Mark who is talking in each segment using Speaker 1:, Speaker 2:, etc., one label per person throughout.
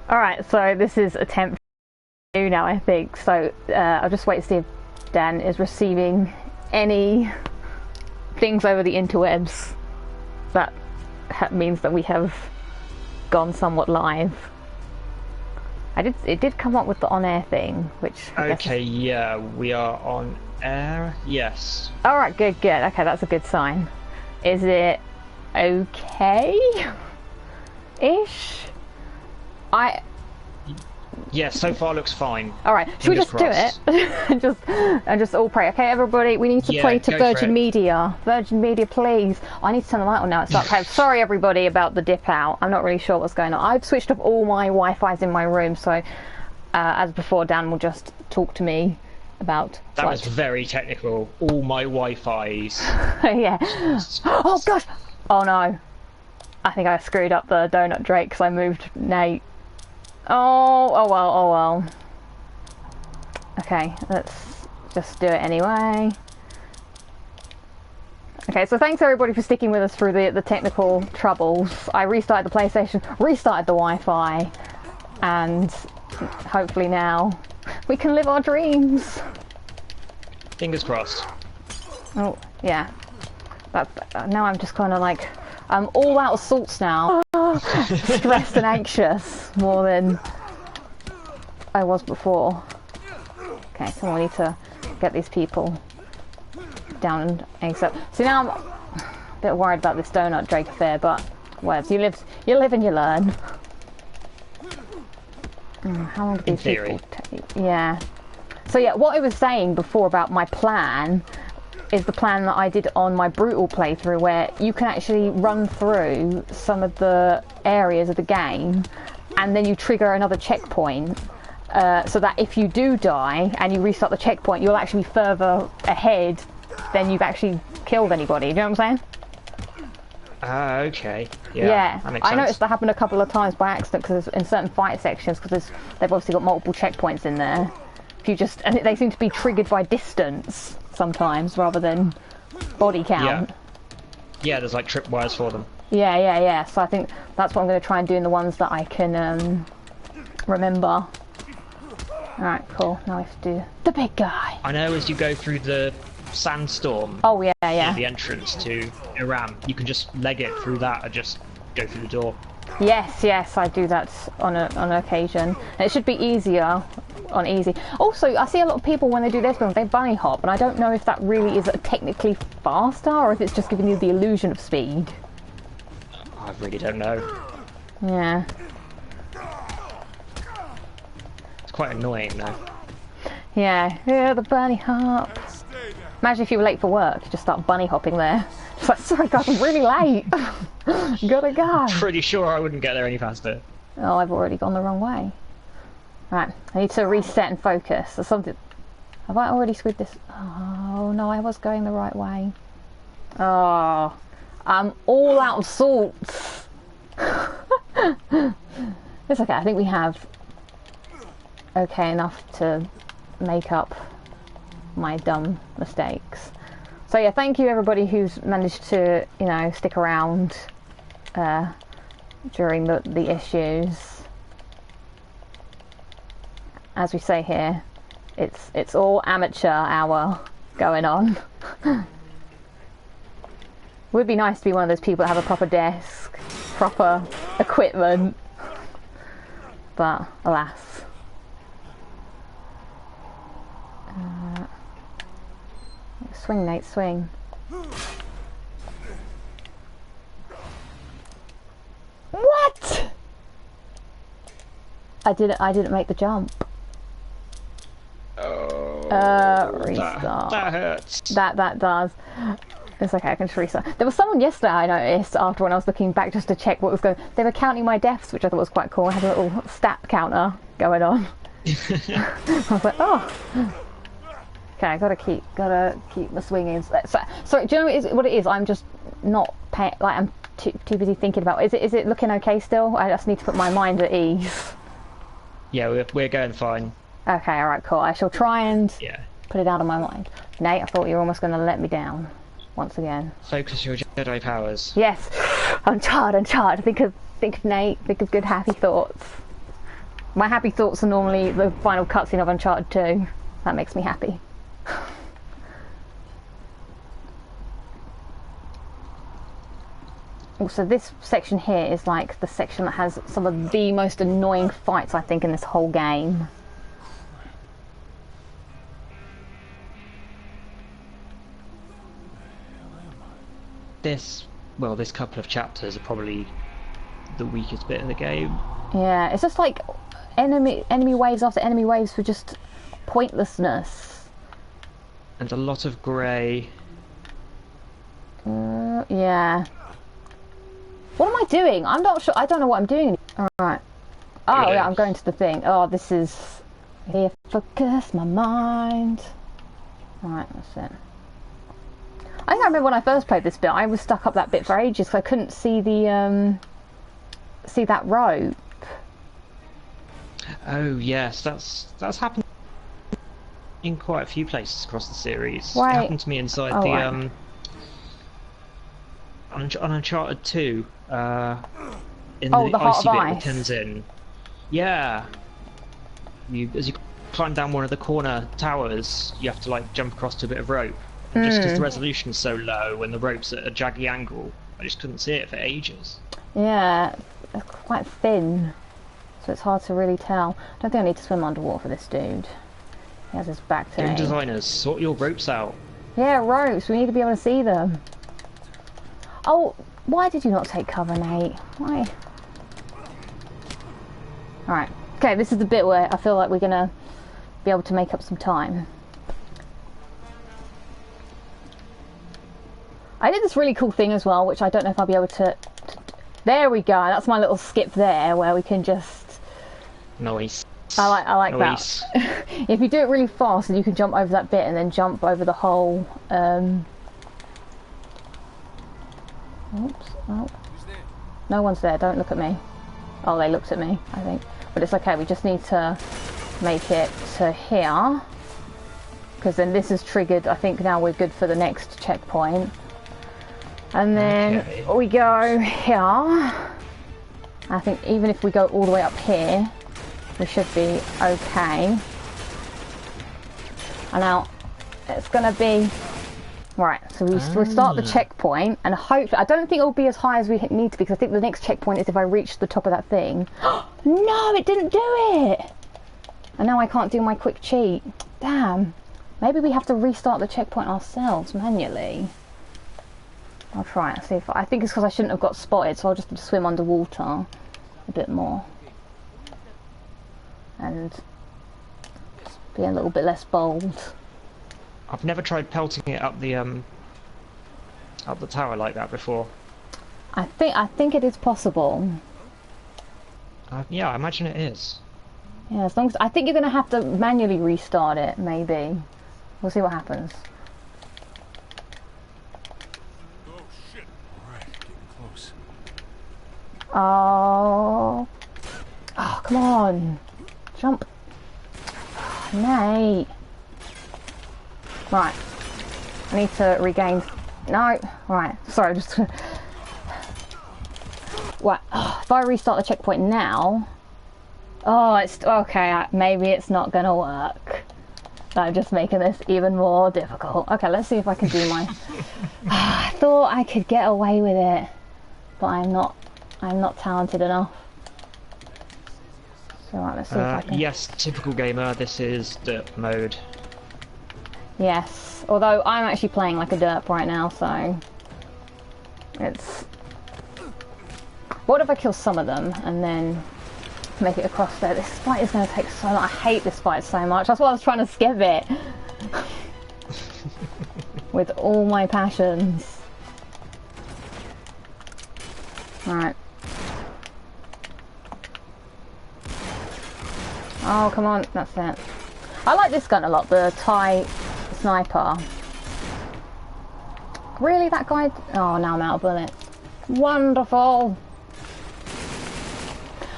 Speaker 1: Alright, so this is attempt 2 now, I think. So I'll just wait to see if Dan is receiving any things over the interwebs. That means that we have gone somewhat live. It did come up with the on-air thing, which I guess is...
Speaker 2: yeah, we are on air. Yes.
Speaker 1: Alright, good. Okay, that's a good sign. Is it okay-ish?
Speaker 2: Yeah, so far looks fine.
Speaker 1: Alright, should we just do it? and just all pray. Okay, everybody, we need to pray to Virgin Media. Virgin Media, please. I need to turn the light on now. It's dark. Okay, sorry everybody about the dip out. I'm not really sure what's going on. I've switched off all my Wi-Fi's in my room, so as before, Dan will just talk to me about...
Speaker 2: That was very technical. All my Wi-Fi's.
Speaker 1: Yeah. Oh gosh! Oh no. I think I screwed up the Doughnut Drake because I moved Nate. Oh well. Okay, let's just do it anyway. Okay, so thanks everybody for sticking with us through the technical troubles. I restarted the PlayStation, restarted the Wi-Fi, and hopefully now we can live our dreams.
Speaker 2: Fingers crossed.
Speaker 1: Oh, yeah. Now I'm just kind of like... I'm all out of sorts now. Stressed and anxious more than I was before. Okay, so we need to get these people down and ASAP. So now I'm a bit worried about this Doughnut Drake affair, but whatever. You live and you learn. How long do these people take? Yeah. So yeah, what I was saying before about my plan is the plan that I did on my brutal playthrough, where you can actually run through some of the areas of the game and then you trigger another checkpoint, so that if you do die and you restart the checkpoint, you'll actually be further ahead than you've actually killed anybody. Do you know what I'm saying?
Speaker 2: Okay. Yeah. That makes sense.
Speaker 1: I noticed that happened a couple of times by accident, because in certain fight sections, because they've obviously got multiple checkpoints in there. If you just, and they seem to be triggered by distance sometimes rather than body count.
Speaker 2: Yeah, there's like tripwires for them.
Speaker 1: Yeah. So I think that's what I'm going to try and do in the ones that I can remember. Alright, cool. Now we have to do the big guy.
Speaker 2: I know as you go through the sandstorm.
Speaker 1: Oh yeah.
Speaker 2: The entrance to Iran, you can just leg it through that and just go through the door.
Speaker 1: Yes, I do that on an occasion. And it should be easier on easy. Also, I see a lot of people when they do this, they bunny hop, and I don't know if that really is technically faster or if it's just giving you the illusion of speed.
Speaker 2: I really don't know.
Speaker 1: Yeah.
Speaker 2: It's quite annoying though.
Speaker 1: Yeah, the bunny hop. Imagine if you were late for work, you just start bunny hopping there. It's like, sorry guys, I'm really late. Gotta go.
Speaker 2: Pretty sure I wouldn't get there any faster.
Speaker 1: Oh, I've already gone the wrong way. Right, I need to reset and focus. There's something... Have I already screwed this? Oh no, I was going the right way. Oh, I'm all out of sorts. It's okay, I think we have okay enough to make up my dumb mistakes. So yeah, thank you everybody who's managed to, stick around during the issues. As we say here, it's all amateur hour going on. Would be nice to be one of those people that have a proper desk, proper equipment, but alas. Swing, Nate, swing. What? I didn't make the jump. Restart.
Speaker 2: That hurts.
Speaker 1: That does. It's okay, I can just restart. There was someone yesterday I noticed after when I was looking back just to check what was going on. They were counting my deaths, which I thought was quite cool. I had a little stat counter going on. I was like, oh. Okay, I gotta keep my swinging. Sorry, do you know what it is? I'm just not I'm too busy thinking about it. Is it looking okay still? I just need to put my mind at ease.
Speaker 2: Yeah, we're going fine.
Speaker 1: Okay, alright, cool. I shall try and put it out of my mind. Nate, I thought you were almost going to let me down once again.
Speaker 2: Focus your Jedi powers.
Speaker 1: Yes, Uncharted. Think of Nate. Think of good, happy thoughts. My happy thoughts are normally the final cutscene of Uncharted 2. That makes me happy. Also, this section here is like the section that has some of the most annoying fights, I think, in this whole game.
Speaker 2: This couple of chapters are probably the weakest bit of the game.
Speaker 1: Yeah, it's just like enemy waves after enemy waves for just pointlessness.
Speaker 2: And a lot of grey.
Speaker 1: Yeah. What am I doing? I'm not sure. I don't know what I'm doing. Alright. Oh, yeah, I'm going to the thing. Oh, this is... Here, focus my mind. Alright, that's it. I think I remember when I first played this bit, I was stuck up that bit for ages because I couldn't see the, see that rope.
Speaker 2: Oh, yes, that's happened in quite a few places across the series.
Speaker 1: Right.
Speaker 2: It happened to me inside on Uncharted 2, in the icy bit with Tenzin. Yeah. As you climb down one of the corner towers, you have to like jump across to a bit of rope. And just because the resolution's so low and the rope's at a jaggy angle, I just couldn't see it for ages.
Speaker 1: Yeah, it's quite thin, so it's hard to really tell. I don't think I need to swim underwater for this dude. He has his back to me.
Speaker 2: Game designers, sort your ropes out.
Speaker 1: Yeah, ropes. We need to be able to see them. Oh, why did you not take cover, Nate? Why? Alright. Okay, this is the bit where I feel like we're gonna be able to make up some time. I did this really cool thing as well, which I don't know if I'll be able to... There we go. That's my little skip there, where we can just...
Speaker 2: Nice.
Speaker 1: I like
Speaker 2: nice.
Speaker 1: that. If you do it really fast, then you can jump over that bit and then jump over the whole... Oops. Oh. No one's there. Don't look at me. Oh, they looked at me, I think. But it's okay. We just need to make it to here. Because then this is triggered. I think now we're good for the next checkpoint. And then we go here. I think even if we go all the way up here, we should be okay. And now it's gonna be right. So we start the checkpoint, and hopefully I don't think it'll be as high as we need to be, because I think the next checkpoint is if I reach the top of that thing. No, it didn't do it. And now I can't do my quick cheat. Damn. Maybe we have to restart the checkpoint ourselves manually. I'll try and see if I think it's because I shouldn't have got spotted, so I'll just swim underwater a bit more and be a little bit less bold.
Speaker 2: I've never tried pelting it up the tower like that before.
Speaker 1: I think it is possible.
Speaker 2: Yeah, I imagine it is.
Speaker 1: Yeah, as long as I think you're gonna have to manually restart it. Maybe we'll see what happens. Oh, come on, jump, Nate. Right, I need to regain. No, right. Sorry, just. What? Oh, if I restart the checkpoint now. Oh, it's okay. Maybe it's not gonna work. I'm just making this even more difficult. Okay, let's see if I can do my. I thought I could get away with it, but I'm not talented enough. So right, let's see if I can...
Speaker 2: Yes, typical gamer, this is derp mode.
Speaker 1: Yes, although I'm actually playing like a derp right now, so... It's... What if I kill some of them and then make it across there? This fight is going to take so long. I hate this fight so much. That's why I was trying to skip it. With all my passions. Alright. Oh, come on, that's it. I like this gun a lot, the Thai sniper. Really, that guy? Oh, now I'm out of bullets. Wonderful.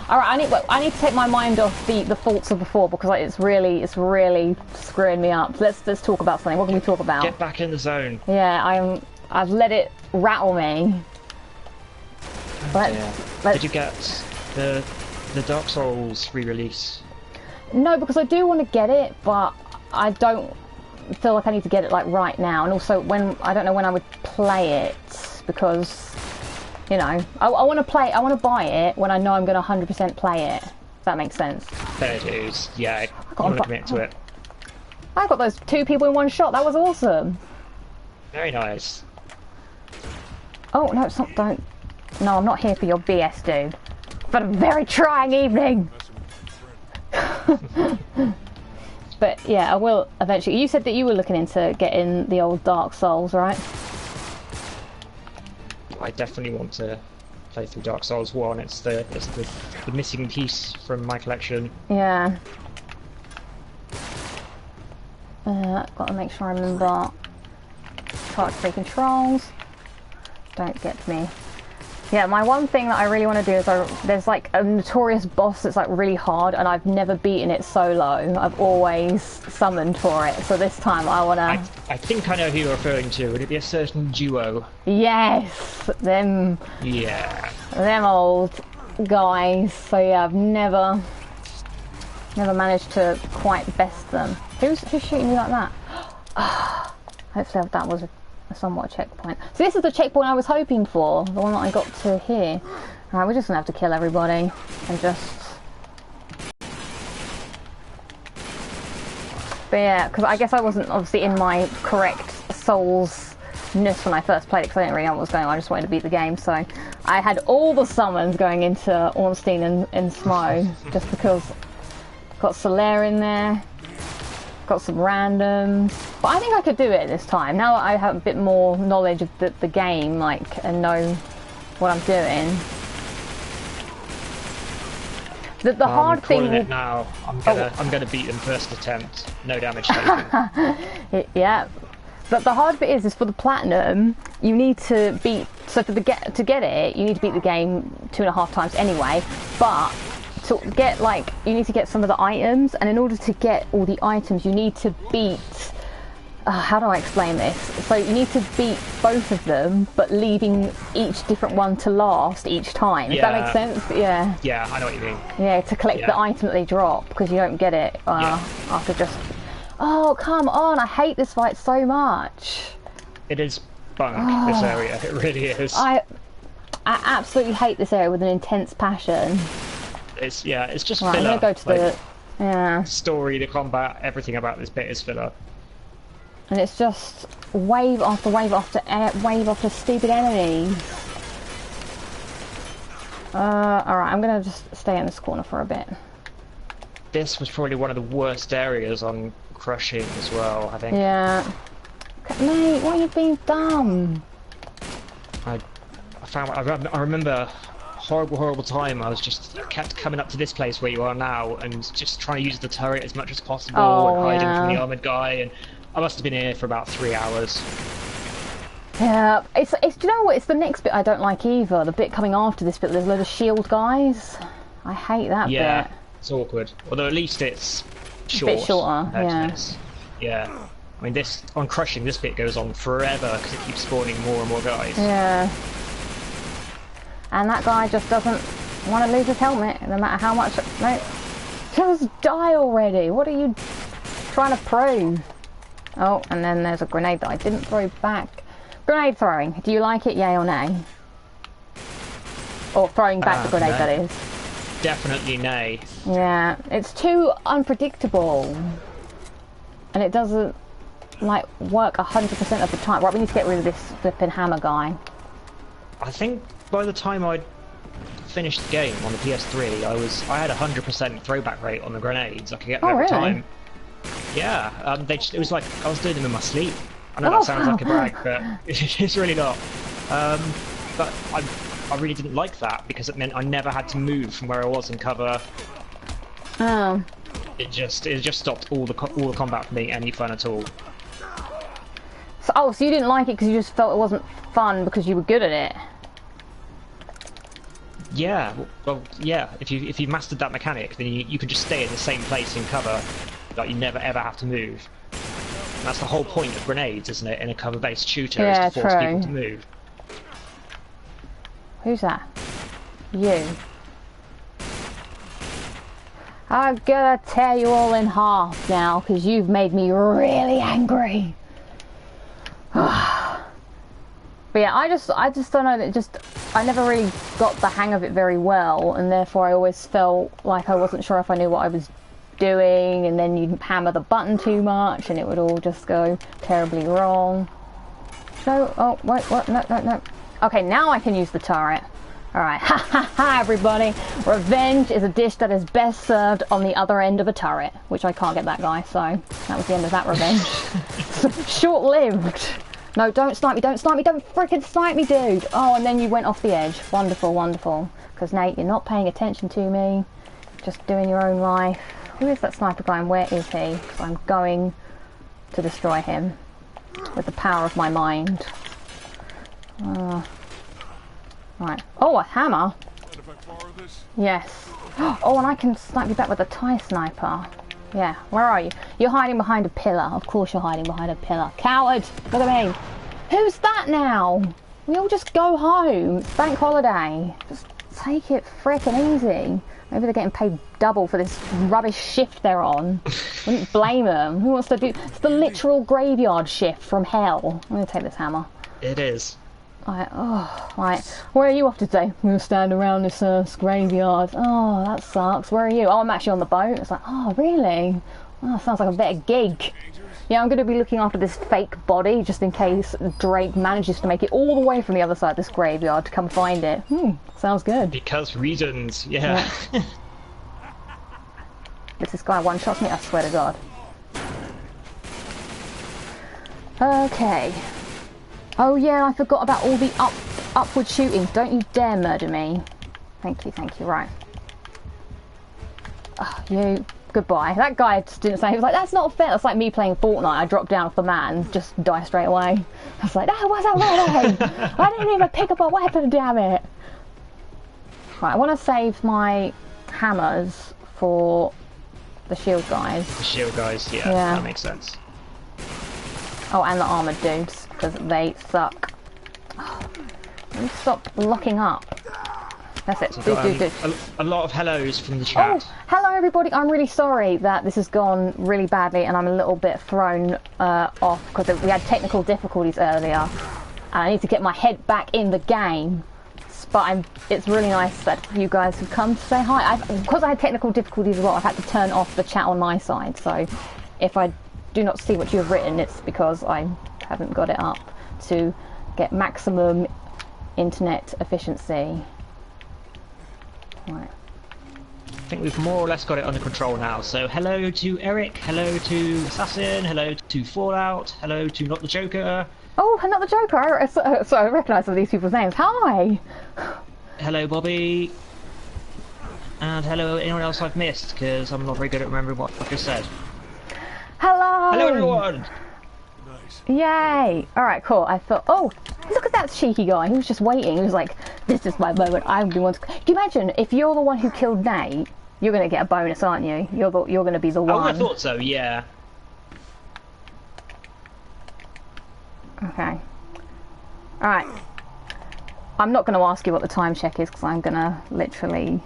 Speaker 1: Alright, I need to take my mind off the faults of before, because like, it's really screwing me up. So let's talk about something. What can we talk about?
Speaker 2: Get back in the zone.
Speaker 1: Yeah, I've let it rattle me.
Speaker 2: Did you get the the Dark Souls re-release?
Speaker 1: No, because I do want to get it, but I don't feel like I need to get it like right now. And also, I don't know when I would play it, because you know, I want to play. I want to buy it when I know I'm going to 100% play it. If that makes sense.
Speaker 2: Fair dues. Yeah, I want to commit to it.
Speaker 1: I got those 2 people in one shot. That was awesome.
Speaker 2: Very nice.
Speaker 1: Oh no, it's not. Don't. No, I'm not here for your BS, dude. But a very trying evening. But yeah, I will eventually. You said that you were looking into getting the old Dark Souls, right?
Speaker 2: I definitely want to play through Dark Souls 1. It's the missing piece from my collection.
Speaker 1: Yeah. Got to make sure I remember part 3 controls. Don't get me. Yeah, my one thing that I really want to do is there's like a notorious boss that's like really hard, and I've never beaten it solo. I've always summoned for it, so this time I want to...
Speaker 2: I think I know who you're referring to. Would it be a certain duo?
Speaker 1: Yes! Them...
Speaker 2: Yeah.
Speaker 1: Them old guys. So yeah, I've never managed to quite best them. Who's shooting me like that? Hopefully that was a somewhat checkpoint. So this is the checkpoint I was hoping for, the one that I got to here. Alright, we're just gonna have to kill everybody and just... But yeah, because I guess I wasn't obviously in my correct Souls-ness when I first played it, because I didn't really know what was going on. I just wanted to beat the game, so I had all the summons going into Ornstein and Smo, just because got Solaire in there. Got some randoms, but I think I could do it this time. Now that I have a bit more knowledge of the game, like, and know what I'm doing. The hard thing.
Speaker 2: It now. I'm gonna beat them first attempt. No damage taken.
Speaker 1: Yeah, but the hard bit is for the platinum. You need to beat. So to get it, you need to beat the game 2.5 times anyway. But to get you need to get some of the items, and in order to get all the items you need to beat how do I explain this? So you need to beat both of them, but leaving each different one to last each time. Does that make sense? Yeah.
Speaker 2: Yeah, I know what you mean.
Speaker 1: Yeah, to collect the item that they drop, because you don't get it after just... Oh, come on, I hate this fight so much.
Speaker 2: It is bunk, this area, it really is.
Speaker 1: I absolutely hate this area with an intense passion.
Speaker 2: It's just
Speaker 1: filler. I'm gonna go to the
Speaker 2: story, the combat, everything about this bit is filler.
Speaker 1: And it's just wave after wave after wave after stupid enemies. Alright, I'm gonna just stay in this corner for a bit.
Speaker 2: This was probably one of the worst areas on Crushing as well, I think.
Speaker 1: Yeah. Mate, why are you being dumb?
Speaker 2: I remember horrible time. I kept coming up to this place where you are now and just trying to use the turret as much as possible and hiding from the armoured guy, and I must have been here for about 3 hours.
Speaker 1: Yeah, it's do you know what? It's the next bit I don't like either. The bit coming after this bit, there's a load of shield guys. I hate that bit.
Speaker 2: Yeah, it's awkward. Although at least it's short.
Speaker 1: A bit shorter, yeah.
Speaker 2: Yeah. I mean, on Crushing, this bit goes on forever because it keeps spawning more and more guys.
Speaker 1: Yeah. And that guy just doesn't want to lose his helmet, no matter how much... No, just die already! What are you trying to prove? Oh, and then there's a grenade that I didn't throw back. Grenade throwing. Do you like it, yay or nay? Or throwing back the grenade, that is.
Speaker 2: Definitely nay.
Speaker 1: Yeah, it's too unpredictable. And it doesn't, like, work 100% of the time. Right, we need to get rid of this flipping hammer guy.
Speaker 2: I think by the time I'd finished the game on the PS3, I had 100% throwback rate on the grenades. I could get them every time. Yeah, it was like I was doing them in my sleep. I know that sounds like a brag, but it's really not. But I really didn't like that because it meant I never had to move from where I was in cover.
Speaker 1: Oh.
Speaker 2: It just stopped all the combat from being any fun at all.
Speaker 1: So, so you didn't like it because you just felt it wasn't fun because you were good at it?
Speaker 2: Yeah, well, yeah. If you mastered that mechanic, then you can just stay in the same place in cover. Like you never ever have to move. And that's the whole point of grenades, isn't it? In a cover-based shooter, is to force people to move.
Speaker 1: Who's that? You. I'm gonna tear you all in half now because you've made me really angry. But yeah, I just don't know, I never really got the hang of it very well, and therefore I always felt like I wasn't sure if I knew what I was doing, and then you'd hammer the button too much and it would all just go terribly wrong. So, oh, wait, what? No. Okay, now I can use the turret. Alright, ha ha ha everybody! Revenge is a dish that is best served on the other end of a turret, which I can't get that guy, so that was the end of that revenge. Short-lived! No, don't snipe me, don't freaking snipe me, dude! Oh, and then you went off the edge. Wonderful, wonderful. Because, Nate, you're not paying attention to me. Just doing your own life. Who is that sniper guy and where is he? Because I'm going to destroy him. With the power of my mind. Right. Oh, a hammer! Yes. Oh, and I can snipe you back with a TIE sniper. Yeah, where are you? You're hiding behind a pillar. Of course you're hiding behind a pillar. Coward! Look at me! Who's that now? We all just go home. It's bank holiday. Just take it frickin' easy. Maybe they're getting paid double for this rubbish shift they're on. Wouldn't blame them. Who wants to do... It's the literal graveyard shift from hell. I'm gonna take this hammer.
Speaker 2: It is.
Speaker 1: Right, right. Where are you off to today? I'm gonna stand around this graveyard. Oh, that sucks. Where are you? Oh, I'm actually on the boat. It's like, oh, really? Oh, sounds like a better gig. Yeah, I'm gonna be looking after this fake body just in case Drake manages to make it all the way from the other side of this graveyard to come find it. Sounds good.
Speaker 2: Because reasons, yeah.
Speaker 1: If this guy one-shots me, I swear to God. Okay. Oh yeah, I forgot about all the upward shooting. Don't you dare murder me. Thank you, right. Oh, you, goodbye. That guy just didn't say, he was like, that's not fair. That's like me playing Fortnite. I dropped down off the mat and just die straight away. I was like, that wasn't right. I didn't even pick up a weapon, damn it. Right, I want to save my hammers for the shield guys.
Speaker 2: The shield guys, yeah. That makes sense.
Speaker 1: Oh, and the armoured dudes, because they suck. Stop locking up. That's it. Do.
Speaker 2: A lot of hellos from the chat.
Speaker 1: Oh, hello everybody. I'm really sorry that this has gone really badly and I'm a little bit thrown off because we had technical difficulties earlier. And I need to get my head back in the game. But it's really nice that you guys have come to say hi. Because I had technical difficulties as well, I've had to turn off the chat on my side. So if I do not see what you have written, it's because I haven't got it up to get maximum internet efficiency. Right.
Speaker 2: I think we've more or less got it under control now. So hello to Eric, hello to Assassin, hello to Fallout, hello to Not the Joker.
Speaker 1: Oh, Not the Joker! So I recognise some of these people's names. Hi!
Speaker 2: Hello Bobby. And hello anyone else I've missed, because I'm not very good at remembering what I just said.
Speaker 1: Hello!
Speaker 2: Hello everyone!
Speaker 3: Nice.
Speaker 1: Yay! Alright, cool. I thought, oh, look at that cheeky guy. He was just waiting. He was like, this is my moment. I'm the one to... Can you imagine, if you're the one who killed Nate, you're going to get a bonus, aren't you? You're going to be the one.
Speaker 2: I thought so, yeah.
Speaker 1: Okay. Alright. I'm not going to ask you what the time check is, because I'm going to literally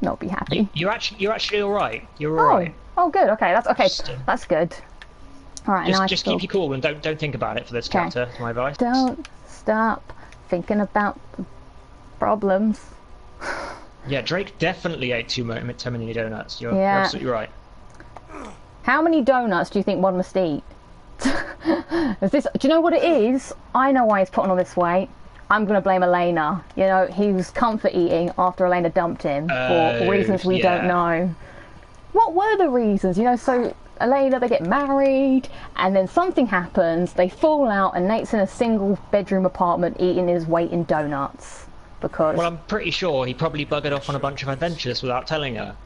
Speaker 1: not be happy.
Speaker 2: You're actually alright. You're alright.
Speaker 1: Oh, good. Okay, that's okay. That's good. All right, now
Speaker 2: just keep you cool and don't think about it for this chapter. That's my advice.
Speaker 1: Don't stop thinking about the problems.
Speaker 2: Yeah, Drake definitely ate too many donuts. You're absolutely right.
Speaker 1: How many donuts do you think one must eat? Do you know what it is? I know why he's putting on this weight. I'm going to blame Elena. You know, he was comfort eating after Elena dumped him for reasons we don't know. What were the reasons? You know, so Elena, they get married, and then something happens, they fall out, and Nate's in a single bedroom apartment eating his weight in donuts. Because...
Speaker 2: Well, I'm pretty sure he probably buggered off on a bunch of adventures without telling her.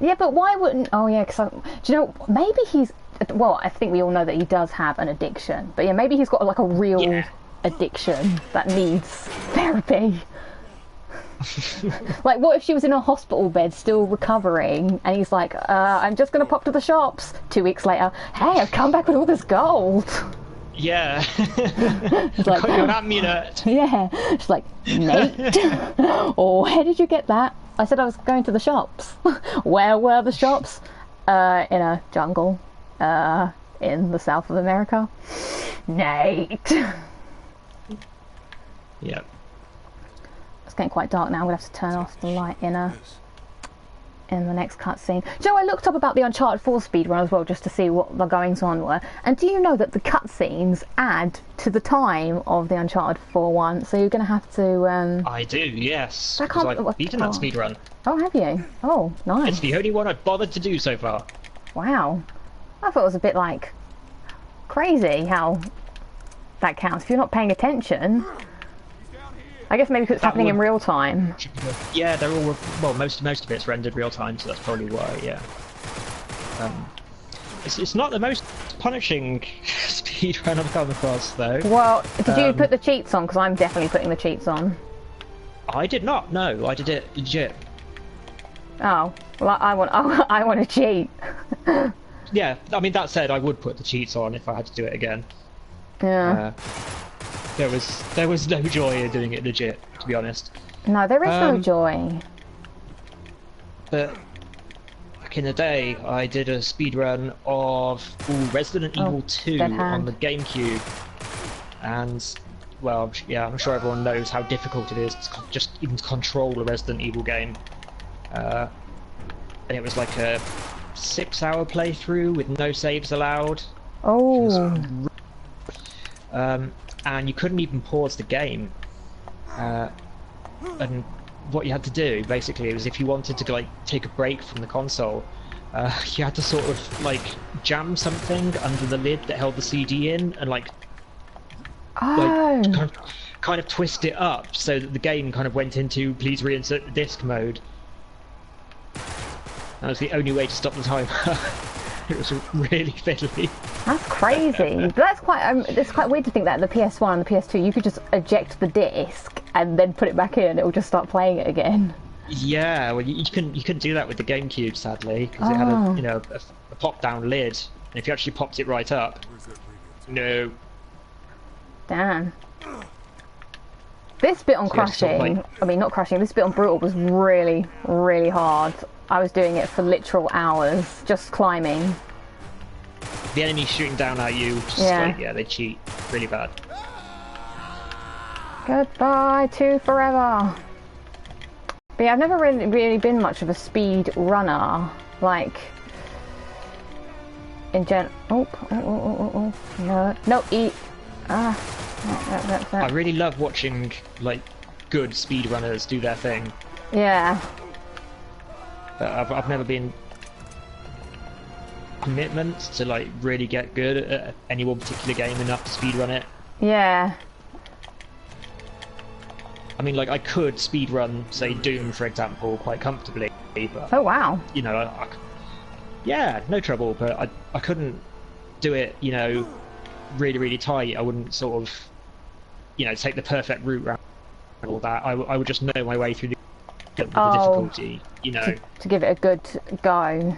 Speaker 1: Yeah, but why wouldn't... Oh, yeah, because... Do you know, maybe he's... Well, I think we all know that he does have an addiction. But yeah, maybe he's got, like, a real addiction that needs therapy. Like, what if she was in a hospital bed still recovering and he's like, I'm just gonna pop to the shops. 2 weeks later, hey, I've come back with all this gold.
Speaker 2: Yeah.
Speaker 1: She's like,
Speaker 2: got you an amulet.
Speaker 1: Yeah. She's like, Nate, oh, where did you get that? I said I was going to the shops. Where were the shops? In a jungle. In the south of America. Nate!
Speaker 2: Yep.
Speaker 1: It's getting quite dark now. I'm going to have to turn off the light in the next cutscene. Joe, I looked up about the Uncharted 4 speedrun as well, just to see what the goings on were. And do you know that the cutscenes add to the time of the Uncharted 4 one? So you're going to have to...
Speaker 2: I do, yes. Because I've beaten that speedrun.
Speaker 1: Oh, have you? Oh, nice.
Speaker 2: It's the only one I've bothered to do so far.
Speaker 1: Wow. I thought it was a bit, like, crazy how that counts. If you're not paying attention... I guess maybe because it's happening in real time.
Speaker 2: Yeah, they're all... Well, most of it's rendered real time, so that's probably why, yeah. It's not the most punishing speedrun I've come across, though.
Speaker 1: Well, did you put the cheats on? Because I'm definitely putting the cheats on.
Speaker 2: I did not, no. I did it legit.
Speaker 1: Oh, well, I want to cheat.
Speaker 2: Yeah, I mean, that said, I would put the cheats on if I had to do it again.
Speaker 1: Yeah.
Speaker 2: There was no joy in doing it legit, to be honest.
Speaker 1: No, there is no joy.
Speaker 2: But back in the day, I did a speedrun of Resident Evil 2 on the GameCube, and well, yeah, I'm sure everyone knows how difficult it is to just even control a Resident Evil game. And it was like a 6-hour playthrough with no saves allowed.
Speaker 1: Oh.
Speaker 2: And you couldn't even pause the game. And what you had to do, basically, was if you wanted to like take a break from the console, you had to sort of like jam something under the lid that held the CD in, and like kind of twist it up so that the game kind of went into please reinsert the disc mode. That was the only way to stop the timer. It was really fiddly.
Speaker 1: That's crazy. That's quite. It's quite weird to think that the PS1 and the PS2 you could just eject the disc and then put it back in, and it will just start playing it again.
Speaker 2: Yeah, well, you couldn't do that with the GameCube, sadly, because it had a pop-down lid, and if you actually popped it right up, no.
Speaker 1: Damn. This bit on crushing, I mean not crushing, this bit on brutal was really, really hard. I was doing it for literal hours, just climbing.
Speaker 2: The enemy shooting down at you, just like, yeah, they cheat really bad.
Speaker 1: Goodbye to forever. But yeah, I've never really been much of a speed runner, like in no, eat.
Speaker 2: I really love watching like good speedrunners do their thing.
Speaker 1: Yeah.
Speaker 2: But I've never been commitment to like really get good at any one particular game enough to speedrun it.
Speaker 1: Yeah. I
Speaker 2: mean, like I could speedrun, say Doom for example, quite comfortably. But,
Speaker 1: oh wow.
Speaker 2: You know, yeah, no trouble. But I couldn't do it. You know, really, really tight. I wouldn't sort of, you know, take the perfect route around all that. I would just know my way through the difficulty, you know.
Speaker 1: To give it a good go.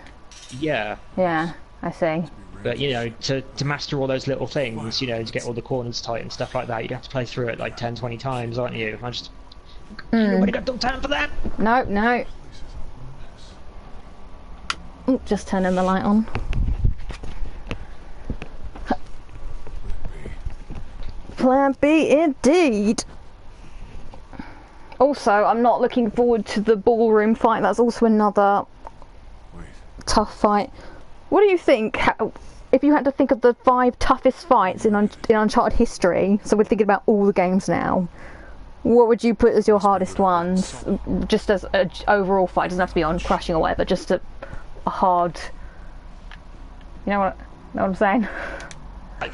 Speaker 2: Yeah.
Speaker 1: Yeah, I see.
Speaker 2: But, you know, to master all those little things, you know, to get all the corners tight and stuff like that, you'd have to play through it like 10, 20 times, aren't you? I just... Nobody got time for that!
Speaker 1: No, no. Ooh, just turning the light on. Plan B indeed! Also, I'm not looking forward to the ballroom fight. That's also another tough fight. What do you think? If you had to think of the 5 toughest fights in Uncharted history, so we're thinking about all the games now, what would you put as your hardest ones? Just as an overall fight, doesn't have to be on crushing or whatever, just a hard... You know what I'm saying?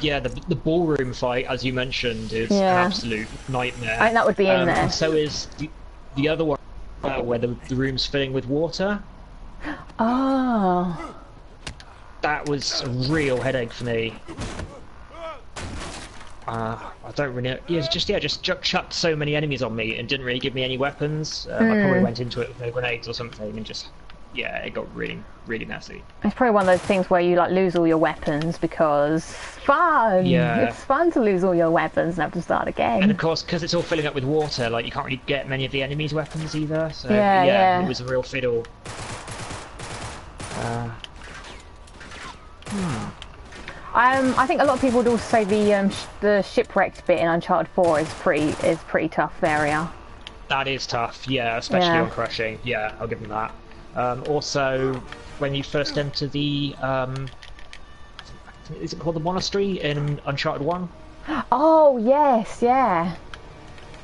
Speaker 2: Yeah, the ballroom fight, as you mentioned, is an absolute nightmare.
Speaker 1: I think that would be in there.
Speaker 2: And so is the other one, where the room's filling with water.
Speaker 1: Oh.
Speaker 2: That was a real headache for me. I don't really... just chucked so many enemies on me and didn't really give me any weapons. I probably went into it with no grenades or something and just yeah, it got really, really messy.
Speaker 1: It's probably one of those things where you like lose all your weapons because fun.
Speaker 2: Yeah.
Speaker 1: It's fun to lose all your weapons and have to start again.
Speaker 2: And of course, because it's all filling up with water, like you can't really get many of the enemies' weapons either. So
Speaker 1: yeah.
Speaker 2: it was a real fiddle.
Speaker 1: I think a lot of people would also say the shipwrecked bit in Uncharted 4 is pretty tough area.
Speaker 2: That is tough, yeah, especially on crushing. Yeah, I'll give them that. Also, when you first enter the is it called the monastery in Uncharted 1?
Speaker 1: Oh yes, yeah.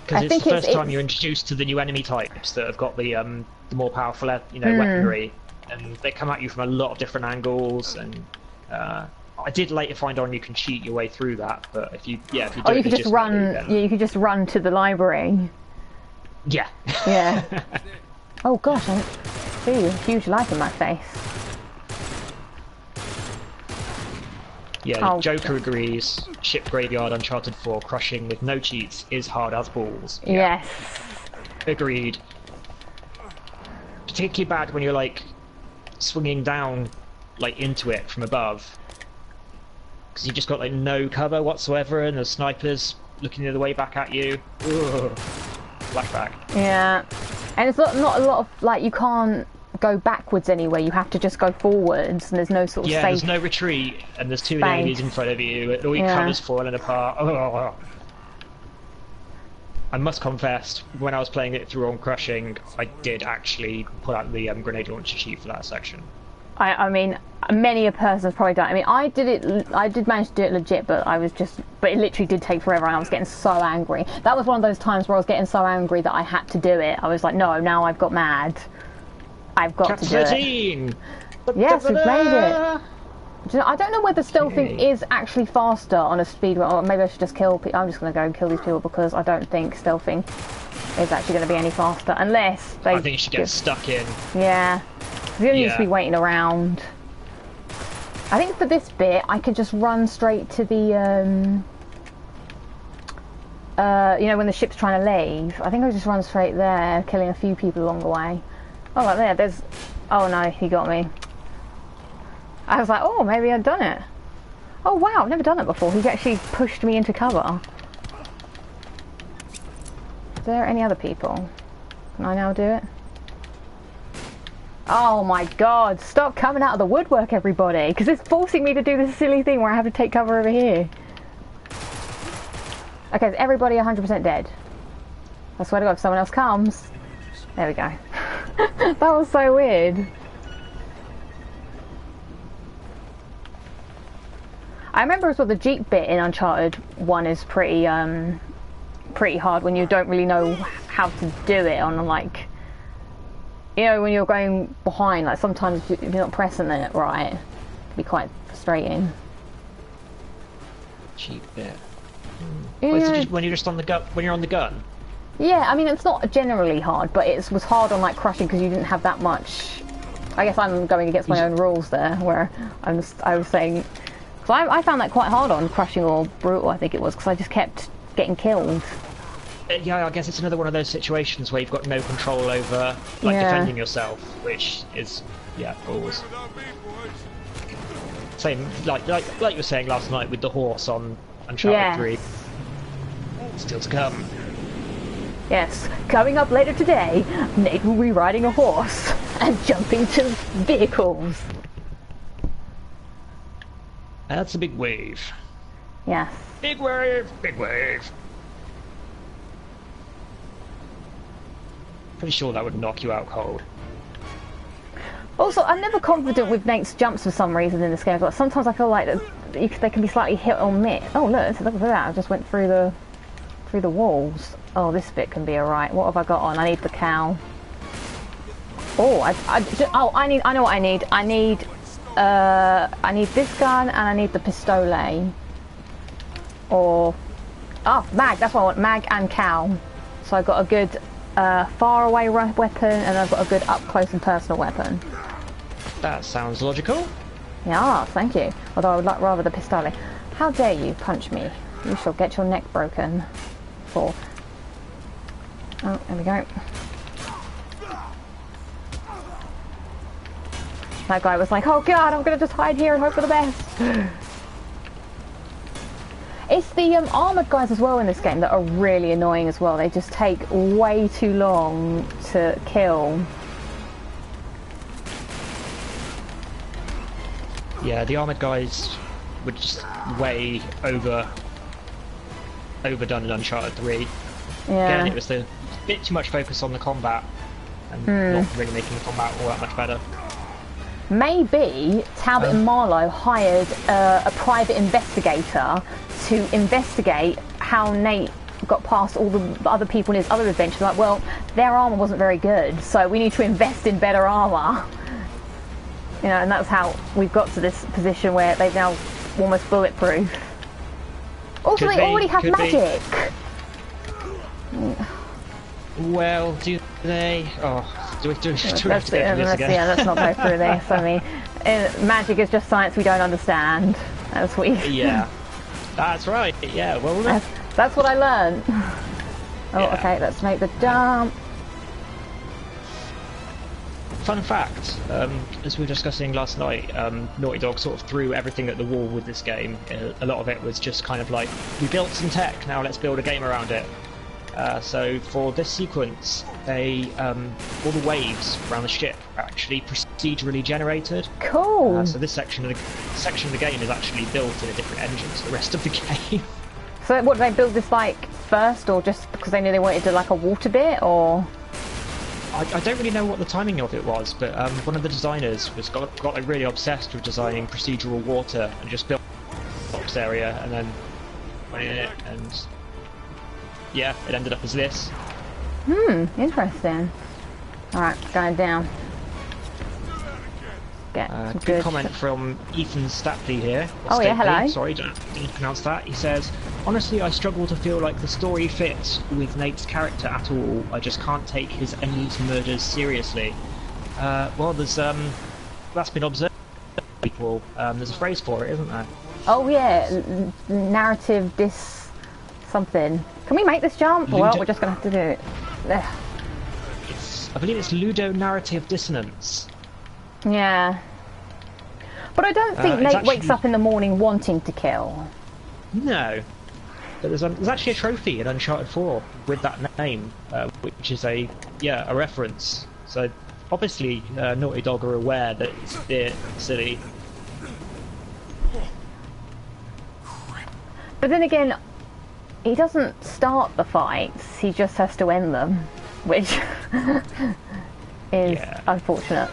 Speaker 2: Because it's the first time you're introduced to the new enemy types that have got the more powerful, weaponry, and they come at you from a lot of different angles. And I did later find on you can cheat your way through that, but if you don't,
Speaker 1: you could just run. Yeah, you could just run to the library.
Speaker 2: Yeah.
Speaker 1: Yeah. Oh gosh, I see a huge light in my face.
Speaker 2: Yeah, Joker agrees. Ship Graveyard Uncharted 4 crushing with no cheats is hard as balls. Yeah.
Speaker 1: Yes.
Speaker 2: Agreed. Particularly bad when you're like swinging down like into it from above, because you just got like no cover whatsoever, and the snipers looking the other way back at you. Ugh. Flashback.
Speaker 1: Yeah, and it's not a lot of like you can't go backwards anywhere. You have to just go forwards, and there's no sort of safe
Speaker 2: there's no retreat, and there's too many enemies in front of you, and all your cover's falling apart. Oh. I must confess, when I was playing it through on crushing, I did actually pull out the grenade launcher cheat for that section.
Speaker 1: I mean, many a person's probably done. I mean, I did manage to do it legit, but it literally did take forever, and I was getting so angry. That was one of those times where I was getting so angry that I had to do it. I was like, no, now I've got mad. I've got to do it. Yes, we've made it. I don't know whether stealthing is actually faster on a speedrun, or maybe I should just kill people. I'm just going to go and kill these people because I don't think stealthing is actually going to be any faster, unless they...
Speaker 2: I think you should get stuck in.
Speaker 1: Yeah. You don't need to be waiting around. I think for this bit, I could just run straight to the, when the ship's trying to leave. I think I just run straight there, killing a few people along the way. Oh, like there's... Oh no, he got me. I was like, oh, maybe I'd done it. Oh wow, I've never done it before. He actually pushed me into cover. Is there any other people? Can I now do it? Oh my god, stop coming out of the woodwork, everybody, because it's forcing me to do this silly thing where I have to take cover over here. Okay, is everybody 100% dead? I swear to god, if someone else comes... There we go. That was so weird. I remember as well the Jeep bit in Uncharted 1 is pretty hard when you don't really know how to do it on like... when you're going behind, like sometimes if you're not pressing it right, it can be quite frustrating.
Speaker 2: Cheap bit. When you're just on the gun, when you're on the gun.
Speaker 1: Yeah, I mean it's not generally hard, but it was hard on like crushing because you didn't have that much. I guess I'm going against my own rules there, where I was saying, because I found that quite hard on crushing or brutal. I think it was because I just kept getting killed.
Speaker 2: Yeah, I guess it's another one of those situations where you've got no control over defending yourself, which is balls. Same like you were saying last night with the horse on Uncharted 3. Still to come.
Speaker 1: Yes, coming up later today, Nate will be riding a horse and jumping to vehicles.
Speaker 2: That's a big wave.
Speaker 1: Yes.
Speaker 2: Big wave, big wave. Pretty sure that would knock you out cold.
Speaker 1: Also, I'm never confident with Nate's jumps for some reason in this game. But sometimes I feel like they can be slightly hit or miss. Oh look at that! I just went through the walls. Oh, this bit can be alright. What have I got on? I need the cow. Oh, I know what I need. I need this gun and I need the pistole. Or mag. That's what I want. Mag and cow. So I've got a good far away weapon and I've got a good up close and personal weapon.
Speaker 2: That sounds logical.
Speaker 1: Yeah, thank you. Although I would like rather the pistole. How dare you punch me? You shall get your neck broken. Oh, there we go. That guy was like, oh god, I'm gonna just hide here and hope for the best. It's the armoured guys as well in this game that are really annoying as well. They just take way too long to kill.
Speaker 2: Yeah, the armoured guys were just way overdone in Uncharted 3.
Speaker 1: Yeah.
Speaker 2: Again, it was a bit too much focus on the combat and not really making the combat all that much better.
Speaker 1: Maybe Talbot and Marlowe hired a private investigator to investigate how Nate got past all the other people in his other adventures. Like, well, their armour wasn't very good, so we need to invest in better armour. You know, and that's how we've got to this position where they've now almost bulletproof. Also, they already have magic.
Speaker 2: Well, do they? Oh, do we have to go through this again?
Speaker 1: Yeah, let's not go through this. I mean, magic is just science we don't understand. As we.
Speaker 2: Yeah, that's right. Yeah, well,
Speaker 1: that's what I learned. Oh, yeah. Okay, let's make the jump.
Speaker 2: Fun fact, as we were discussing last night, Naughty Dog sort of threw everything at the wall with this game. A lot of it was just kind of like, we built some tech, now let's build a game around it. So for this sequence, they all the waves around the ship are actually procedurally generated.
Speaker 1: Cool.
Speaker 2: So this section of the game is actually built in a different engine to the rest of the game.
Speaker 1: So what, did they build this like first, or just because they knew they wanted to like a water bit, or?
Speaker 2: I don't really know what the timing of it was, but one of the designers got like really obsessed with designing procedural water and just built a box area and then went in it, and yeah, it ended up as this.
Speaker 1: Interesting. Alright, going down. Get some
Speaker 2: good comment from Ethan Stapley here.
Speaker 1: Oh yeah, hello.
Speaker 2: Sorry, didn't pronounce that. He says, honestly, I struggle to feel like the story fits with Nate's character at all. I just can't take his endless murders seriously. Well, there's that's been observed by people. There's a phrase for it, isn't there?
Speaker 1: Oh yeah, narrative something. Can we make this jump? Well, we're just gonna have to do it.
Speaker 2: I believe it's ludonarrative dissonance.
Speaker 1: Yeah. But I don't think Nate wakes up in the morning wanting to kill. No.
Speaker 2: But there's actually a trophy in Uncharted 4 with that name, which is a reference. So obviously Naughty Dog are aware that it's a bit silly.
Speaker 1: But then again, he doesn't start the fights, he just has to end them, which is unfortunate.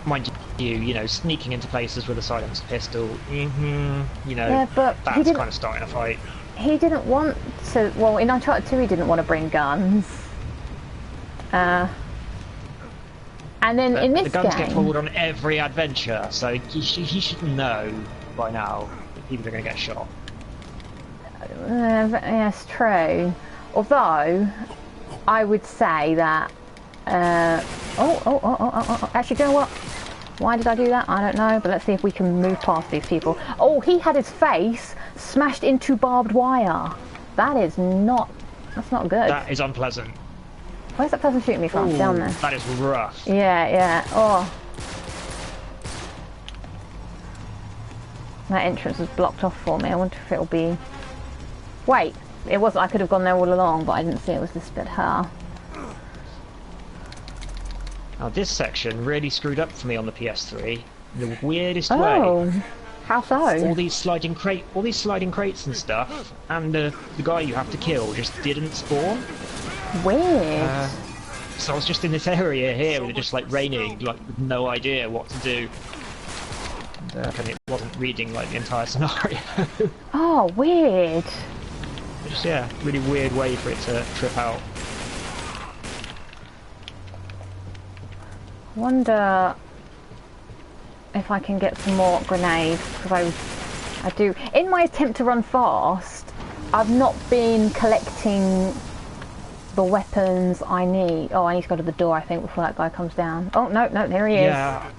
Speaker 2: Mind you know, sneaking into places with a silenced pistol, you know,
Speaker 1: but
Speaker 2: that's kind of starting a fight.
Speaker 1: He didn't want to, well, in Uncharted 2 he didn't want to bring guns. And then in this game...
Speaker 2: The guns get pulled on every adventure, so he should know by now that people are going to get shot.
Speaker 1: Yes, true. Although, I would say that... Actually, do you know what? Why did I do that? I don't know, but let's see if we can move past these people. Oh, he had his face smashed into barbed wire. That's not good.
Speaker 2: That is unpleasant.
Speaker 1: Where's that person shooting me from?
Speaker 2: Ooh,
Speaker 1: down there.
Speaker 2: That is rough.
Speaker 1: Yeah. Oh. That entrance was blocked off for me. I wonder if it'll be... Wait, it wasn't. I could have gone there all along, but I didn't see it was this bit here.
Speaker 2: Now this section really screwed up for me on the PS3 in the weirdest way.
Speaker 1: Oh, how so?
Speaker 2: All these sliding crates and stuff, and the guy you have to kill just didn't spawn.
Speaker 1: Weird.
Speaker 2: So I was just in this area here with it just like raining, like with no idea what to do. And it wasn't reading like the entire scenario.
Speaker 1: Oh, weird.
Speaker 2: Just really weird way for it to trip out.
Speaker 1: Wonder if I can get some more grenades, because I do. In my attempt to run fast, I've not been collecting the weapons I need. Oh, I need to go to the door, I think, before that guy comes down. Oh, no, there he is.
Speaker 2: Yeah,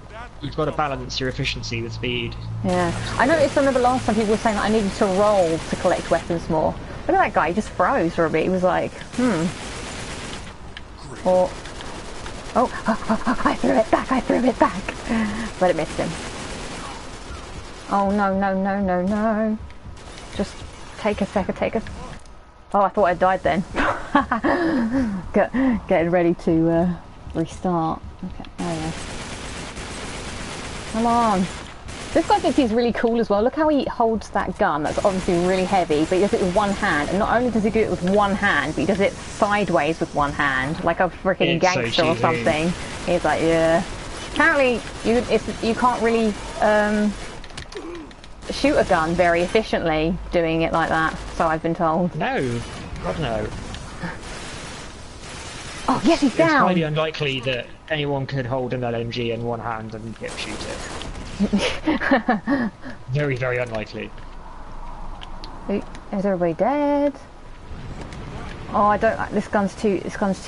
Speaker 2: you've got to balance your efficiency with speed.
Speaker 1: Yeah, I noticed I remember last time people were saying that I needed to roll to collect weapons more. Look at that guy, he just froze for a bit. He was like, Or... I threw it back, But it missed him. Oh, no. Just take a second, Oh, I thought I died then. Getting ready to restart. Okay, there we go. Come on. This guy thinks he's really cool as well. Look how he holds that gun. That's obviously really heavy, but he does it with one hand. And not only does he do it with one hand, but he does it sideways with one hand, like a freaking gangster or something. He's like, yeah. Apparently, you can't really shoot a gun very efficiently doing it like that. So I've been told.
Speaker 2: No, God no.
Speaker 1: Oh yes, he's down.
Speaker 2: It's highly unlikely that anyone could hold an LMG in one hand and get to shoot it. Very, very unlikely.
Speaker 1: Is everybody dead? Oh, I don't. This gun's too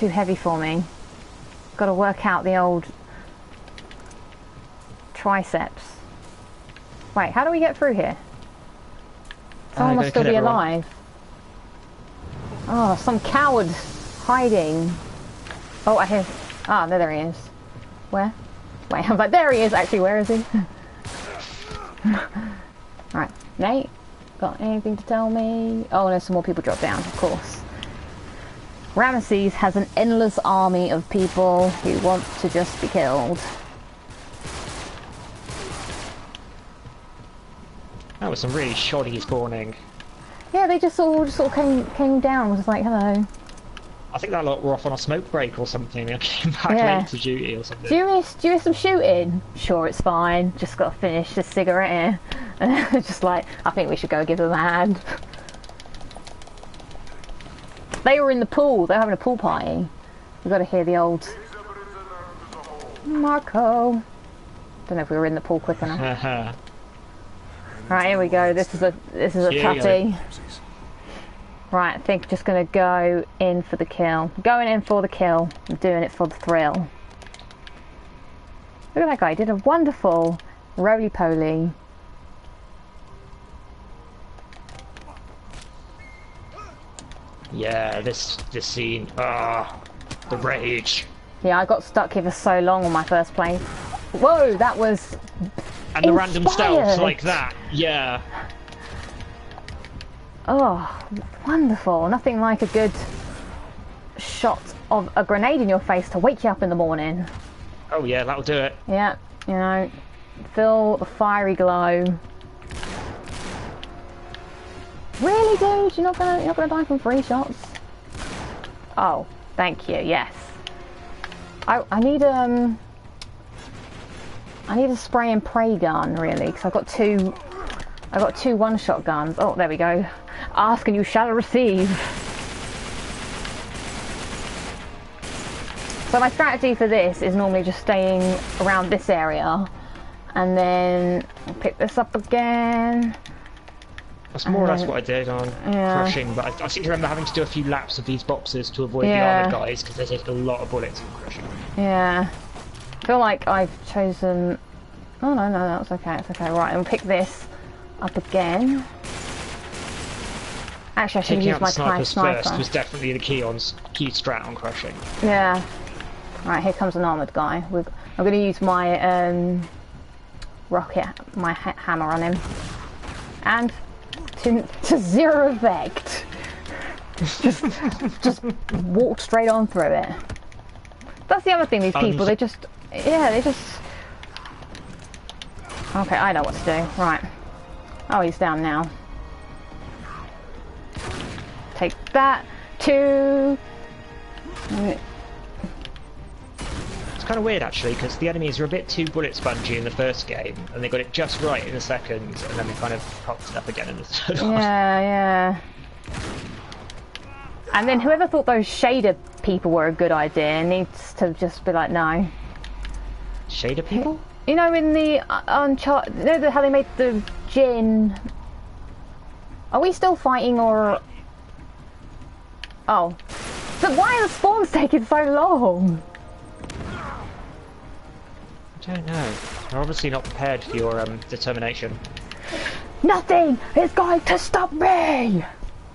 Speaker 1: heavy for me. Got to work out the old triceps. Wait, how do we get through here? Someone must still be alive. Oh, some coward hiding. Oh, I hear. Ah, there he is. Where? Wait, I'm like, there he is. Actually, where is he? Right, Nate, got anything to tell me? Oh, no, some more people dropped down, of course. Ramesses has an endless army of people who want to just be killed.
Speaker 2: That was some really shoddy spawning.
Speaker 1: Yeah, they just all came down, was like, hello.
Speaker 2: I think that lot were off on a smoke break or something. They came back late to duty or something.
Speaker 1: Do you miss some shooting? Sure, it's fine. Just got to finish this cigarette here. And just like, I think we should go give them a hand. They were in the pool. They were having a pool party. We've got to hear the old Marco. Don't know if we were in the pool quick enough. Right, here we go. This is a tutty. Right, I think just gonna go in for the kill. Going in for the kill. I'm doing it for the thrill. Look at that guy. He did a wonderful roly-poly.
Speaker 2: Yeah, this scene. Ah, the rage.
Speaker 1: Yeah, I got stuck here for so long on my first play. Whoa, that was
Speaker 2: and the random stealth like that. Yeah.
Speaker 1: Oh, wonderful. Nothing like a good shot of a grenade in your face to wake you up in the morning.
Speaker 2: Oh yeah, that'll do it.
Speaker 1: Yeah, you know, feel the fiery glow. Really, dude? You're not gonna die from 3 shots? Oh, thank you. Yes. I need a spray and pray gun really, because I've got two one-shot guns. Oh, there we go. Ask and you shall receive. So my strategy for this is normally just staying around this area, and then I'll pick this up again.
Speaker 2: That's more or less what I did on Crushing, but I seem to remember having to do a few laps of these boxes to avoid the armored guys, because they take a lot of bullets in Crushing.
Speaker 1: Yeah. I feel like I've chosen... Oh no, that's okay, it's okay. Right, I'll pick this up again. Actually, I should use my sniper
Speaker 2: first was definitely the key strat on Crushing.
Speaker 1: Yeah. Right, here comes an armoured guy. I'm going to use my my hammer on him, and to zero effect. just walked straight on through it. That's the other thing. These people, they just. Okay, I know what to do. Right. Oh, he's down now. Take that. 2.
Speaker 2: It's kind of weird actually, because the enemies were a bit too bullet spongy in the first game, and they got it just right in the second, and then they kind of popped it up again in the third one.
Speaker 1: Yeah. And then whoever thought those shader people were a good idea needs to just be like, no.
Speaker 2: Shader people?
Speaker 1: You know, in the Uncharted, you know how they made the gin. Are we still fighting, or? Oh, so why are the spawns taking so long?
Speaker 2: I don't know. They're obviously not prepared for your determination.
Speaker 1: Nothing is going to stop me!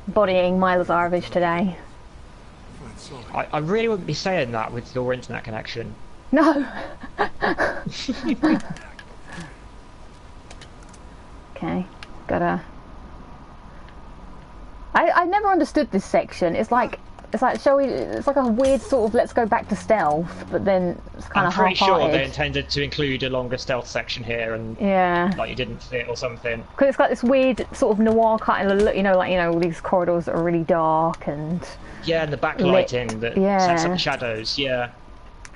Speaker 1: Bodying my Lazarevich today.
Speaker 2: I really wouldn't be saying that with your internet connection.
Speaker 1: No. Okay, gotta. I never understood this section. It's like shall we? It's like a weird sort of let's go back to stealth, but then it's kind of half-hearted.
Speaker 2: I'm pretty sure they intended to include a longer stealth section here, and like you didn't fit or something.
Speaker 1: Because it's got this weird sort of noir kind of look, all these corridors that are really dark and
Speaker 2: and the backlighting that sets up the shadows. Yeah.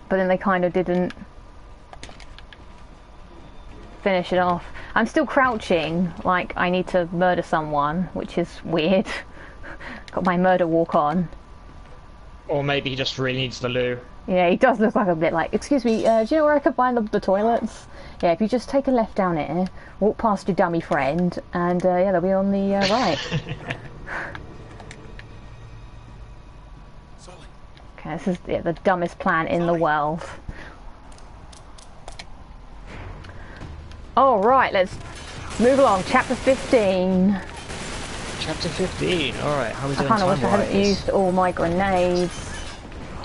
Speaker 1: But then they kind of didn't finish it off. I'm still crouching, like I need to murder someone, which is weird. Got my murder walk on.
Speaker 2: Or maybe he just really needs the loo.
Speaker 1: Yeah, he does look like a bit like, excuse me, do you know where I can find the toilets? Yeah, if you just take a left down here, walk past your dummy friend, and they'll be on the right. Okay, this is the dumbest plan in the world. Alright, let's move along. Chapter 15.
Speaker 2: Chapter 15, alright, how are we doing?
Speaker 1: I kind of wish I hadn't used all my grenades.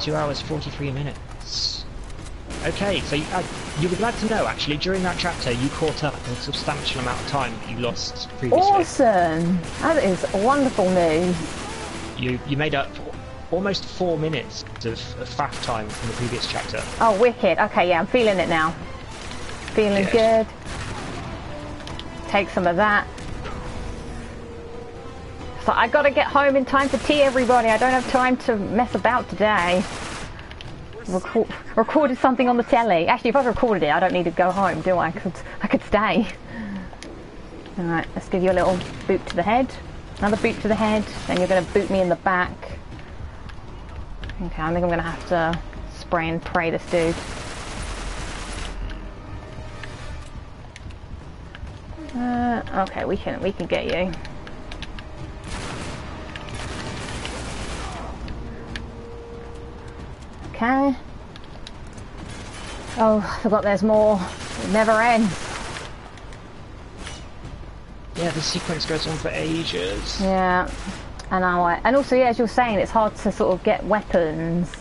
Speaker 2: 2 hours, 43 minutes. Okay, so you'll be glad to know, actually, during that chapter you caught up in a substantial amount of time that you lost previously.
Speaker 1: Awesome! That is wonderful news.
Speaker 2: You made up almost 4 minutes of faff time from the previous chapter.
Speaker 1: Oh, wicked. Okay, yeah, I'm feeling it now. Feeling good. Take some of that. So I gotta get home in time for tea, everybody. I don't have time to mess about today. Recorded something on the telly. Actually, if I've recorded it, I don't need to go home, do I? I could stay. Alright, let's give you a little boot to the head. Another boot to the head. Then you're gonna boot me in the back. Okay, I think I'm gonna have to spray and pray this dude. Okay, we can get you. Okay. Oh, I forgot there's more. It never ends.
Speaker 2: Yeah, the sequence goes on for ages.
Speaker 1: Yeah. And also, yeah, as you're saying, it's hard to sort of get weapons.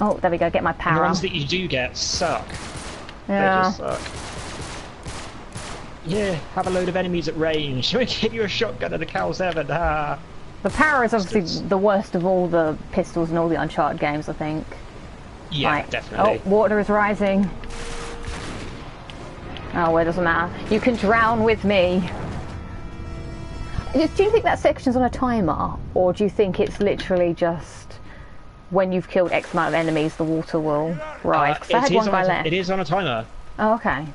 Speaker 1: Oh, there we go, get my power.
Speaker 2: And the ones that you do get suck.
Speaker 1: Yeah.
Speaker 2: They just suck. Yeah, have a load of enemies at range. Shall we give you a shotgun at the Cal 7? Ah.
Speaker 1: The power is obviously the worst of all the pistols in all the Uncharted games, I think.
Speaker 2: Yeah, definitely.
Speaker 1: Oh, water is rising. Oh, well, it doesn't matter. You can drown with me. Do you think that section's on a timer? Or do you think it's literally just when you've killed X amount of enemies, the water will rise? 'Cause I had one guy left.
Speaker 2: It is on a timer.
Speaker 1: Oh, okay.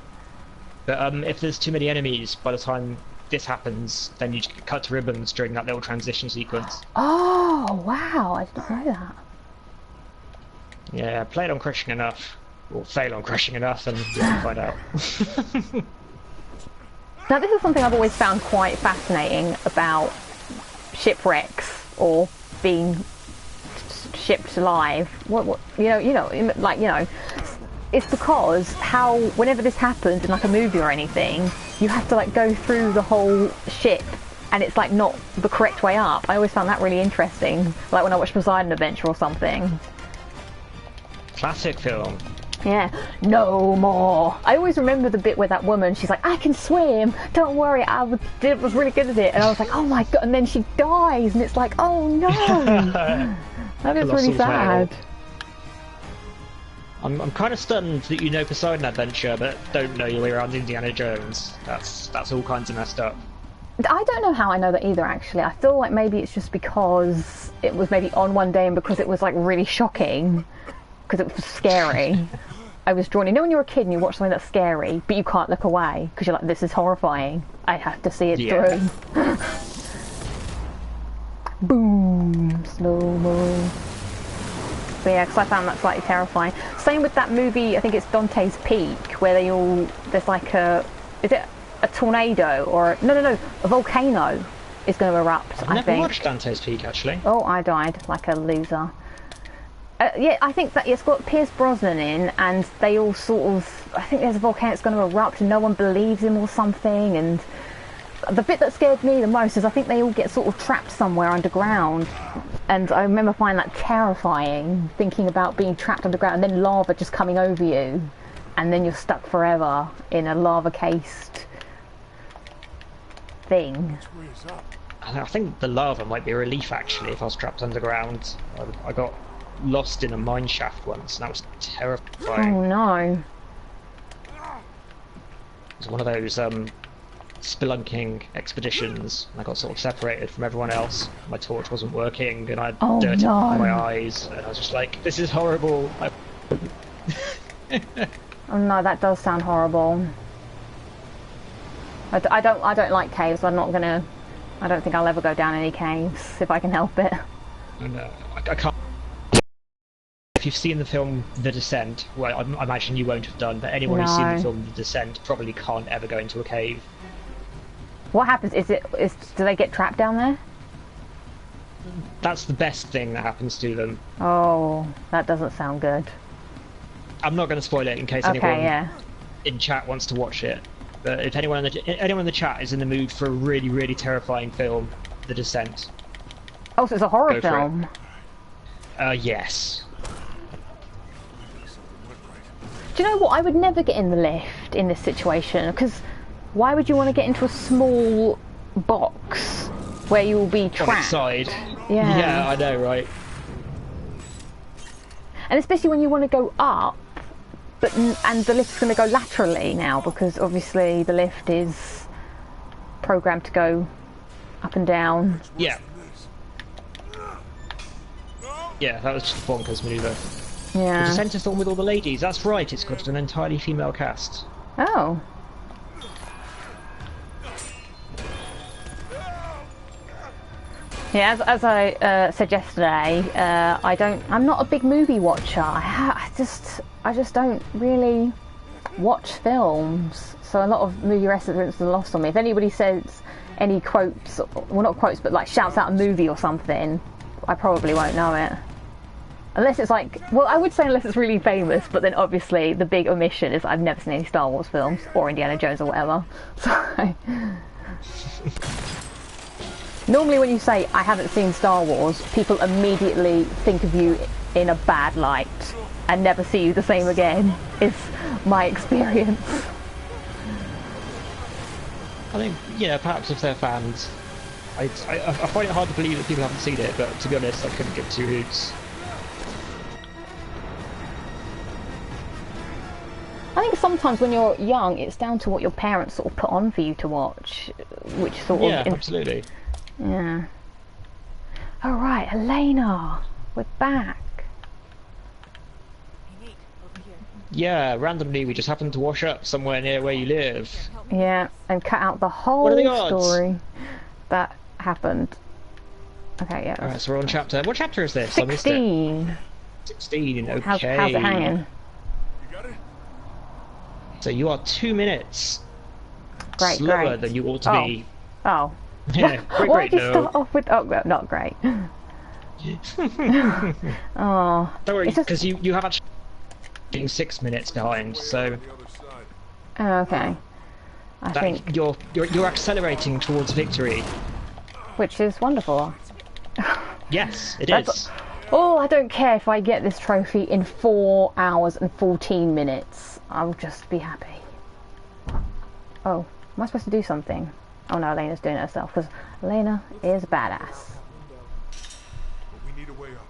Speaker 2: But if there's too many enemies by the time this happens, then you just cut to ribbons during that little transition sequence.
Speaker 1: Oh, wow, I didn't know that.
Speaker 2: Yeah, play it on crushing enough, or fail on crushing enough, and you can find out.
Speaker 1: Now, this is something I've always found quite fascinating about shipwrecks or being shipped alive. It's because whenever this happens in like a movie or anything, you have to like go through the whole ship, and it's like not the correct way up. I always found that really interesting, like when I watched Poseidon Adventure or something.
Speaker 2: Classic film.
Speaker 1: Yeah, no more. I always remember the bit where that woman, she's like, I can swim, don't worry, I was really good at it. And I was like, oh my god, and then she dies, and it's like, oh no. That is really sad.
Speaker 2: I'm kind of stunned that you know Poseidon Adventure, but don't know your way around Indiana Jones. That's all kinds of messed up.
Speaker 1: I don't know how I know that either, actually. I feel like maybe it's just because it was maybe on one day and because it was like really shocking, because it was scary. I was drawn in. You know when you're a kid and you watch something that's scary, but you can't look away because you're like, this is horrifying. I have to see it through. Boom, slow-mo. But yeah, because I found that slightly terrifying. Same with that movie, I think it's Dante's Peak, where there's like is it a tornado or a volcano is going to erupt,
Speaker 2: I've never watched Dante's Peak, actually.
Speaker 1: Oh, I died like a loser. Yeah, I think that it's got Pierce Brosnan in, and they all sort of, I think there's a volcano that's going to erupt and no one believes him or something, and the bit that scared me the most is I think they all get sort of trapped somewhere underground, and I remember finding that terrifying, thinking about being trapped underground and then lava just coming over you, and then you're stuck forever in a lava-cased thing.
Speaker 2: I think the lava might be a relief actually if I was trapped underground. I got lost in a mine shaft once and that was terrifying.
Speaker 1: Oh no.
Speaker 2: It was one of those spelunking expeditions and I got sort of separated from everyone else. My torch wasn't working and I had dirt in my eyes and I was just like, this is horrible.
Speaker 1: Oh no, that does sound horrible. I don't like caves. I don't think I'll ever go down any caves if I can help it.
Speaker 2: No, I can't. If you've seen the film The Descent, well, I imagine you won't have done, but anyone who's seen the film The Descent probably can't ever go into a cave.
Speaker 1: What happens? Do they get trapped down there?
Speaker 2: That's the best thing that happens to them.
Speaker 1: Oh, that doesn't sound good.
Speaker 2: I'm not going to spoil it in case anyone in chat wants to watch it. But if anyone in the chat is in the mood for a really, really terrifying film, The Descent.
Speaker 1: Oh, so it's a horror film?
Speaker 2: Yes.
Speaker 1: Do you know what? I would never get in the lift in this situation, because why would you want to get into a small box where you will be trapped?
Speaker 2: On its side.
Speaker 1: Yeah.
Speaker 2: Yeah, I know, right?
Speaker 1: And especially when you want to go up, and the lift's going to go laterally now, because obviously the lift is programmed to go up and down.
Speaker 2: Yeah. Yeah, that was just a bonkers manoeuvre.
Speaker 1: Yeah.
Speaker 2: The Descent is the one with all the ladies. That's right, it's got an entirely female cast.
Speaker 1: Oh. Yeah, as I said yesterday, I'm not a big movie watcher. I just don't really watch films, so a lot of movie references are lost on me. If anybody says any quotes, well, not quotes, but like shouts out a movie or something, I probably won't know it. Unless it's like, well, I would say unless it's really famous, but then obviously the big omission is I've never seen any Star Wars films or Indiana Jones or whatever. So normally when you say I haven't seen Star Wars, people immediately think of you in a bad light and never see you the same again, is my experience.
Speaker 2: I think, yeah, perhaps if they're fans. I find it hard to believe that people haven't seen it, but to be honest, I couldn't give two hoots.
Speaker 1: I think sometimes when you're young, it's down to what your parents sort of put on for you to watch, which sort of...
Speaker 2: Yeah, absolutely.
Speaker 1: Yeah. Alright, Elena, we're back.
Speaker 2: Yeah, randomly we just happened to wash up somewhere near where you live.
Speaker 1: Yeah, and cut out the whole story that happened. Okay, yeah.
Speaker 2: Alright, so we're on chapter... What chapter is this?
Speaker 1: 16.
Speaker 2: I missed it. 16, okay.
Speaker 1: How's it hanging?
Speaker 2: So you are 2 minutes
Speaker 1: slower
Speaker 2: than you ought to be.
Speaker 1: Oh.
Speaker 2: Yeah, great,
Speaker 1: Why did you
Speaker 2: no.
Speaker 1: start off with... Oh, well, not great. Oh.
Speaker 2: Don't worry, because you have actually been 6 minutes behind, so...
Speaker 1: Oh, okay. I think...
Speaker 2: You're accelerating towards victory.
Speaker 1: Which is wonderful.
Speaker 2: Yes, it is.
Speaker 1: Oh, I don't care if I get this trophy in 4 hours and 14 minutes. I'll just be happy. Oh, am I supposed to do something? Oh no, Elena's doing it herself, because Elena is badass.
Speaker 3: We need a way up.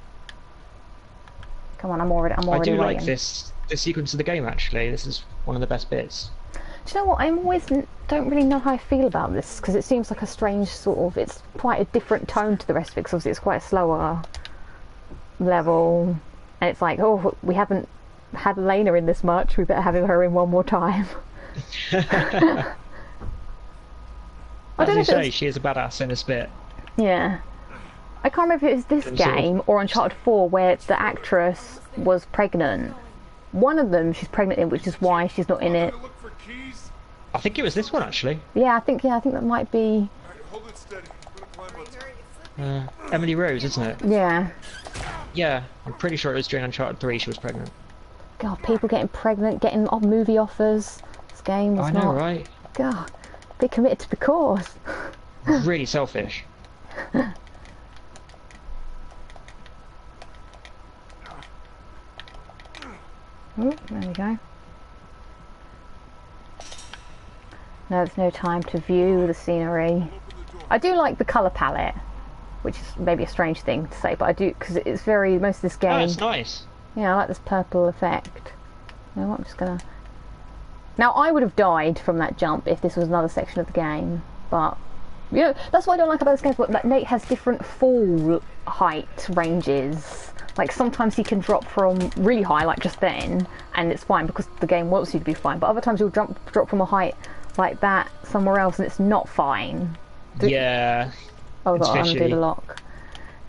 Speaker 1: Come on, I'm already
Speaker 2: I do
Speaker 1: waiting.
Speaker 2: like this sequence of the game, actually. This is one of the best bits.
Speaker 1: Do you know what? I always don't really know how I feel about this, because it seems like a strange sort of... It's quite a different tone to the rest of it, because obviously it's quite a slower level. And it's like, oh, we haven't had Elena in this much, we better have her in one more time.
Speaker 2: As you say, she is a badass in this bit.
Speaker 1: Yeah. I can't remember if it was this game or Uncharted 4 where the actress was pregnant. One of them she's pregnant in, which is why she's not in it.
Speaker 2: I think it was this one, actually.
Speaker 1: Yeah, I think that might be...
Speaker 2: Emily Rose, isn't it?
Speaker 1: Yeah.
Speaker 2: Yeah, I'm pretty sure it was during Uncharted 3 she was pregnant.
Speaker 1: God, people getting pregnant, getting movie offers. This game was not...
Speaker 2: I know, right?
Speaker 1: God. Be committed to the cause.
Speaker 2: Really selfish.
Speaker 1: Oh, there we go. No, there's no time to view the scenery. I do like the colour palette, which is maybe a strange thing to say, but I do, because it's very, most of this game...
Speaker 2: Oh, it's nice.
Speaker 1: Yeah, I like this purple effect. You know what, I'm just gonna... Now, I would have died from that jump if this was another section of the game, but... You know, that's what I don't like about this game, but that Nate has different fall height ranges. Like, sometimes he can drop from really high, like just then, and it's fine because the game wants you to be fine, but other times you'll drop from a height like that somewhere else and it's not fine.
Speaker 2: Yeah.
Speaker 1: Oh, I've got to undo the lock.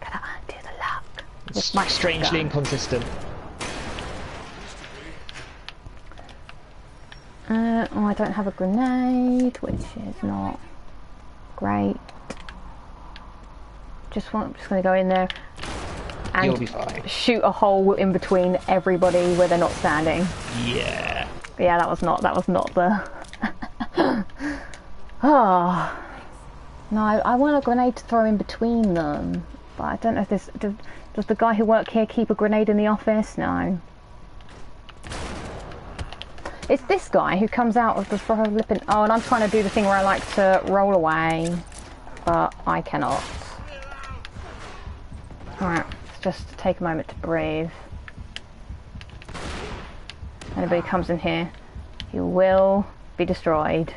Speaker 1: Gotta undo the lock.
Speaker 2: It's strangely inconsistent.
Speaker 1: Oh, I don't have a grenade, which is not great. I'm just going to go in there and
Speaker 2: you'll be fine.
Speaker 1: Shoot a hole in between everybody where they're not standing.
Speaker 2: Yeah.
Speaker 1: Yeah, that was not the... Oh. No, I want a grenade to throw in between them. But I don't know if this... Does the guy who worked here keep a grenade in the office? No. It's this guy who comes out of the flipping... Oh, and I'm trying to do the thing where I like to roll away. But I cannot. Alright, let's just take a moment to breathe. Anybody comes in here, you will be destroyed.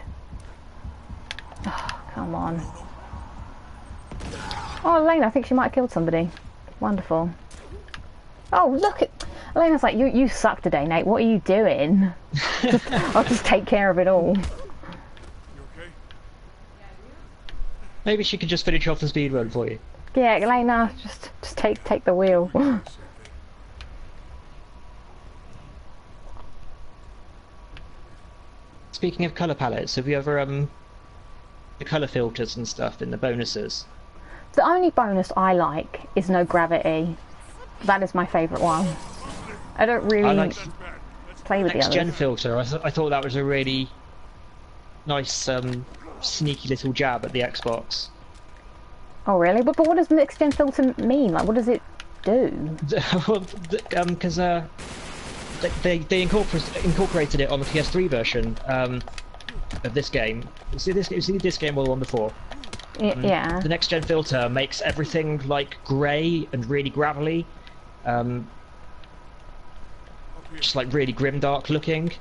Speaker 1: Oh, come on. Oh, Elena, I think she might have killed somebody. Wonderful. Oh, look at... Elena's like, you suck today, Nate. What are you doing? I'll just take care of it all.
Speaker 3: You okay?
Speaker 2: Maybe she could just finish off the speedrun for you.
Speaker 1: Yeah, Elena, just take the wheel.
Speaker 2: Speaking of colour palettes, have you ever the colour filters and stuff in the bonuses?
Speaker 1: The only bonus I like is no gravity. That is my favourite one. I don't really play with the others.
Speaker 2: Next gen filter, I thought that was a really nice sneaky little jab at the Xbox.
Speaker 1: Oh really? But what does next gen filter mean? Like, what does it do?
Speaker 2: Because they incorporated it on the PS3 version of this game. See this game or the one before?
Speaker 1: Yeah.
Speaker 2: The next gen filter makes everything like grey and really gravelly, just like really grimdark looking.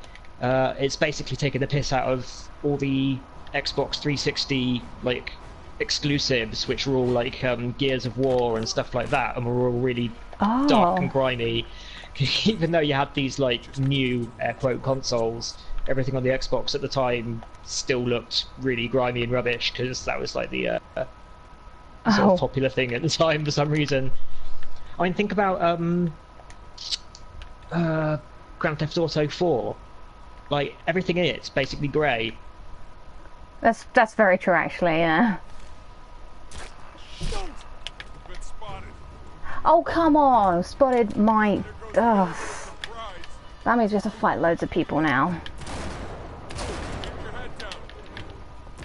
Speaker 2: It's basically taken the piss out of all the Xbox 360 like exclusives, which were all like Gears of War and stuff like that, and were all really dark and grimy. Even though you had these like new air quote consoles, everything on the Xbox at the time still looked really grimy and rubbish, because that was like the sort of popular thing at the time for some reason. I mean, think about Grand Theft Auto 4. Like, everything in it's basically grey.
Speaker 1: That's very true, actually. Yeah. Oh come on! Spotted my. Ugh. That means we have to fight loads of people now.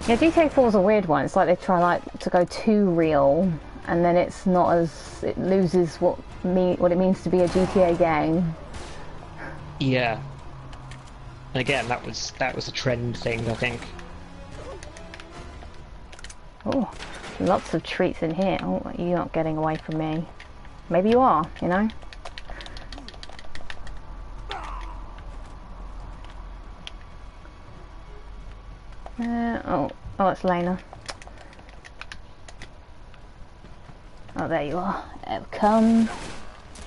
Speaker 1: Yeah, GTA 4 is a weird one. It's like they try like to go too real, and then it's not as... it loses what it means to be a GTA game.
Speaker 2: Yeah. And again, that was a trend thing, I think.
Speaker 1: Oh, lots of treats in here. Oh, you're not getting away from me. Maybe you are, you know? Oh, it's Lena. Oh, there you are. I've come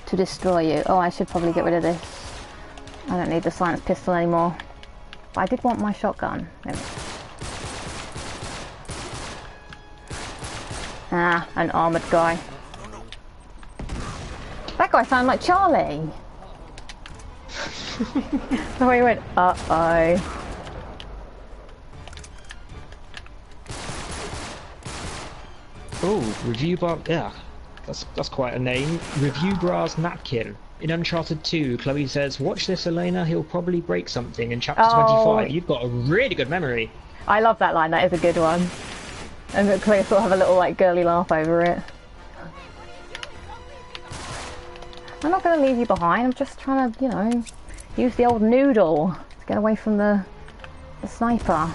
Speaker 1: to destroy you. Oh, I should probably get rid of this. I don't need the silenced pistol anymore. But I did want my shotgun. There we go. Ah, an armoured guy. That guy sounded like Charlie. So he went, uh-oh.
Speaker 2: Oh, Review Bar... yeah, that's quite a name. Review Bar's Napkin. In Uncharted 2, Chloe says, "Watch this, Elena, he'll probably break something in chapter 25. You've got a really good memory."
Speaker 1: I love that line, that is a good one. And Chloe sort of have a little like girly laugh over it. I'm not going to leave you behind, I'm just trying to, you know, use the old noodle to get away from the sniper.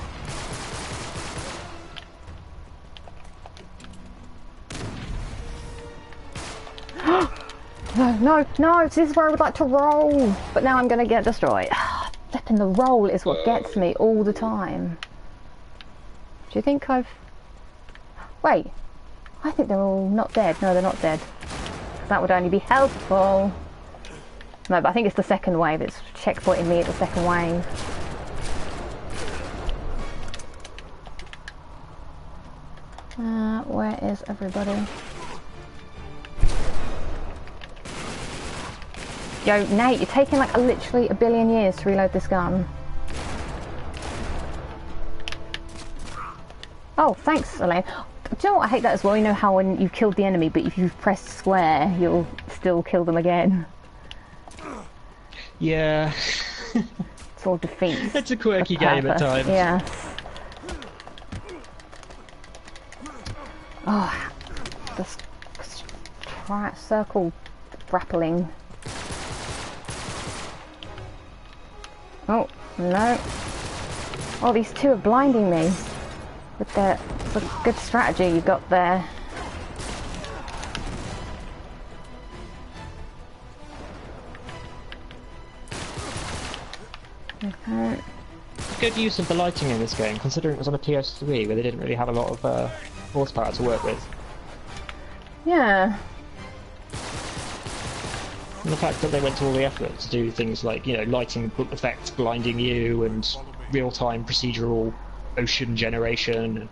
Speaker 1: No, this is where I would like to roll, but now I'm going to get destroyed. Flipping the roll is what gets me all the time. Do you think I've... Wait, I think they're all not dead. No, they're not dead. That would only be helpful. No, but I think it's the second wave. It's checkpointing me at the second wave. Where is everybody? Yo, Nate, you're taking like literally a billion years to reload this gun. Oh, thanks, Elaine. Do you know what? I hate that as well. You know how when you've killed the enemy, but if you've pressed square, you'll still kill them again.
Speaker 2: Yeah.
Speaker 1: It's all defeats.
Speaker 2: It's a quirky game at times.
Speaker 1: Yeah. Oh, this circle grappling. Oh, no. Oh, these two are blinding me. With the good strategy you got there. Okay.
Speaker 2: Good use of the lighting in this game, considering it was on a PS3 where they didn't really have a lot of horsepower to work with.
Speaker 1: Yeah.
Speaker 2: And the fact that they went to all the effort to do things like, you know, lighting effects blinding you and real-time procedural ocean generation.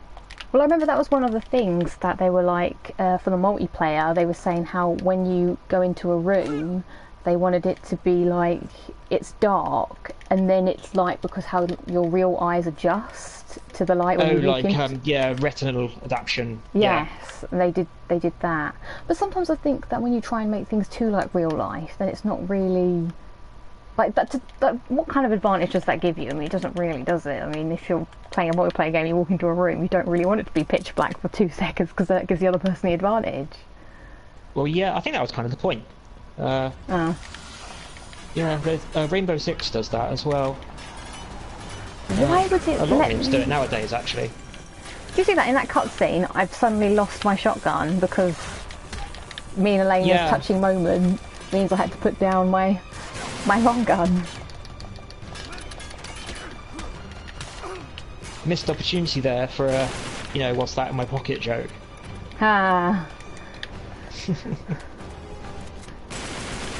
Speaker 1: Well, I remember that was one of the things that they were like, for the multiplayer, they were saying how when you go into a room, they wanted it to be like, it's dark, and then it's light because how your real eyes adjust to the light when you look into...
Speaker 2: yeah, retinal adaptation.
Speaker 1: Yes, yeah. They did that. But sometimes I think that when you try and make things too like real life, then it's not really... Like, what kind of advantage does that give you? I mean, it doesn't really, does it? I mean, if you're playing a multiplayer game, you walk into a room, you don't really want it to be pitch black for 2 seconds because that gives the other person the advantage.
Speaker 2: Well, yeah, I think that was kind of the point. Yeah, Rainbow Six does that as well.
Speaker 1: Why would it
Speaker 2: a lot of games do it nowadays, actually.
Speaker 1: Do you see that in that cutscene? I've suddenly lost my shotgun because me and Elena's touching moment means I had to put down my long gun.
Speaker 2: Missed opportunity there for a, you know, what's that in my pocket joke.
Speaker 1: Ah. Do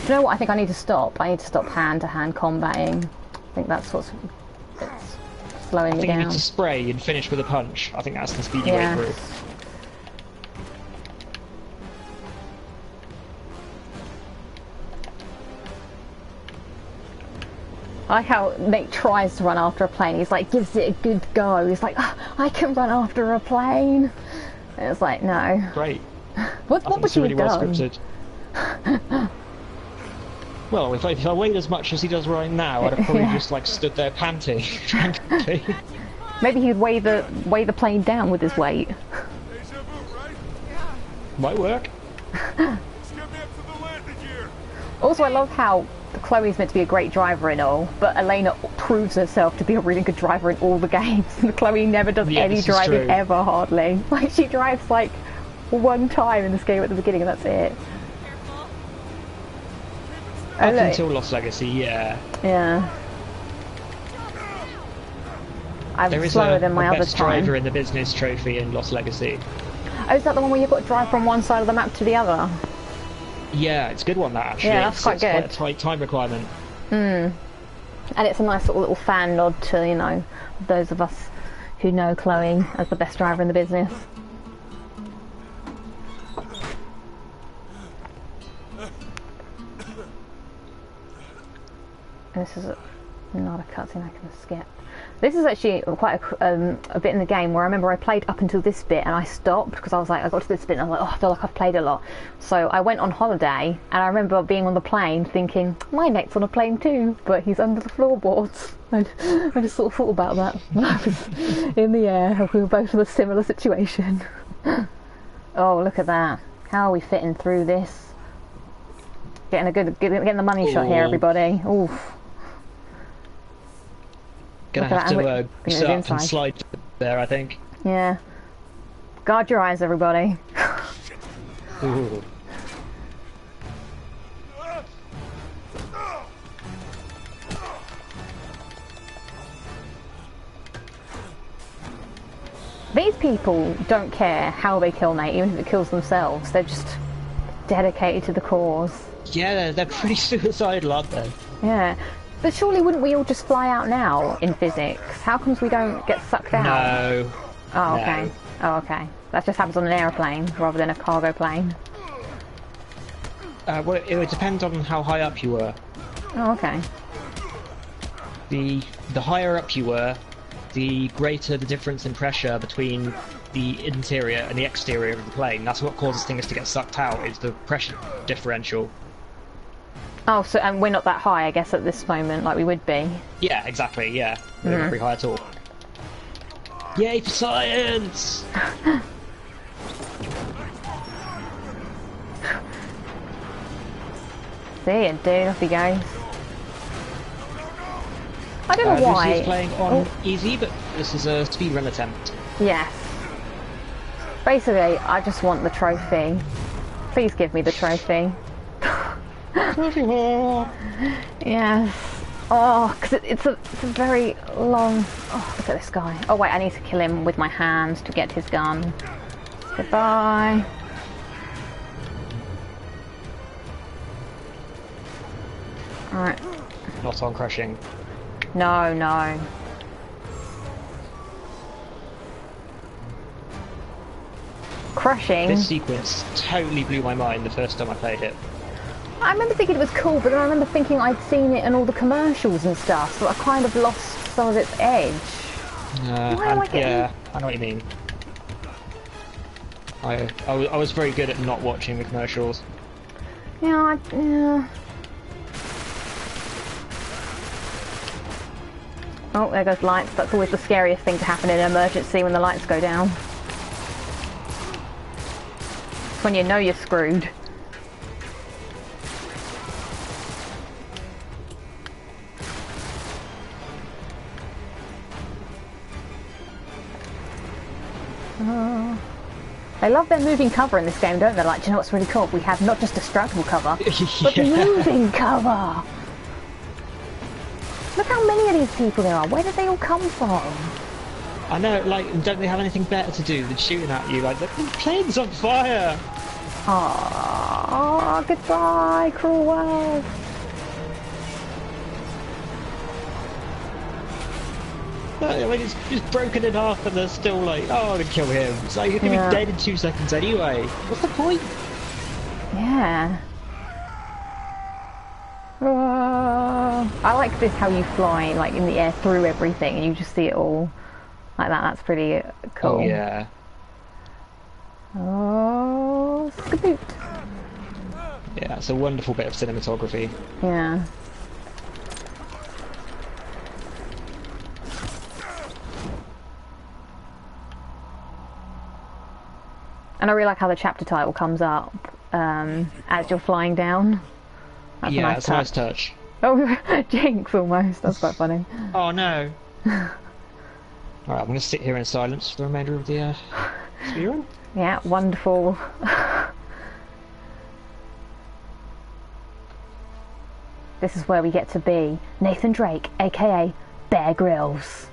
Speaker 1: you know what I think I need to stop? I need to stop hand-to-hand combating. I think that's what's slowing me down.
Speaker 2: I think you need to spray and finish with a punch. I think that's the speedy way through.
Speaker 1: I like how Nate tries to run after a plane. He's like, gives it a good go. He's like, oh, I can run after a plane. And it's like, no.
Speaker 2: Great.
Speaker 1: What would you have done?
Speaker 2: Well scripted. Well, if I weighed as much as he does right now, I'd have probably just like stood there panting, frankly.
Speaker 1: Maybe he'd weigh the plane down with his weight.
Speaker 2: Might work.
Speaker 1: Also, I love how Chloe's meant to be a great driver and all, but Elena proves herself to be a really good driver in all the games. Chloe never does any driving ever, hardly. Like, she drives like one time in this game at the beginning and that's it.
Speaker 2: Up until Lost Legacy, yeah.
Speaker 1: Yeah. I'm slower than my other time.
Speaker 2: There is a best driver in the business trophy in Lost Legacy.
Speaker 1: Oh, is that the one where you've got to drive from one side of the map to the other?
Speaker 2: Yeah, it's a good one, that, actually.
Speaker 1: Yeah, that's quite good.
Speaker 2: It's quite a tight time requirement.
Speaker 1: And it's a nice little fan nod to, you know, those of us who know Chloe as the best driver in the business. This is not a cutscene I can skip. This is actually quite a bit in the game where I remember I played up until this bit and I stopped because I was like, I got to this bit and I was like, oh, I feel like I've played a lot. So I went on holiday and I remember being on the plane thinking, my mate's on a plane too, but he's under the floorboards. I just sort of thought about that when I was in the air. We were both in a similar situation. Oh, look at that. How are we fitting through this? Getting the money shot here, everybody. Oof.
Speaker 2: Gonna have to sit up and slide there, I think.
Speaker 1: Yeah. Guard your eyes, everybody.
Speaker 2: Ooh.
Speaker 1: These people don't care how they kill Nate, even if it kills themselves. They're just dedicated to the cause.
Speaker 2: Yeah, they're pretty suicidal, aren't they?
Speaker 1: Yeah. But surely wouldn't we all just fly out now in physics? How comes we don't get sucked out?
Speaker 2: No.
Speaker 1: Oh, okay. No. Oh, okay. That just happens on an aeroplane rather than a cargo plane.
Speaker 2: Well, it would depend on how high up you were.
Speaker 1: Oh, okay.
Speaker 2: The higher up you were, the greater the difference in pressure between the interior and the exterior of the plane. That's what causes things to get sucked out, is the pressure differential.
Speaker 1: Oh, so and we're not that high, I guess, at this moment, like we would be.
Speaker 2: Yeah, exactly, yeah. We're not very high at all. Yay for science!
Speaker 1: See ya, dude, off he goes. I don't know why.
Speaker 2: Lucy is playing on easy, but this is a speedrun attempt.
Speaker 1: Yes. Basically, I just want the trophy. Please give me the trophy. Yes. Oh, because it's a very long... Oh, look at this guy. Oh, wait, I need to kill him with my hands to get his gun. Goodbye. Alright.
Speaker 2: Not on crushing.
Speaker 1: No, no. Crushing.
Speaker 2: This sequence totally blew my mind the first time I played it.
Speaker 1: I remember thinking it was cool, but then I remember thinking I'd seen it in all the commercials and stuff, so I kind of lost some of its edge. Why am I getting...
Speaker 2: Yeah, I know what you mean. I was very good at not watching the commercials.
Speaker 1: Yeah, yeah. Oh, there goes lights. That's always the scariest thing to happen in an emergency, when the lights go down. It's when you know you're screwed. They love their moving cover in this game, don't they? Like, do you know what's really cool? We have not just destructible cover, but moving cover! Look how many of these people there are. Where did they all come from?
Speaker 2: I know, like, don't they have anything better to do than shooting at you? Like, the plane's on fire!
Speaker 1: Aww, goodbye, cruel world.
Speaker 2: Like, it's just broken in half and they're still like, oh, I'm gonna kill him. It's like, you're gonna be dead in 2 seconds anyway. What's the point?
Speaker 1: Yeah. I like this, how you fly, like, in the air through everything and you just see it all like that. That's pretty cool.
Speaker 2: Oh, yeah.
Speaker 1: Oh, skaboot.
Speaker 2: Yeah, it's a wonderful bit of cinematography.
Speaker 1: Yeah. And I really like how the chapter title comes up as you're flying down. That's
Speaker 2: yeah,
Speaker 1: a nice
Speaker 2: touch.
Speaker 1: Oh, Jinx almost. That's quite funny.
Speaker 2: Oh no. Alright, I'm going to sit here in silence for the remainder of the speedrun.
Speaker 1: Yeah, wonderful. This is where we get to be Nathan Drake, aka Bear Grylls.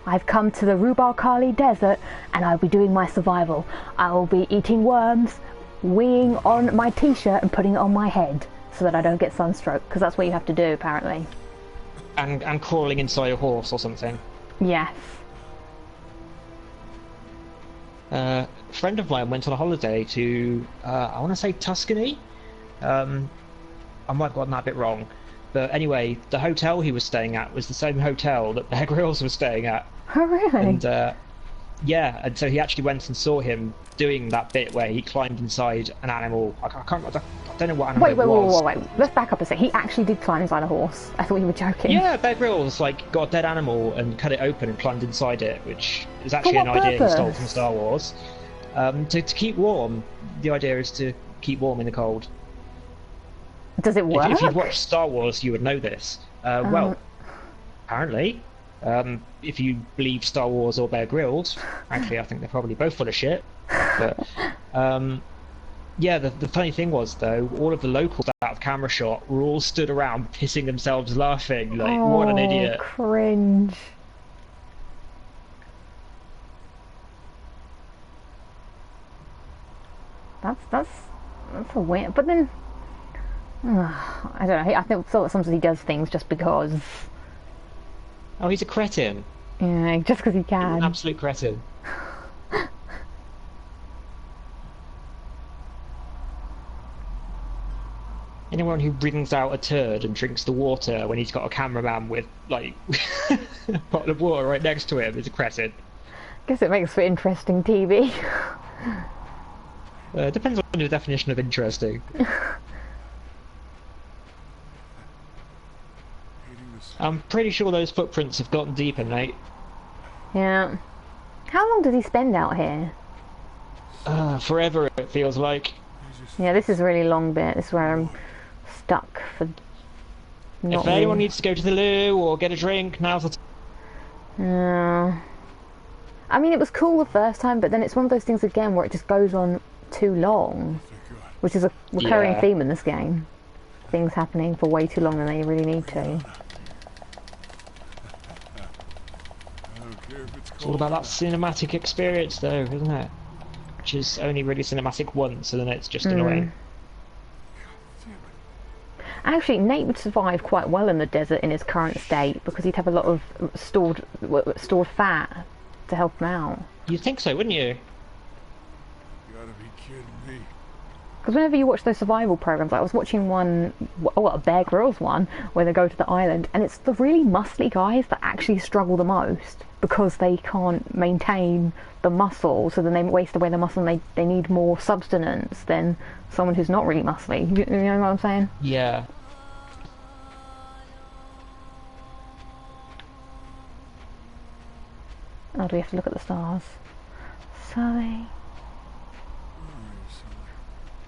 Speaker 1: I've come to the Rhubarb Kali Desert and I'll be doing my survival. I will be eating worms, weeing on my t-shirt and putting it on my head so that I don't get sunstroke, because that's what you have to do apparently.
Speaker 2: And crawling inside a horse or something.
Speaker 1: Yes.
Speaker 2: A friend of mine went on a holiday to, I want to say Tuscany. I might have gotten that a bit wrong. But anyway, the hotel he was staying at was the same hotel that Bear Grylls was staying at.
Speaker 1: Oh, really?
Speaker 2: And yeah, and so he actually went and saw him doing that bit where he climbed inside an animal. I don't know what animal it was.
Speaker 1: Wait. Let's back up a sec. He actually did climb inside a horse. I thought you were joking.
Speaker 2: Yeah, Bear Grylls like got a dead animal and cut it open and climbed inside it, which is actually an idea he stole from Star Wars. To keep warm. The idea is to keep warm in the cold.
Speaker 1: Does it work?
Speaker 2: If you've watched Star Wars, you would know this. Well, apparently. If you believe Star Wars or Bear Grylls, actually I think they're probably both full of shit. But yeah, the funny thing was though, all of the locals out of camera shot were all stood around pissing themselves laughing, like what an idiot.
Speaker 1: Cringe. That's a weird, but then I don't know. I think sometimes he does things just because.
Speaker 2: Oh, he's a cretin.
Speaker 1: Yeah, just because he can.
Speaker 2: He's an absolute cretin. Anyone who brings out a turd and drinks the water when he's got a cameraman with, like, a bottle of water right next to him is a cretin.
Speaker 1: Guess it makes for interesting TV.
Speaker 2: Depends on your definition of interesting. I'm pretty sure those footprints have gotten deeper, mate.
Speaker 1: Yeah. How long does he spend out here?
Speaker 2: Forever, it feels like.
Speaker 1: Yeah, this is a really long bit. This is where I'm stuck for.
Speaker 2: If anyone needs to go to the loo or get a drink, now's the time.
Speaker 1: I mean, it was cool the first time, but then it's one of those things again where it just goes on too long, which is a recurring theme in this game. Things happening for way too long than they really need to.
Speaker 2: It's all about that cinematic experience though, isn't it? Which is only really cinematic once, and then it's just annoying.
Speaker 1: Actually, Nate would survive quite well in the desert in his current state because he'd have a lot of stored fat to help him out.
Speaker 2: You'd think so, wouldn't you?
Speaker 3: You gotta be kidding me.
Speaker 1: Because whenever you watch those survival programs, like I was watching one, a Bear Grylls one, where they go to the island, and it's the really muscly guys that actually struggle the most because they can't maintain the muscle, so then they waste away the muscle and they need more substance than someone who's not really muscly. You know what I'm saying?
Speaker 2: Yeah.
Speaker 1: Oh, do we have to look at the stars? Sorry.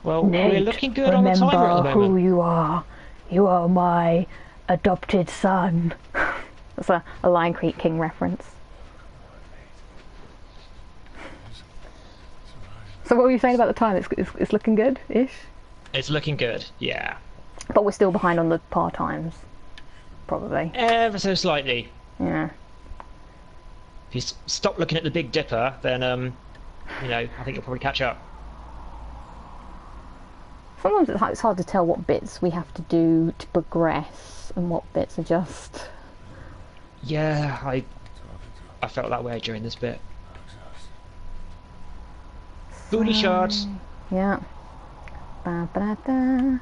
Speaker 2: Well,
Speaker 1: Nate,
Speaker 2: we're looking good on the timer at the moment.
Speaker 1: Remember who you are. You are my adopted son. That's a Lion Creek King reference. So what were you saying about the time? It's looking good-ish?
Speaker 2: It's looking good, yeah.
Speaker 1: But we're still behind on the par times. Probably.
Speaker 2: Ever so slightly.
Speaker 1: Yeah.
Speaker 2: If you stop looking at the Big Dipper, then, you know, I think you'll probably catch up.
Speaker 1: Sometimes it's hard to tell what bits we have to do to progress and what bits are just...
Speaker 2: Yeah, I felt that way during this bit. Booty shot!
Speaker 1: Yeah. Ba -ba -da -da.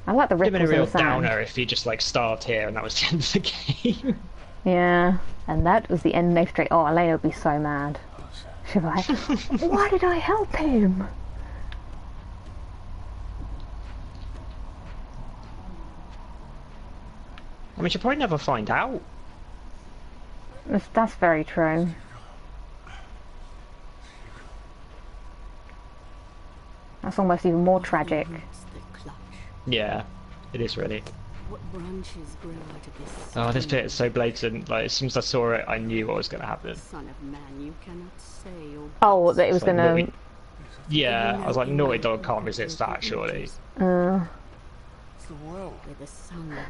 Speaker 1: I like the ripples in the sand.
Speaker 2: It'd been a real downer if he just like starved here and that was the end of the game.
Speaker 1: Yeah, and that was the end next straight. Oh, Elena would be so mad. She'd be like, why did I help him?
Speaker 2: I mean, she'll probably never find out.
Speaker 1: That's very true. That's almost even more tragic.
Speaker 2: Yeah, it is really. Oh, this bit is so blatant. Like, as soon as I saw it, I knew what was going to happen.
Speaker 1: Oh, that it was going to...
Speaker 2: Yeah, I was like, Naughty Dog can't resist that, surely.
Speaker 1: That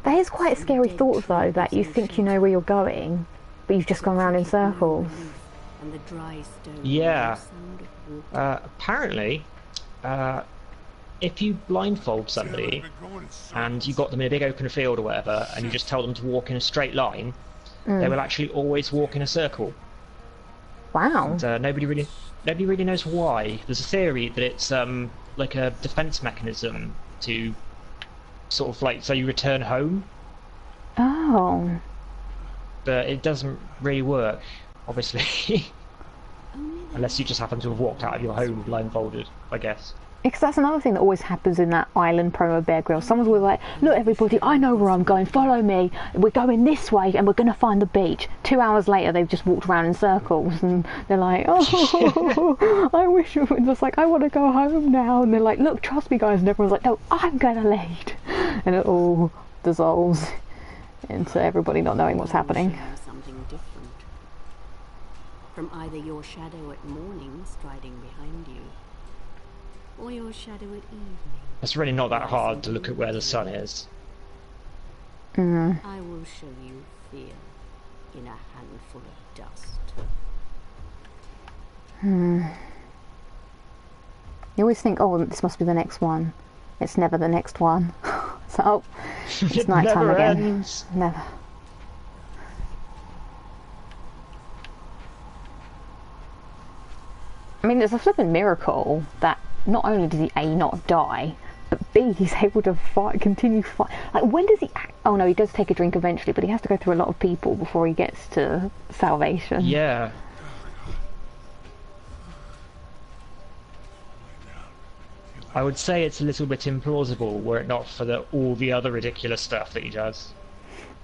Speaker 1: is quite a scary thought, though, that you think you know where you're going, but you've just gone around in circles.
Speaker 2: Yeah. Apparently, if you blindfold somebody and you got them in a big open field or whatever, and you just tell them to walk in a straight line, they will actually always walk in a circle.
Speaker 1: Wow.
Speaker 2: And nobody really knows why. There's a theory that it's like a defense mechanism to sort of like so you return home.
Speaker 1: Oh.
Speaker 2: But it doesn't really work, obviously. Unless you just happen to have walked out of your home blindfolded, I guess.
Speaker 1: Because that's another thing that always happens in that island promo Bear Grylls. Someone's always like, look everybody, I know where I'm going, follow me. We're going this way and we're going to find the beach. 2 hours later they've just walked around in circles and they're like, oh, I wish it was just like, I want to go home now. And they're like, look, trust me guys. And everyone's like, no, I'm going to lead. And it all dissolves into everybody not knowing what's happening.
Speaker 4: Something different. From either your shadow at morning striding behind you, or your shadow at evening.
Speaker 2: It's really not that hard to look at where the sun is.
Speaker 4: I will show you fear in a handful of dust.
Speaker 1: You always think, oh, this must be the next one. It's never the next one. So, oh, it's night time again.
Speaker 2: Ends.
Speaker 1: Never. I mean, it's a flippin' miracle that not only does he A, not die, but B, he's able to fight, continue fight. Like, when does he oh no, he does take a drink eventually, but he has to go through a lot of people before he gets to salvation.
Speaker 2: Yeah. I would say it's a little bit implausible were it not for all the other ridiculous stuff that he does.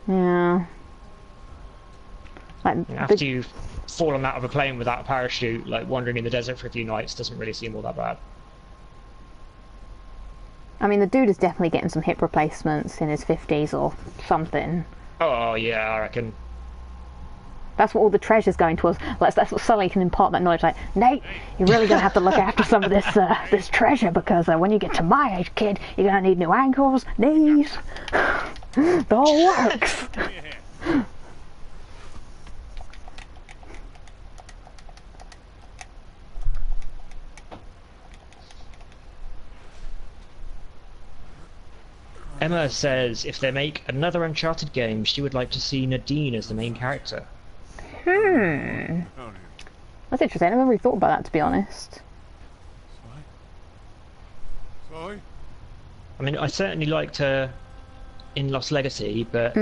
Speaker 1: Yeah. Like,
Speaker 2: After you've fallen out of a plane without a parachute, like wandering in the desert for a few nights doesn't really seem all that bad.
Speaker 1: I mean, the dude is definitely getting some hip replacements in his 50s or something.
Speaker 2: Oh yeah, I reckon.
Speaker 1: That's what all the treasure's going towards. Like, that's what Sully can impart that knowledge. Like, Nate, you're really going to have to look after some of this this treasure because when you get to my age, kid, you're going to need new ankles, knees. The whole works.
Speaker 2: Emma says if they make another Uncharted game, she would like to see Nadine as the main character.
Speaker 1: That's interesting. I never really thought about that, to be honest.
Speaker 3: Sorry?
Speaker 2: I mean, I certainly liked her in Lost Legacy, but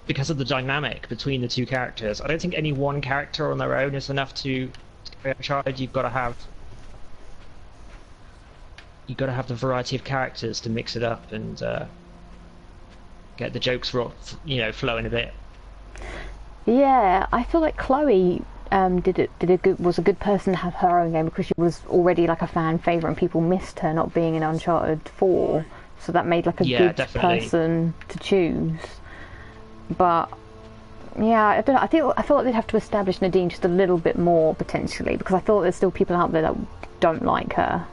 Speaker 2: because of the dynamic between the two characters, I don't think any one character on their own is enough to create Uncharted. You've got to have the variety of characters to mix it up and get the jokes, flowing a bit.
Speaker 1: Yeah, I feel like Chloe was a good person to have her own game because she was already like a fan favourite and people missed her not being in Uncharted 4, so that made like a good person to choose. But yeah, I don't know. I feel like they'd have to establish Nadine just a little bit more potentially because I feel there's still people out there that don't like her.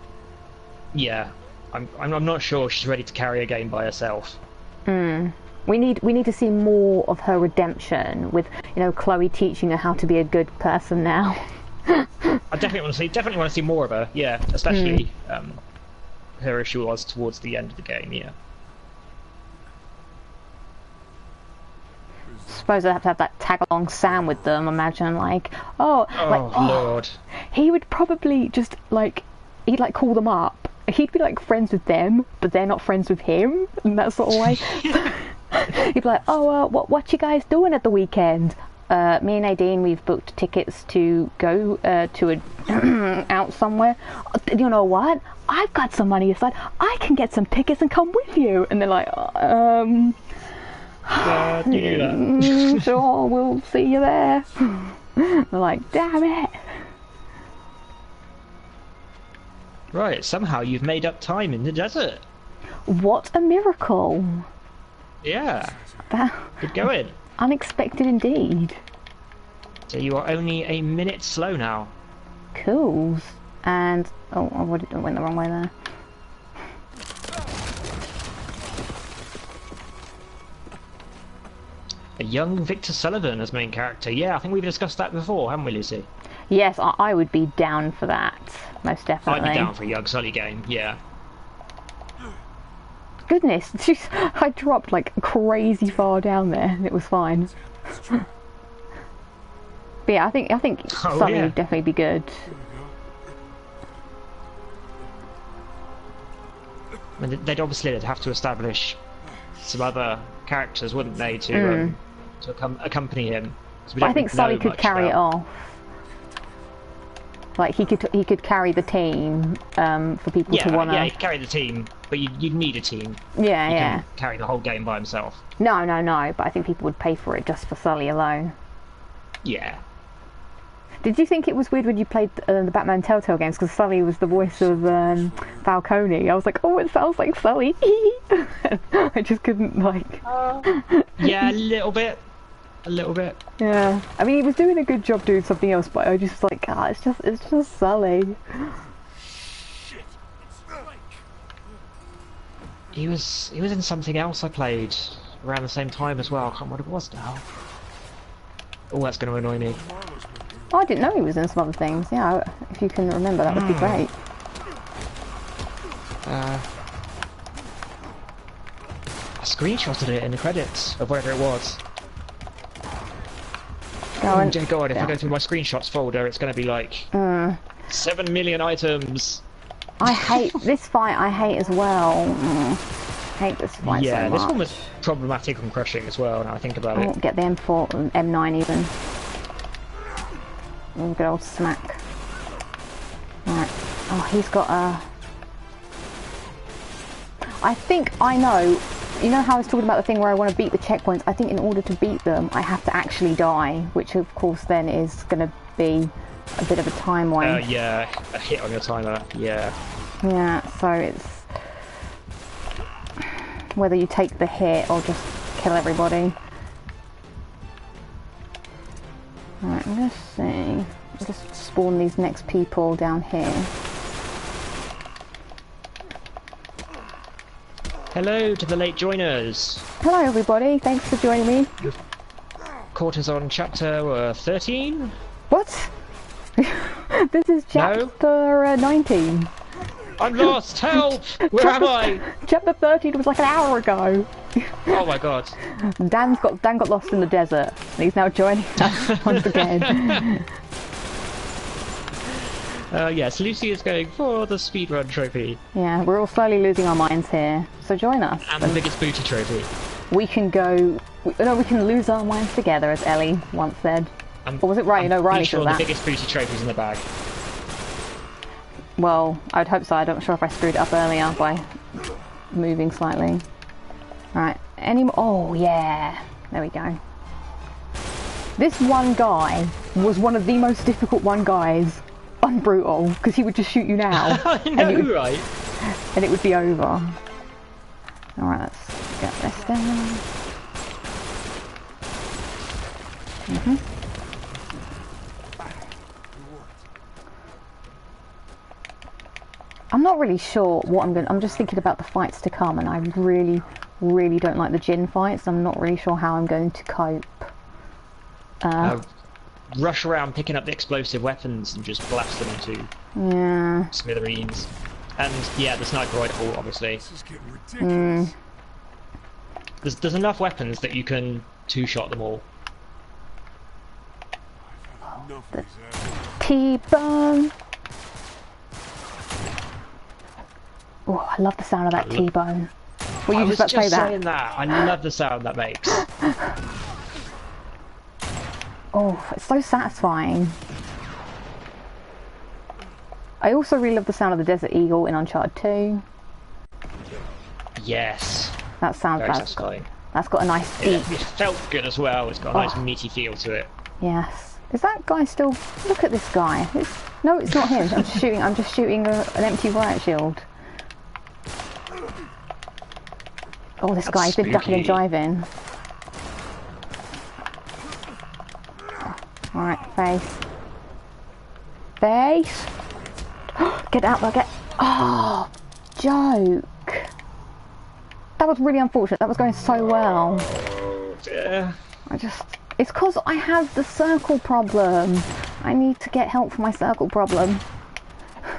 Speaker 1: Yeah,
Speaker 2: I'm not sure she's ready to carry a game by herself.
Speaker 1: We need to see more of her redemption with, Chloe teaching her how to be a good person now.
Speaker 2: I definitely want to see more of her. Yeah, especially her as she was towards the end of the game. Yeah.
Speaker 1: Suppose I have to have that tag along Sam with them. Imagine
Speaker 2: Lord.
Speaker 1: He would probably just he'd call them up. He'd be friends with them, but they're not friends with him, and that sort of way. He'd be like, what you guys doing at the weekend? Me and Nadine, we've booked tickets to go to out somewhere. You know what? I've got some money aside. I can get some tickets and come with you. And they're like, sure, we'll see you there. They're like, damn it.
Speaker 2: Right, somehow you've made up time in the desert.
Speaker 1: What a miracle.
Speaker 2: Yeah. Good going.
Speaker 1: Unexpected indeed.
Speaker 2: So you are only a minute slow now.
Speaker 1: Cool. And I went the wrong way there.
Speaker 2: A young Victor Sullivan as main character. Yeah, I think we've discussed that before, haven't we, Lucy?
Speaker 1: Yes, I would be down for that. Most definitely.
Speaker 2: I'd be down for a young Sully game, yeah.
Speaker 1: goodness, I dropped like crazy far down there and it was fine. But yeah, I think Sully would definitely be good.
Speaker 2: I mean, they'd have to establish some other characters, wouldn't they, to accompany him?
Speaker 1: But I think Sully could carry it off. Like he could carry the team for people to wanna.
Speaker 2: Yeah, he'd carry the team, but you'd need a team.
Speaker 1: Yeah,
Speaker 2: he can't carry the whole game by himself.
Speaker 1: No. But I think people would pay for it just for Sully alone.
Speaker 2: Yeah.
Speaker 1: Did you think it was weird when you played the Batman Telltale games because Sully was the voice of Falcone? I was like, oh, it sounds like Sully. I just couldn't like.
Speaker 2: Yeah, a little bit.
Speaker 1: Yeah, I mean, he was doing a good job doing something else, but I just like, it's just Sully.
Speaker 2: He was in something else I played around the same time as well. I can't remember what it was now. Oh, that's going to annoy me.
Speaker 1: Oh, I didn't know he was in some other things. Yeah, if you can remember, that would be great.
Speaker 2: I screenshotted it in the credits of whatever it was. Go on, if I go through my screenshots folder, it's going to be like 7 million items.
Speaker 1: I hate this fight. I hate as well. I hate this fight so much.
Speaker 2: This one was problematic and crushing as well. Now I think about it.
Speaker 1: I won't get the M4, M9 even. Oh, good old smack. Right. Oh, he's got a. I think I know. You know how I was talking about the thing where I want to beat the checkpoints? I think in order to beat them, I have to actually die, which of course then is going to be a bit of a time waste.
Speaker 2: Yeah, a hit on your timer, yeah. Yeah,
Speaker 1: so it's whether you take the hit or just kill everybody. Alright, let's see. I'll just spawn these next people down here.
Speaker 2: Hello to the late joiners.
Speaker 1: Hello everybody, thanks for joining me.
Speaker 2: You've caught us on chapter 13?
Speaker 1: What? This is chapter 19.
Speaker 2: I'm lost, help! Where am I?
Speaker 1: Chapter 13 was like an hour ago.
Speaker 2: Oh my god.
Speaker 1: Dan got lost in the desert and he's now joining us once again.
Speaker 2: Yes, Lucy is going for the speedrun trophy.
Speaker 1: Yeah, we're all slowly losing our minds here, so join us.
Speaker 2: And the biggest booty trophy.
Speaker 1: We can we can lose our minds together, as Ellie once said. Or was it Riley? No, Riley said that.
Speaker 2: I'm pretty sure the biggest booty trophy's in the bag.
Speaker 1: Well, I'd hope so. I'm not sure if I screwed it up earlier by moving slightly. Right, oh yeah, there we go. This one guy was one of the most difficult guys on Brutal, because he would just shoot you now.
Speaker 2: I know, right?
Speaker 1: And it would be over. Alright, let's get this down. I'm not really sure what I'm just thinking about the fights to come, and I really don't like the Jinn fights. I'm not really sure how I'm going to cope.
Speaker 2: Rush around picking up the explosive weapons and just blast them into smithereens. And yeah, the sniper rifle, obviously.
Speaker 3: This is getting ridiculous.
Speaker 2: There's enough weapons that you can two-shot them all.
Speaker 1: The T-bone. Oh, I love the sound of that T-bone. Were you just about to say that?
Speaker 2: I love the sound that makes.
Speaker 1: Oh, it's so satisfying. I also really love the sound of the Desert Eagle in Uncharted 2.
Speaker 2: Yes.
Speaker 1: That sounds satisfying. That's got a nice deep.
Speaker 2: It felt good as well. It's got a nice meaty feel to it.
Speaker 1: Yes. Is that guy still? Look at this guy. No, it's not him. I'm just shooting an empty riot shield. Oh, this guy's been ducking and diving. Alright, face. Face! Get out there, get... Oh! Joke! That was really unfortunate, that was going so well.
Speaker 2: Yeah.
Speaker 1: It's because I have the circle problem. I need to get help for my circle problem.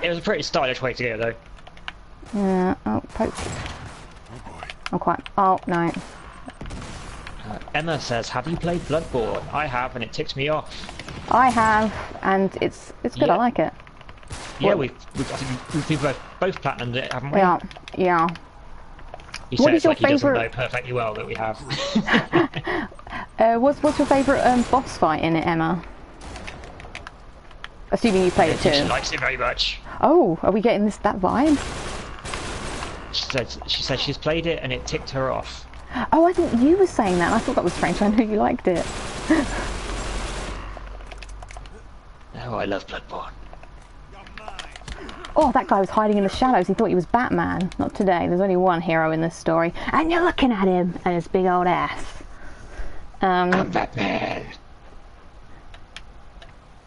Speaker 2: It was a pretty stylish way to go, though.
Speaker 1: Yeah, oh, poke.
Speaker 3: Oh boy.
Speaker 1: I'm quite... Oh, no.
Speaker 2: Emma says, have you played Bloodborne? I have, and it ticks me off.
Speaker 1: I have, and it's good,
Speaker 2: Yeah.
Speaker 1: I like it.
Speaker 2: Yeah, we've both platinumed it, haven't we?
Speaker 1: Yeah, yeah.
Speaker 2: He
Speaker 1: What
Speaker 2: says
Speaker 1: is your
Speaker 2: like he doesn't
Speaker 1: favourite-
Speaker 2: know perfectly well that we have.
Speaker 1: What's your favourite boss fight in it, Emma? Assuming you played it
Speaker 2: She
Speaker 1: too.
Speaker 2: likes it very much.
Speaker 1: Oh, are we getting that vibe?
Speaker 2: She said she's played it and it ticked her off.
Speaker 1: Oh, I thought you were saying that. I thought that was strange. I know you liked it.
Speaker 2: Oh, I love Bloodborne.
Speaker 1: Oh, that guy was hiding in the shadows. He thought he was Batman. Not today. There's only one hero in this story. And you're looking at him and his big old ass.
Speaker 2: I'm Batman.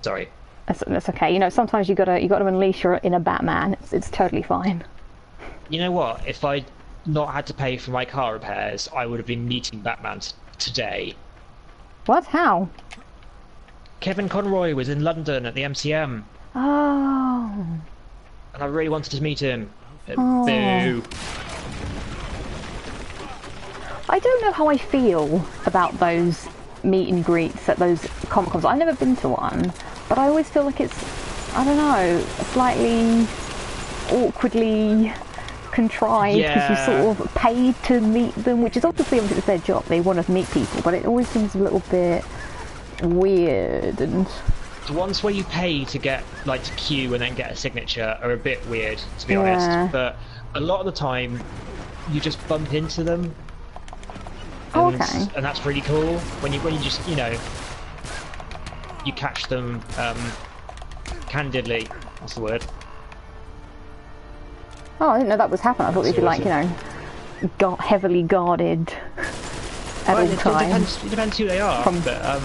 Speaker 2: Sorry.
Speaker 1: That's okay. You know, sometimes you gotta unleash your inner Batman. It's totally fine.
Speaker 2: You know what? If I'd not had to pay for my car repairs, I would have been meeting Batman today.
Speaker 1: What? How?
Speaker 2: Kevin Conroy was in London at the MCM,
Speaker 1: Oh.
Speaker 2: and I really wanted to meet him.
Speaker 1: Oh.
Speaker 2: Boo.
Speaker 1: I don't know how I feel about those meet and greets at those Comic Cons. I've never been to one, but I always feel like it's, I don't know, slightly awkwardly contrived because you sort of paid to meet them, which is obviously it's their job. They want to meet people, but it always seems a little bit weird. And
Speaker 2: The ones where you pay to get, like, to queue and then get a signature are a bit weird, to be honest. But a lot of the time, you just bump into them. And,
Speaker 1: okay.
Speaker 2: And that's really cool. When you just, you know, you catch them candidly. That's the word.
Speaker 1: Oh, I didn't know that was happening. I thought they'd be like, you know, heavily guarded at all times.
Speaker 2: It depends who they are. But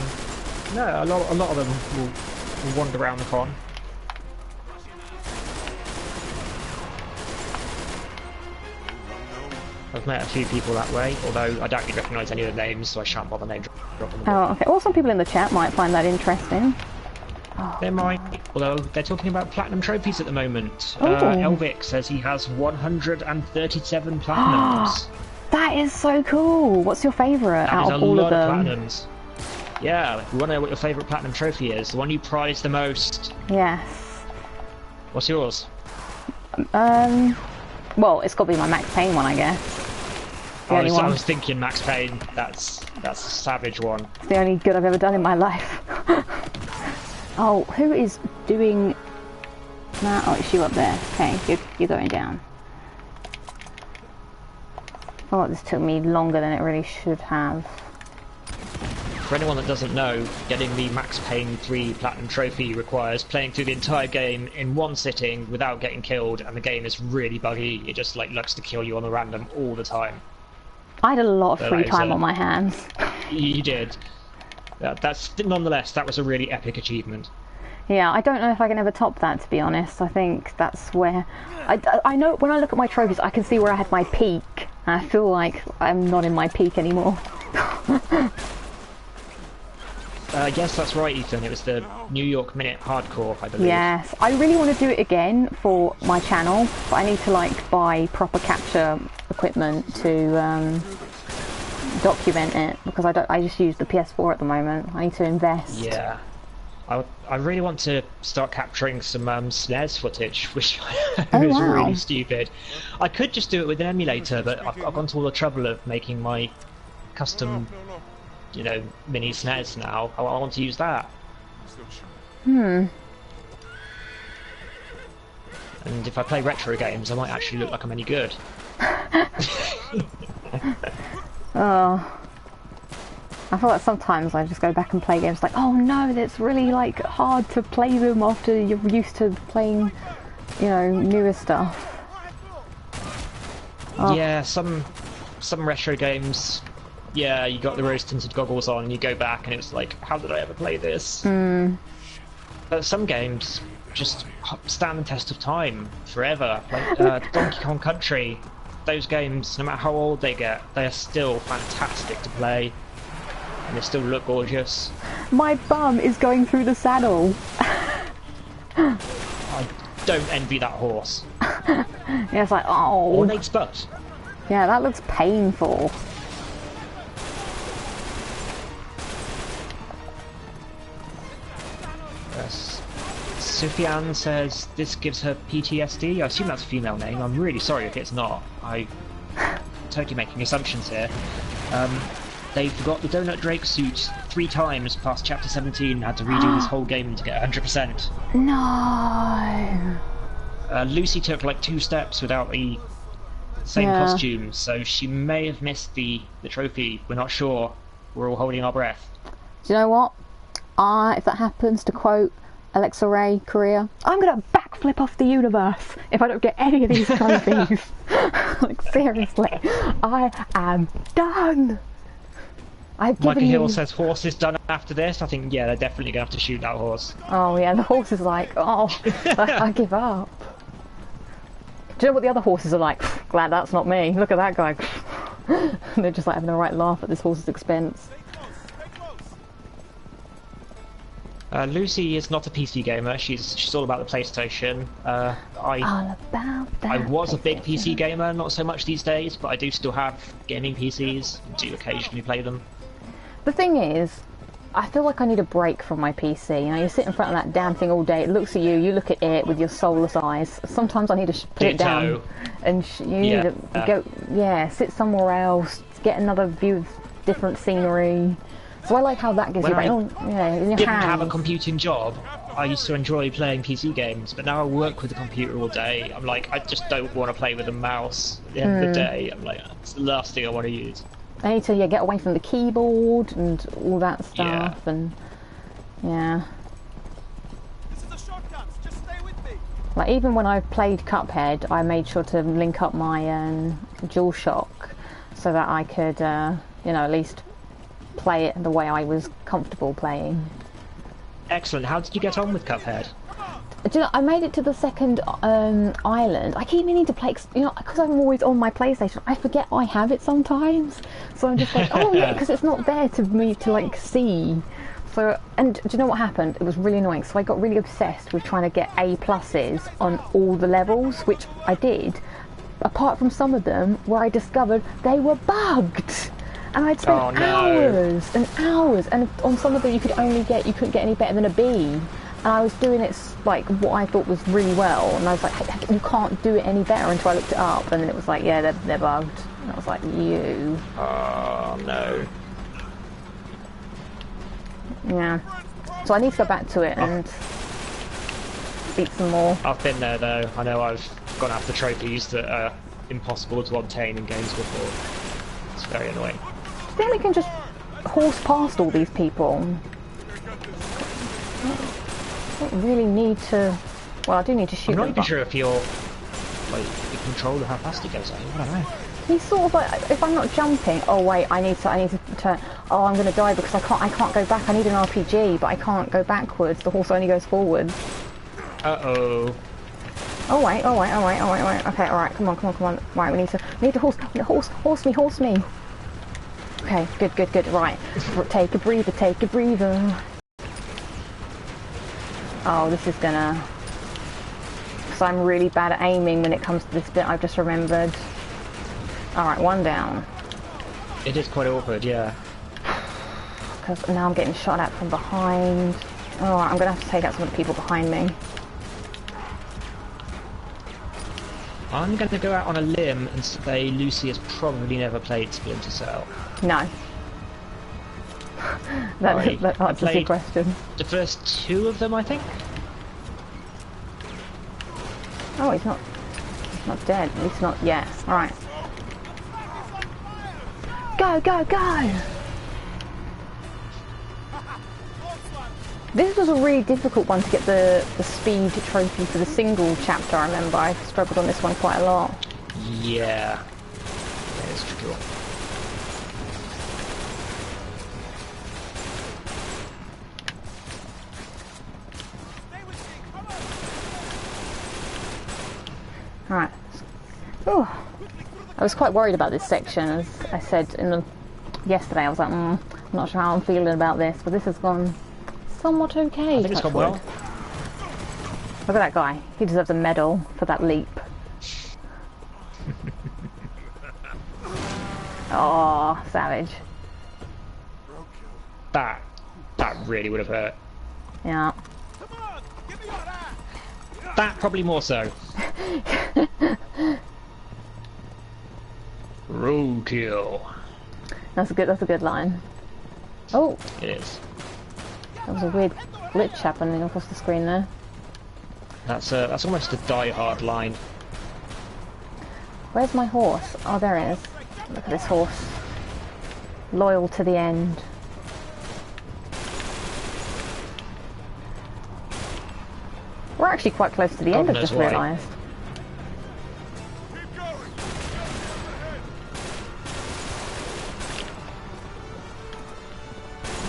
Speaker 2: no, a lot of them will wander around the con. I've met a few people that way, although I don't really recognise any of the names, so I shan't bother name dropping them.
Speaker 1: Oh, okay. Well, some people in the chat might find that interesting. Oh.
Speaker 2: They might, although they're talking about platinum trophies at the moment.
Speaker 1: Oh.
Speaker 2: Elvic says he has 137 platinums.
Speaker 1: That is so cool. What's your favourite out of all of them?
Speaker 2: Platinums. Yeah, if you want to know what your favourite platinum trophy is, the one you prize the most.
Speaker 1: Yes.
Speaker 2: What's yours?
Speaker 1: Well, it's got to be my Max Payne one, I guess.
Speaker 2: I was thinking Max Payne. That's a savage one.
Speaker 1: It's the only good I've ever done in my life. Oh, who is doing that? Oh, it's you up there. Okay, you're going down. Oh, this took me longer than it really should have.
Speaker 2: For anyone that doesn't know, getting the Max Payne 3 Platinum Trophy requires playing through the entire game in one sitting without getting killed, and the game is really buggy. It just like looks to kill you on the random all the time.
Speaker 1: I had a lot of free time on my hands.
Speaker 2: You did. Nonetheless, that was a really epic achievement.
Speaker 1: Yeah, I don't know if I can ever top that, to be honest. I think that's where... I know when I look at my trophies, I can see where I had my peak, and I feel like I'm not in my peak anymore.
Speaker 2: Yes, that's right, Ethan. It was the New York Minute Hardcore, I believe.
Speaker 1: Yes, I really want to do it again for my channel, but I need to like buy proper capture equipment to document it, because I just use the PS4 at the moment. I need to invest.
Speaker 2: Yeah. I really want to start capturing some SNES footage, which is really stupid. I could just do it with an emulator, but I've gone to all the trouble of making my custom, you know, mini SNES now. I want to use that.
Speaker 1: Hmm.
Speaker 2: And if I play retro games, I might actually look like I'm any good.
Speaker 1: Oh. I feel like sometimes I just go back and play games like, oh no, it's really like hard to play them after you're used to playing, you know, newer stuff. Oh.
Speaker 2: Yeah, some retro games, yeah, you got the rose-tinted goggles on and you go back and it's like, how did I ever play this?
Speaker 1: Mm.
Speaker 2: But some games just stand the test of time forever. Like Donkey Kong Country, those games, no matter how old they get, they are still fantastic to play. And they still look gorgeous.
Speaker 1: My bum is going through the saddle.
Speaker 2: I don't envy that horse.
Speaker 1: Yeah, it's like, oh.
Speaker 2: Or Nate's butt.
Speaker 1: Yeah, that looks painful.
Speaker 2: Yes. Sufyan says this gives her PTSD. I assume that's a female name. I'm really sorry if it's not. I'm totally making assumptions here. They forgot the Doughnut Drake suit 3 times past chapter 17. Had to redo this whole game to get 100%.
Speaker 1: No.
Speaker 2: Lucy took like 2 steps without the same costume, so she may have missed the trophy. We're not sure. We're all holding our breath.
Speaker 1: Do you know what? If that happens, to quote Alexa Ray Korea, I'm gonna backflip off the universe if I don't get any of these trophies. Like, seriously, I am done.
Speaker 2: Michael Hill says horse is done after this. I think, yeah, they're definitely gonna have to shoot that horse.
Speaker 1: Oh yeah, the horse is like, oh, I give up. Do you know what the other horses are like? Glad that's not me. Look at that guy. They're just like having a right laugh at this horse's expense.
Speaker 2: Lucy is not a PC gamer. She's all about the PlayStation. I was a big PC gamer, not so much these days, but I do still have gaming PCs. Do occasionally play them.
Speaker 1: The thing is, I feel like I need a break from my PC. You know, you sit in front of that damn thing all day. It looks at you. You look at it with your soulless eyes. Sometimes I need to put it down, and you need to go. Yeah, sit somewhere else. Get another view of different scenery. So I like how that gives you in your hands.
Speaker 2: Didn't have a computing job. I used to enjoy playing PC games, but now I work with the computer all day. I'm like, I just don't want to play with a mouse. At the end of the day, I'm like, it's the last thing I want to use.
Speaker 1: I need to get away from the keyboard and all that stuff, and
Speaker 3: This is the shotguns. Just stay with me.
Speaker 1: like even when I played Cuphead, I made sure to link up my DualShock so that I could, you know, at least play it the way I was comfortable playing.
Speaker 2: Excellent. How did you get on with Cuphead?
Speaker 1: Do you know, I made it to the second island. I keep meaning to play, you know, because I'm always on my PlayStation. I forget I have it sometimes, so I'm just like, oh yeah, because it's not there to me to like see. So, and do you know what happened? It was really annoying. So I got really obsessed with trying to get A+ on all the levels, which I did, apart from some of them where I discovered they were bugged. And I'd spent hours and hours, and on some of them you couldn't get any better than a B. And I was doing it like what I thought was really well, and I was like, hey, you can't do it any better until I looked it up, and then it was like, yeah, they're bugged. And I was like, you.
Speaker 2: Oh no.
Speaker 1: Yeah. So I need to go back to it and beat some more.
Speaker 2: I've been there though. I know I've gone after trophies that are impossible to obtain in games before. It's very annoying.
Speaker 1: I think we can just horse past all these people. I don't really need to. Well, I do need to shoot them.
Speaker 2: I'm not even sure if you're like in control of how fast he goes. I don't know.
Speaker 1: He's sort of like, if I'm not jumping. Oh wait, I need to turn. Oh, I'm gonna die because I can't go back. I need an RPG, but I can't go backwards. The horse only goes forwards.
Speaker 2: Uh-oh.
Speaker 1: Oh wait. Okay, all right. Come on. Right, we need to horse me. Okay, good. Right, take a breather. Oh, this is gonna... Because I'm really bad at aiming when it comes to this bit, I've just remembered. Alright, one down.
Speaker 2: It is quite awkward, yeah.
Speaker 1: Because now I'm getting shot at from behind. Alright, I'm gonna have to take out some of the people behind me.
Speaker 2: I'm going to go out on a limb and say Lucy has probably never played Splinter Cell.
Speaker 1: No. That answers your question.
Speaker 2: The first 2 of them, I think.
Speaker 1: Oh, he's not dead. At least not yet. Alright. Go! This was a really difficult one to get the speed trophy for the single chapter, I remember. I struggled on this one quite a lot.
Speaker 2: Yeah. It's true.
Speaker 1: Alright. Oh, I was quite worried about this section, as I said yesterday. I was like, I'm not sure how I'm feeling about this, but this has gone somewhat okay.
Speaker 2: I think it's gone well.
Speaker 1: Look at that guy. He deserves a medal for that leap. Oh, savage.
Speaker 2: That really would have hurt.
Speaker 1: Yeah.
Speaker 3: Come on, give me your hand.
Speaker 2: That probably more so. Roadkill.
Speaker 1: That's a good line. Oh,
Speaker 2: It is.
Speaker 1: that was a weird glitch happening across the screen there.
Speaker 2: That's almost a Die Hard line.
Speaker 1: Where's my horse? Oh, there it is. Look at this horse. Loyal to the end. We're actually quite close to the end, I've just realised.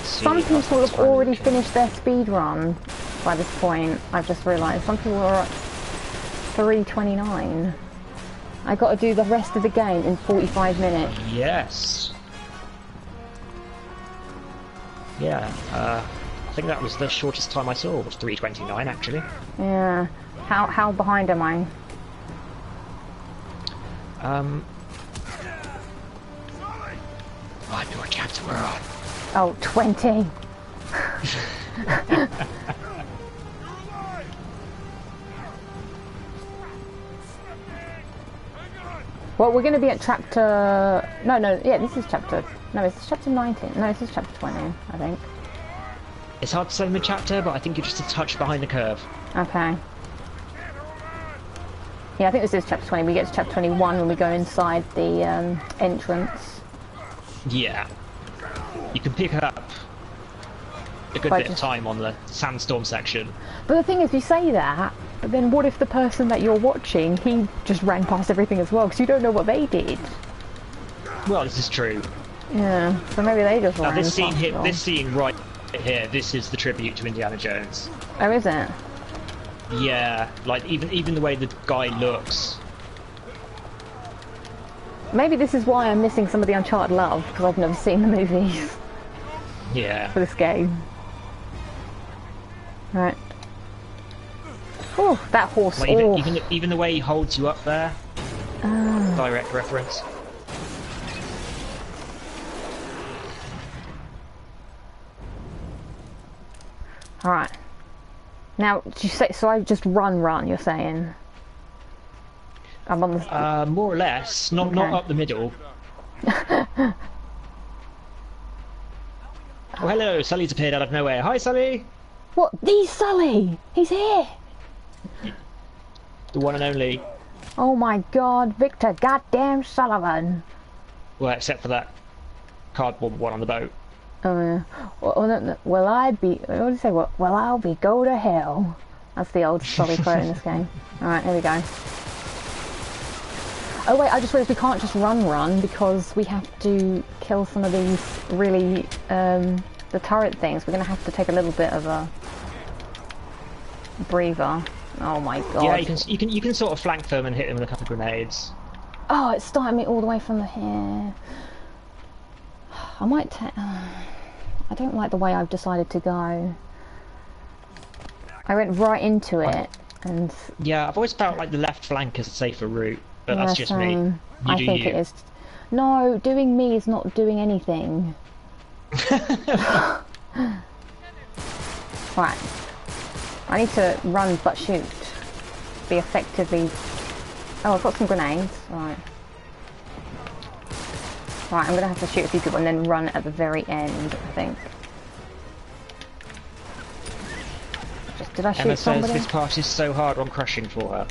Speaker 1: Some people have already finished their speed run by this point, I've just realised. Some people are at 3:29. I got to do the rest of the game in 45 minutes.
Speaker 2: Yes. Yeah, I think that was the shortest time I saw, was 3:29 actually.
Speaker 1: Yeah. How behind am I?
Speaker 2: I'm your captain, we're on.
Speaker 1: Oh, 20. Well, we're going to be at chapter... No, yeah, this is chapter... No, it's chapter 19. No, this is chapter 20, I think.
Speaker 2: It's hard to say in the chapter, but I think you're just a touch behind the curve.
Speaker 1: Okay. Yeah, I think this is chapter 20. We get to chapter 21 when we go inside the entrance.
Speaker 2: Yeah. You can pick up a good bit of time on the sandstorm section.
Speaker 1: But the thing is, you say that, but then what if the person that you're watching, he just ran past everything as well, because you don't know what they did.
Speaker 2: Well, this is true.
Speaker 1: Yeah, so maybe they just ran
Speaker 2: This scene
Speaker 1: past
Speaker 2: here,
Speaker 1: it.
Speaker 2: this scene right here, this is the tribute to Indiana Jones.
Speaker 1: Oh, is it?
Speaker 2: Yeah, like even the way the guy looks.
Speaker 1: Maybe this is why I'm missing some of the Uncharted love, because I've never seen the movies
Speaker 2: Yeah.
Speaker 1: for this game. Right. Oh, that horse.
Speaker 2: Like,
Speaker 1: oh.
Speaker 2: even the way he holds you up there. Direct reference.
Speaker 1: Alright. Now, did you say, so I just run, you're saying? I'm on the...
Speaker 2: More or less. Not up the middle. Oh, hello, Sully's appeared out of nowhere. Hi, Sully!
Speaker 1: What? The Sully! He's here!
Speaker 2: The one and only.
Speaker 1: Oh my god, Victor goddamn Sullivan!
Speaker 2: Well, except for that cardboard one on the boat.
Speaker 1: Oh yeah. Well, I'd be... What did you say? Well, I'll be go to hell. That's the old Sully quote in this game. Alright, here we go. Oh wait, I just realised we can't just run because we have to kill some of these really, the turret things. We're going to have to take a little bit of a breather. Oh my god.
Speaker 2: Yeah, you can sort of flank them and hit them with a couple of grenades.
Speaker 1: Oh, it's starting me all the way from here. I might take... I don't like the way I've decided to go. I went right into it and...
Speaker 2: Yeah, I've always felt like the left flank is a safer route. But
Speaker 1: yeah,
Speaker 2: that's just
Speaker 1: same.
Speaker 2: me.
Speaker 1: I think it is. No, doing me is not doing anything. Right. I need to run but shoot. Be effectively... Oh, I've got some grenades. Right. Right, I'm going to have to shoot a few people and then run at the very end, I think. Did I shoot
Speaker 2: Emma
Speaker 1: somebody?
Speaker 2: says this part is so hard on crushing for her.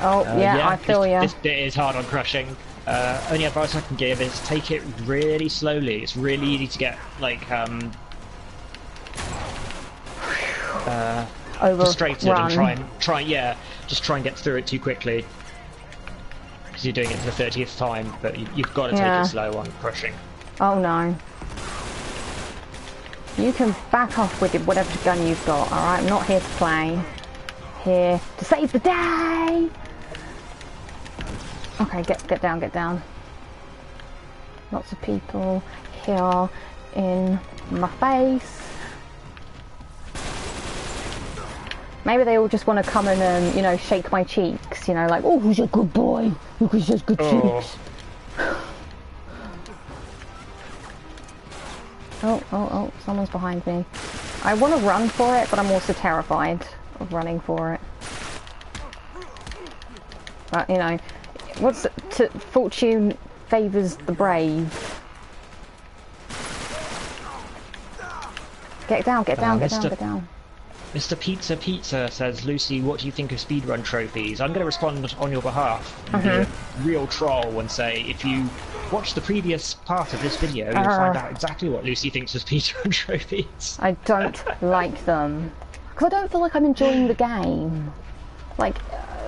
Speaker 1: Oh, yeah, I feel ya.
Speaker 2: This bit is hard on crushing. Only advice I can give is take it really slowly. It's really easy to get, like, frustrated and just try and get through it too quickly. Because you're doing it for the 30th time, but you've got to take it slow on crushing.
Speaker 1: Oh no. You can back off with whatever gun you've got, alright? I'm not here to play. Here to save the day! Okay, get down. Lots of people here in my face. Maybe they all just want to come and, you know, shake my cheeks, you know, like, oh, who's a good boy? Look, he's just good cheeks. Oh, someone's behind me. I want to run for it, but I'm also terrified of running for it. But, you know, fortune favours the brave. Get down, get down, get down, get down.
Speaker 2: Mr. Pizza says, Lucy, what do you think of speedrun trophies? I'm going to respond on your behalf and be a real troll and say, if you watch the previous part of this video, you'll find out exactly what Lucy thinks of speedrun trophies.
Speaker 1: I don't like them. Because I don't feel like I'm enjoying the game. Like,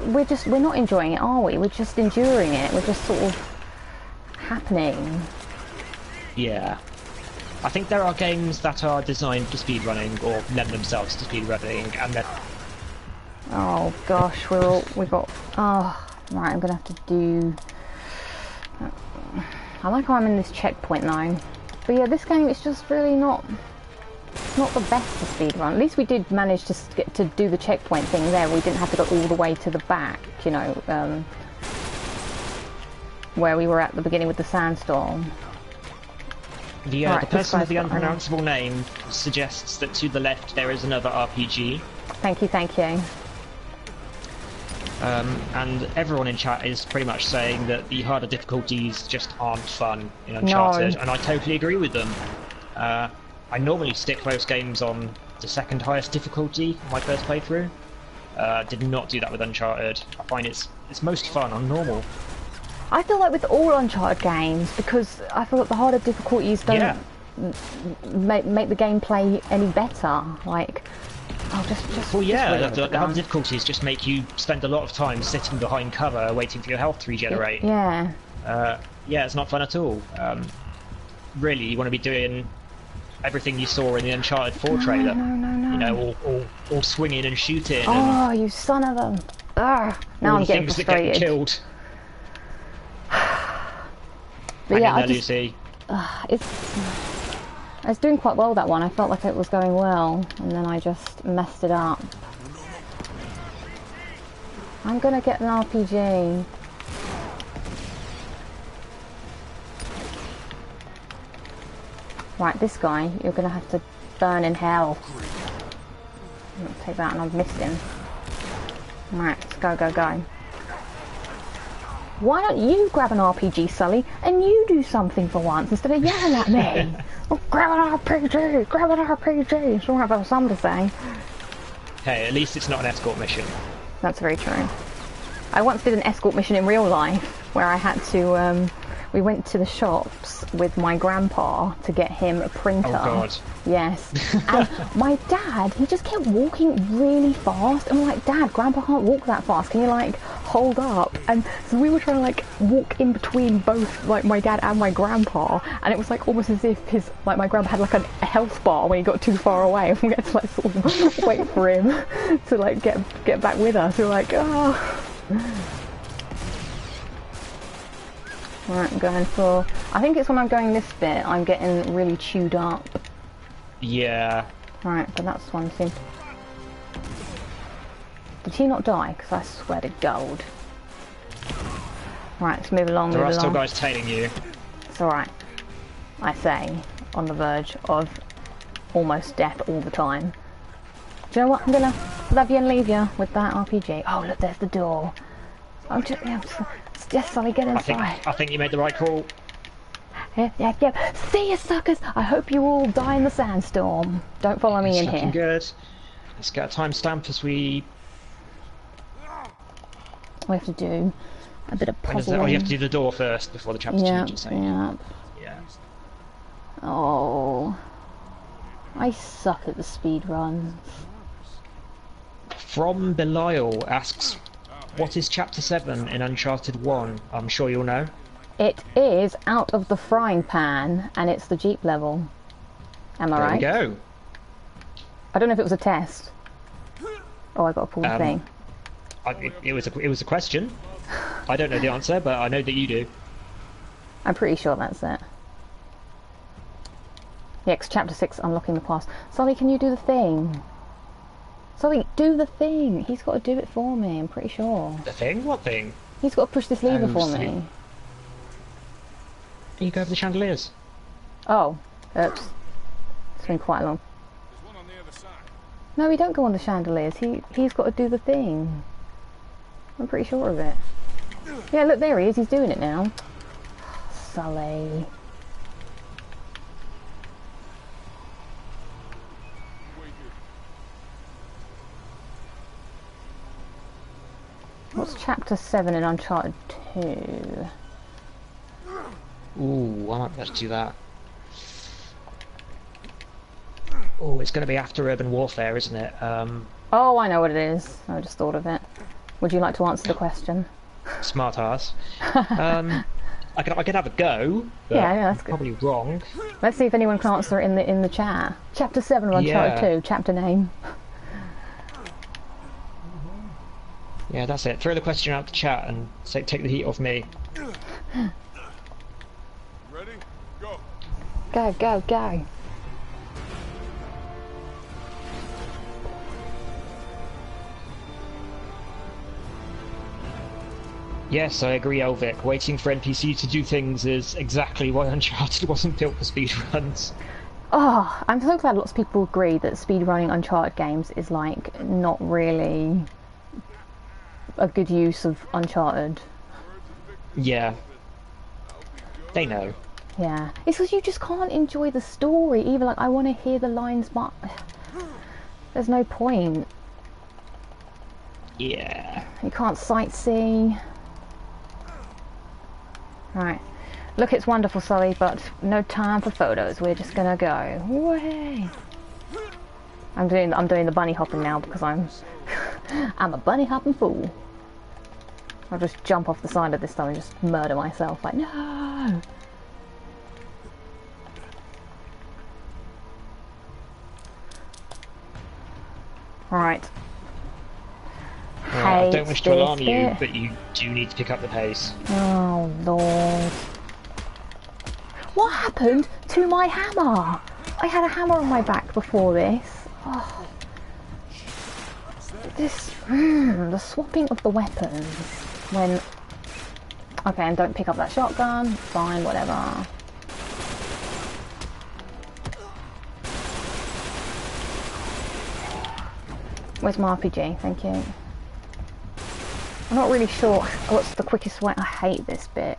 Speaker 1: we're not enjoying it, are we? We're just enduring it. We're just sort of happening.
Speaker 2: Yeah. I think there are games that are designed for speedrunning, or lend themselves to speedrunning, and then...
Speaker 1: Oh gosh, we got... Oh, right, I'm gonna have to do... I like how I'm in this checkpoint now. But yeah, this game is just really not the best to speedrun. At least we did manage to get to do the checkpoint thing there. We didn't have to go all the way to the back, you know, where we were at the beginning with the sandstorm.
Speaker 2: The person with the unpronounceable name suggests that to the left there is another RPG.
Speaker 1: Thank you, thank you.
Speaker 2: And everyone in chat is pretty much saying that the harder difficulties just aren't fun in Uncharted, and I totally agree with them. I normally stick most games on the second highest difficulty on my first playthrough. Did not do that with Uncharted. I find it's most fun on normal.
Speaker 1: I feel like with all Uncharted games, because I feel like the harder difficulties don't make the gameplay any better. Like,
Speaker 2: well, yeah, the harder difficulties just make you spend a lot of time sitting behind cover waiting for your health to regenerate.
Speaker 1: Yeah.
Speaker 2: Yeah, it's not fun at all. Really, you want to be doing everything you saw in the Uncharted 4 trailer.
Speaker 1: No.
Speaker 2: You know, all swinging and shooting.
Speaker 1: Oh,
Speaker 2: and
Speaker 1: you son of a... Now I'm getting frustrated.
Speaker 2: That get killed.
Speaker 1: But yeah,
Speaker 2: Lucy.
Speaker 1: it's doing quite well, that one. I felt like it was going well, and then I just messed it up. I'm gonna get an RPG. Right, this guy, you're gonna have to burn in hell. I'll take that, and I've missed him. Right, let's go. Why don't you grab an RPG, Sully, and you do something for once instead of yelling at me? Oh, grab an RPG, so I have something to say.
Speaker 2: Hey, at least it's not an escort mission.
Speaker 1: That's very true. I once did an escort mission in real life where I had to, we went to the shops with my grandpa to get him a printer.
Speaker 2: Oh God.
Speaker 1: Yes. And my dad, he just kept walking really fast. And we're like, Dad, Grandpa can't walk that fast. Can you like hold up? And so we were trying to like walk in between both like my dad and my grandpa. And it was like almost as if his like my grandpa had like a health bar when he got too far away. And we had to like sort of wait for him to like get back with us. We were like, oh. Right, I'm going for... I think it's when I'm going this bit, I'm getting really chewed up.
Speaker 2: Yeah.
Speaker 1: Right, but that's one thing. Did he not die? Because I swear to God. Right, let's move along,
Speaker 2: There are still guys tailing you.
Speaker 1: It's alright. I say, on the verge of almost death all the time. Do you know what? I'm gonna love you and leave you with that RPG. Oh, look, there's the door. I'm just... Yes, Sully, get inside.
Speaker 2: I think you made the right call.
Speaker 1: Yeah. See you, suckers! I hope you all die in the sandstorm. Don't follow me in here.
Speaker 2: Good. Let's get a timestamp as we
Speaker 1: have to do a bit of puzzling.
Speaker 2: Oh, you have to do the door first before the chapter changes.
Speaker 1: Yeah. Oh, I suck at the speed runs.
Speaker 2: From Belial asks, what is Chapter 7 in Uncharted 1? I'm sure you'll know.
Speaker 1: It is Out of the Frying Pan, and it's the Jeep level. Am I right?
Speaker 2: There we go.
Speaker 1: I don't know if it was a test. Oh, I got to pull the thing.
Speaker 2: It was a question. I don't know the answer, but I know that you do.
Speaker 1: I'm pretty sure that's it. Yeah, 'cause Chapter 6, unlocking the past. Sully, can you do the thing? Sully, do the thing! He's got to do it for me, I'm pretty sure.
Speaker 2: The thing? What thing?
Speaker 1: He's got to push this lever for me.
Speaker 2: Can you go over the chandeliers?
Speaker 1: Oh, oops. It's been quite long.
Speaker 3: There's one on the other side.
Speaker 1: No, we don't go on the chandeliers. He's got to do the thing. I'm pretty sure of it. Yeah, look, there he is. He's doing it now. Sully. What's chapter 7 in Uncharted 2?
Speaker 2: Ooh, I might have to do that. Oh, it's going to be after Urban Warfare, isn't it?
Speaker 1: Oh, I know what it is. I just thought of it. Would you like to answer the question?
Speaker 2: Smart ass. I could have a go. But
Speaker 1: yeah, that's good.
Speaker 2: Probably wrong.
Speaker 1: Let's see if anyone can answer it in the chat. Chapter 7 of Uncharted 2. Chapter name.
Speaker 2: Yeah, that's it. Throw the question out the chat and take the heat off me.
Speaker 3: Ready? Go.
Speaker 1: Go, go, go.
Speaker 2: Yes, I agree, Elvic. Waiting for NPCs to do things is exactly why Uncharted wasn't built for speedruns.
Speaker 1: Oh, I'm so glad lots of people agree that speedrunning Uncharted games is like not really a good use of Uncharted.
Speaker 2: Yeah. They know.
Speaker 1: Yeah. It's because you just can't enjoy the story. Even like, I want to hear the lines, but there's no point.
Speaker 2: Yeah.
Speaker 1: You can't sightsee. Right. Look, it's wonderful, Sully, but no time for photos. We're just gonna go. Way. I'm doing the bunny hopping now because I'm a bunny hopping fool. I'll just jump off the side of this time and just murder myself. Like, no. Right.
Speaker 2: I don't wish to alarm you, but you do need to pick up the pace.
Speaker 1: Oh, Lord. What happened to my hammer? I had a hammer on my back before this. Oh. The swapping of the weapons when... Okay, and don't pick up that shotgun. Fine, whatever. Where's my RPG? Thank you. I'm not really sure what's the quickest way. I hate this bit.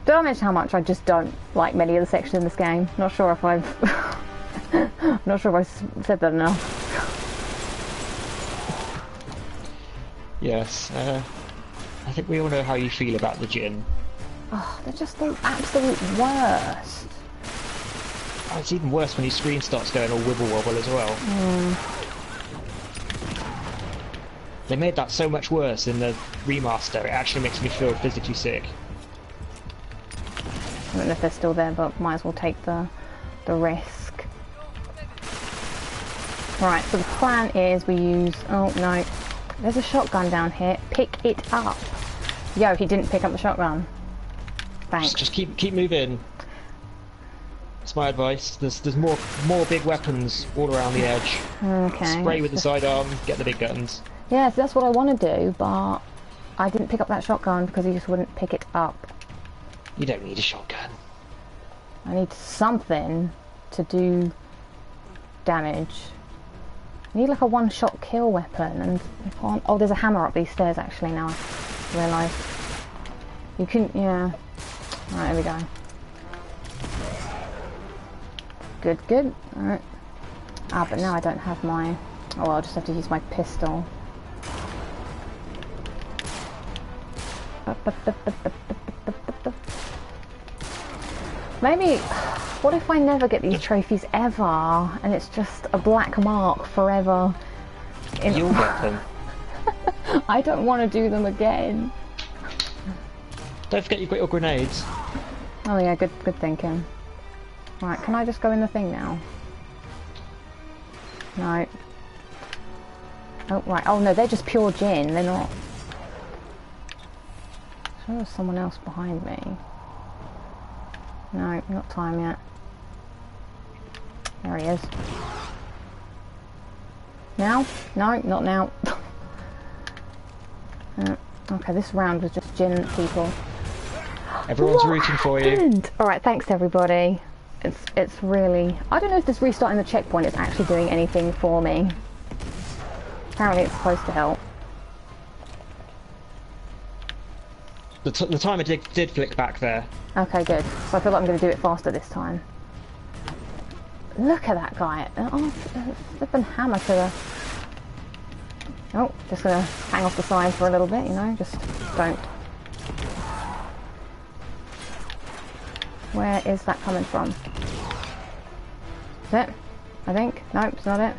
Speaker 1: Did I mention how much I just don't like many of the sections in this game? Not sure if I've... not sure if I said that enough.
Speaker 2: Yes, I think we all know how you feel about the gin.
Speaker 1: Oh, they're just the absolute worst.
Speaker 2: Oh, it's even worse when your screen starts going all wibble wobble as well. They made that so much worse in the remaster, it actually makes me feel physically sick.
Speaker 1: I don't know if they're still there, but might as well take the risk. Right, so the plan is we use... Oh, no. There's a shotgun down here. Pick it up. Yo, he didn't pick up the shotgun. Thanks.
Speaker 2: Just keep moving. That's my advice. There's more big weapons all around the edge.
Speaker 1: Okay.
Speaker 2: Spray with the sidearm, get the big guns.
Speaker 1: Yes, that's what I want to do, but I didn't pick up that shotgun because he just wouldn't pick it up.
Speaker 2: You don't need a shotgun.
Speaker 1: I need something to do damage. I need like a one-shot kill weapon, and I can't... Oh, there's a hammer up these stairs actually now I realise. You can... yeah. Alright, here we go. Good, good. Alright. Ah, but now I don't have my... Oh, well, I'll just have to use my pistol. Maybe... What if I never get these trophies ever, and it's just a black mark forever?
Speaker 2: You'll get them.
Speaker 1: I don't want to do them again.
Speaker 2: Don't forget you've got your grenades.
Speaker 1: Oh yeah, good thinking. Right, can I just go in the thing now? No. Oh, right. Oh no, they're just pure gin, they're not... I'm sure there's someone else behind me. No, not time yet. There he is. Now? No, not now. Okay, this round was just gin people.
Speaker 2: Everyone's rooting for you.
Speaker 1: Alright, thanks everybody. It's really... I don't know if this restarting the checkpoint is actually doing anything for me. Apparently it's supposed to help.
Speaker 2: The timer did flick back there.
Speaker 1: Okay, good. So I feel like I'm going to do it faster this time. Look at that guy. Oh, flipping hammer to the... Oh, just going to hang off the side for a little bit, you know? Just don't. Where is that coming from? Is it? I think. No, it's not it.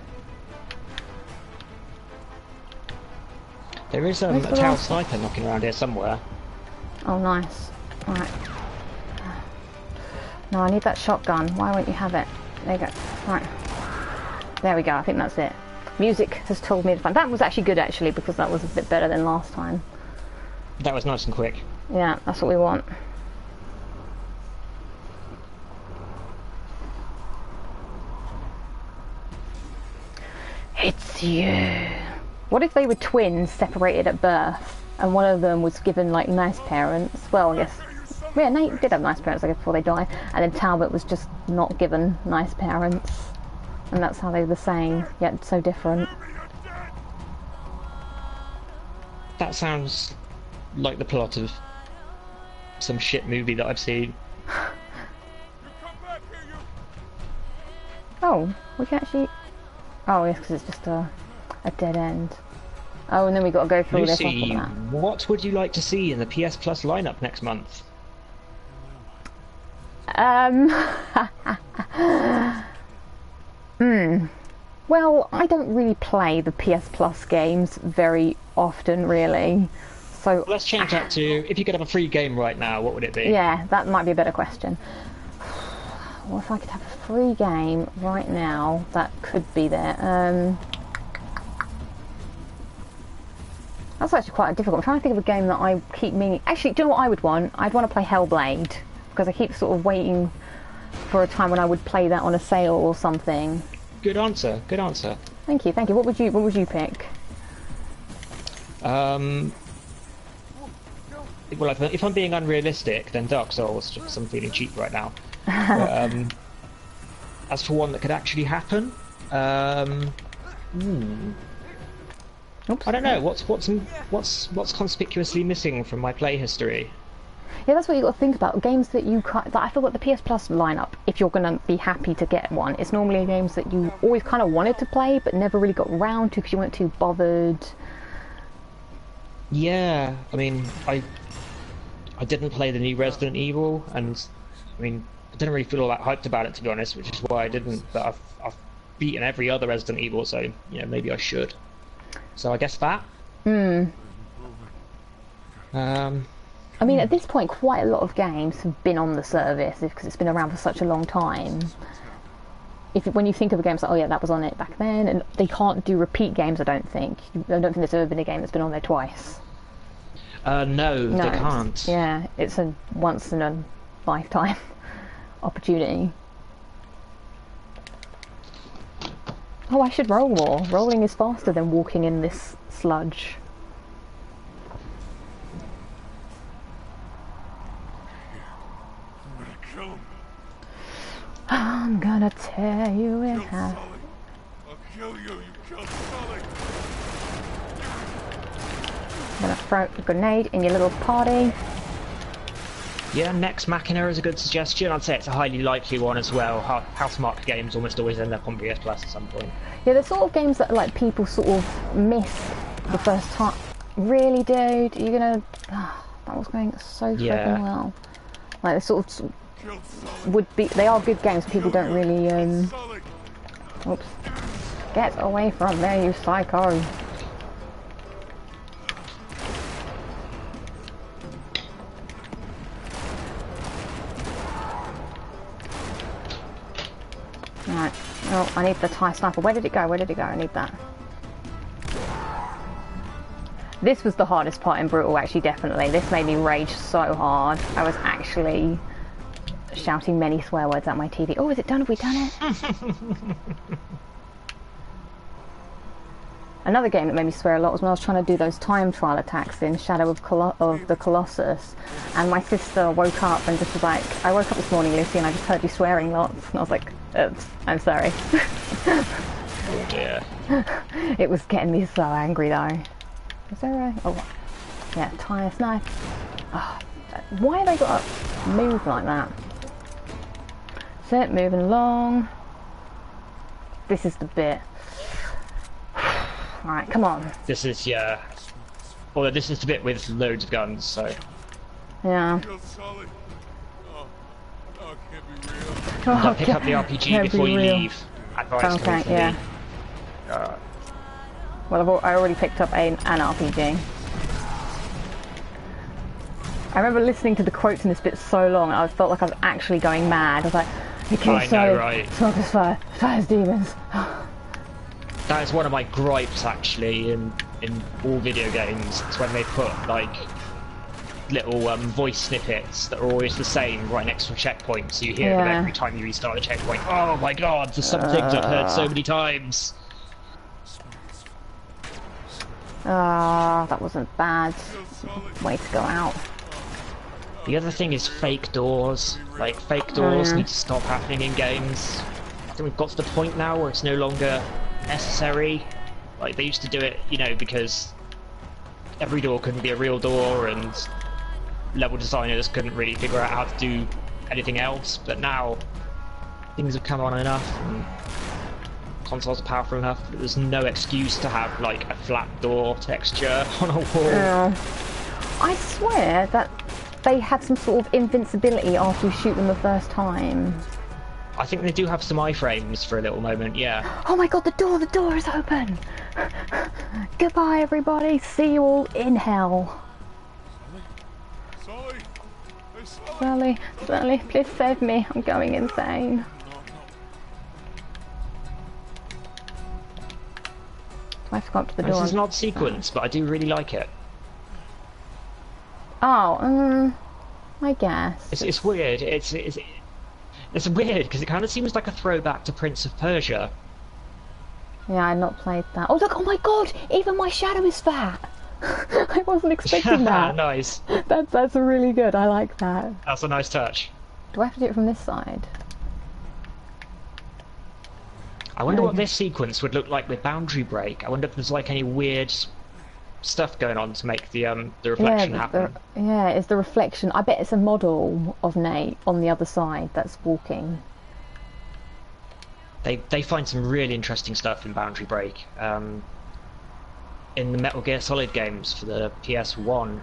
Speaker 2: There is a town sniper knocking around here somewhere.
Speaker 1: Oh, nice. Alright. No, I need that shotgun. Why won't you have it? There you go. Right. There we go. I think that's it. Music has told me to find... That was actually good, actually, because that was a bit better than last time.
Speaker 2: That was nice and quick.
Speaker 1: Yeah, that's what we want. It's you. What if they were twins separated at birth and one of them was given like nice parents? Well, I guess, yeah, Nate did have nice parents, I guess, before they die, and then Talbot was just not given nice parents, and that's how they were the same yet so different.
Speaker 2: That sounds like the plot of some shit movie that I've seen.
Speaker 1: Oh, we can actually... Oh, yes, because it's just a dead end. Oh, and then we got to go through this
Speaker 2: Lucy,
Speaker 1: on top of that.
Speaker 2: what would you like to see in the PS Plus lineup next month?
Speaker 1: Well, I don't really play the PS Plus games very often, really. So
Speaker 2: Let's change that to, if you could have a free game right now, what would it be?
Speaker 1: yeah, that might be a better question. Well, if I could have a free game right now, that could be there. That's actually quite difficult. I'm trying to think of a game that I keep meaning... Actually, do you know what I would want? I'd want to play Hellblade, because I keep sort of waiting for a time when I would play that on a sale or something.
Speaker 2: Good answer, good answer.
Speaker 1: Thank you, thank you. What would you pick?
Speaker 2: Well, if I'm being unrealistic, then Dark Souls, just because I'm feeling cheap right now. But, as for one that could actually happen,
Speaker 1: Oops.
Speaker 2: I don't know. What's conspicuously missing from my play history?
Speaker 1: Yeah, that's what you got to think about. Games that you can't... Like, I feel like the PS Plus lineup, if you're going to be happy to get one, it's normally games that you always kind of wanted to play, but never really got around to because you weren't too bothered.
Speaker 2: Yeah, I mean, I didn't play the new Resident Evil, and I mean, I didn't really feel all that hyped about it, to be honest, which is why I didn't. But I've beaten every other Resident Evil, so you know, maybe I should. So I guess that.
Speaker 1: I mean, at this point, quite a lot of games have been on the service because it's been around for such a long time. When you think of a game, it's like, oh yeah, that was on it back then, and they can't do repeat games. I don't think there's ever been a game that's been on there twice.
Speaker 2: No, they can't.
Speaker 1: Yeah, it's a once in a lifetime opportunity. Oh, I should roll more. Rolling is faster than walking in this sludge. I'm gonna tear you in half.
Speaker 3: I'll kill you, you killed Sully.
Speaker 1: I'm gonna throw a grenade in your little party.
Speaker 2: Yeah, Nex Machina is a good suggestion. I'd say it's a highly likely one as well. House-marked games almost always end up on PS Plus at some point.
Speaker 1: Yeah, the sort of games that like people sort of miss the first time. Really, dude? You're gonna... that was going so freaking well. Like, they sort of would be... They are good games, people don't really... Oops. Get away from there, you psycho. Right. Oh, I need the TIE sniper. Where did it go? Where did it go? I need that. This was the hardest part in Brutal, actually, definitely. This made me rage so hard. I was actually shouting many swear words at my TV. Oh, is it done? Have we done it? Another game that made me swear a lot was when I was trying to do those time trial attacks in Shadow of the Colossus, and my sister woke up and just was like, I woke up this morning, Lucy, and I just heard you swearing lots, and I was like, oops, I'm sorry.
Speaker 2: Oh dear.
Speaker 1: It was getting me so angry though. Is there a... oh, yeah, tire snipe. Oh, why have they got to move like that? That's it, moving along. This is the bit. Alright, come on.
Speaker 2: This is, yeah. Although this is the bit with loads of guns, so.
Speaker 1: Yeah.
Speaker 2: Pick up the RPG before you leave. Advice
Speaker 1: okay, yeah. Well, I already picked up an RPG. I remember listening to the quotes in this bit so long, I felt like I was actually going mad. I was like, you kill
Speaker 2: right.
Speaker 1: smoke is fire, fire's demons.
Speaker 2: That is one of my gripes, actually, in all video games. It's when they put, like, little voice snippets that are always the same right next to a checkpoint, so you hear them every time you restart the checkpoint. Oh my god, there's some things I've heard so many times.
Speaker 1: That wasn't bad. Way to go out.
Speaker 2: The other thing is fake doors. Like, fake doors need to stop happening in games. I think we've got to the point now where it's no longer necessary. Like, they used to do it, you know, because every door couldn't be a real door and level designers couldn't really figure out how to do anything else, but now things have come on enough and consoles are powerful enough that there's no excuse to have like a flat door texture on a wall.
Speaker 1: I swear that they had some sort of invincibility after you shoot them the first time.
Speaker 2: I think they do have some iframes for a little moment, yeah.
Speaker 1: Oh my god, the door is open! Goodbye everybody, see you all in hell. Sully, please save me, I'm going insane. I have to go up to the door.
Speaker 2: This is an odd sequence, but I do really like it.
Speaker 1: Oh, I guess.
Speaker 2: It's weird, it's weird, because it kind of seems like a throwback to Prince of Persia.
Speaker 1: Yeah, I've not played that. Oh look, oh my god, even my shadow is fat! I wasn't expecting that.
Speaker 2: Nice.
Speaker 1: That's really good, I like that.
Speaker 2: That's a nice touch.
Speaker 1: Do I have to do it from this side?
Speaker 2: I wonder what this sequence would look like with Boundary Break. I wonder if there's like any weird stuff going on to make the reflection happen.
Speaker 1: Yeah, it's the reflection. I bet it's a model of Nate on the other side that's walking.
Speaker 2: They find some really interesting stuff in Boundary Break. In the Metal Gear Solid games for the PS1,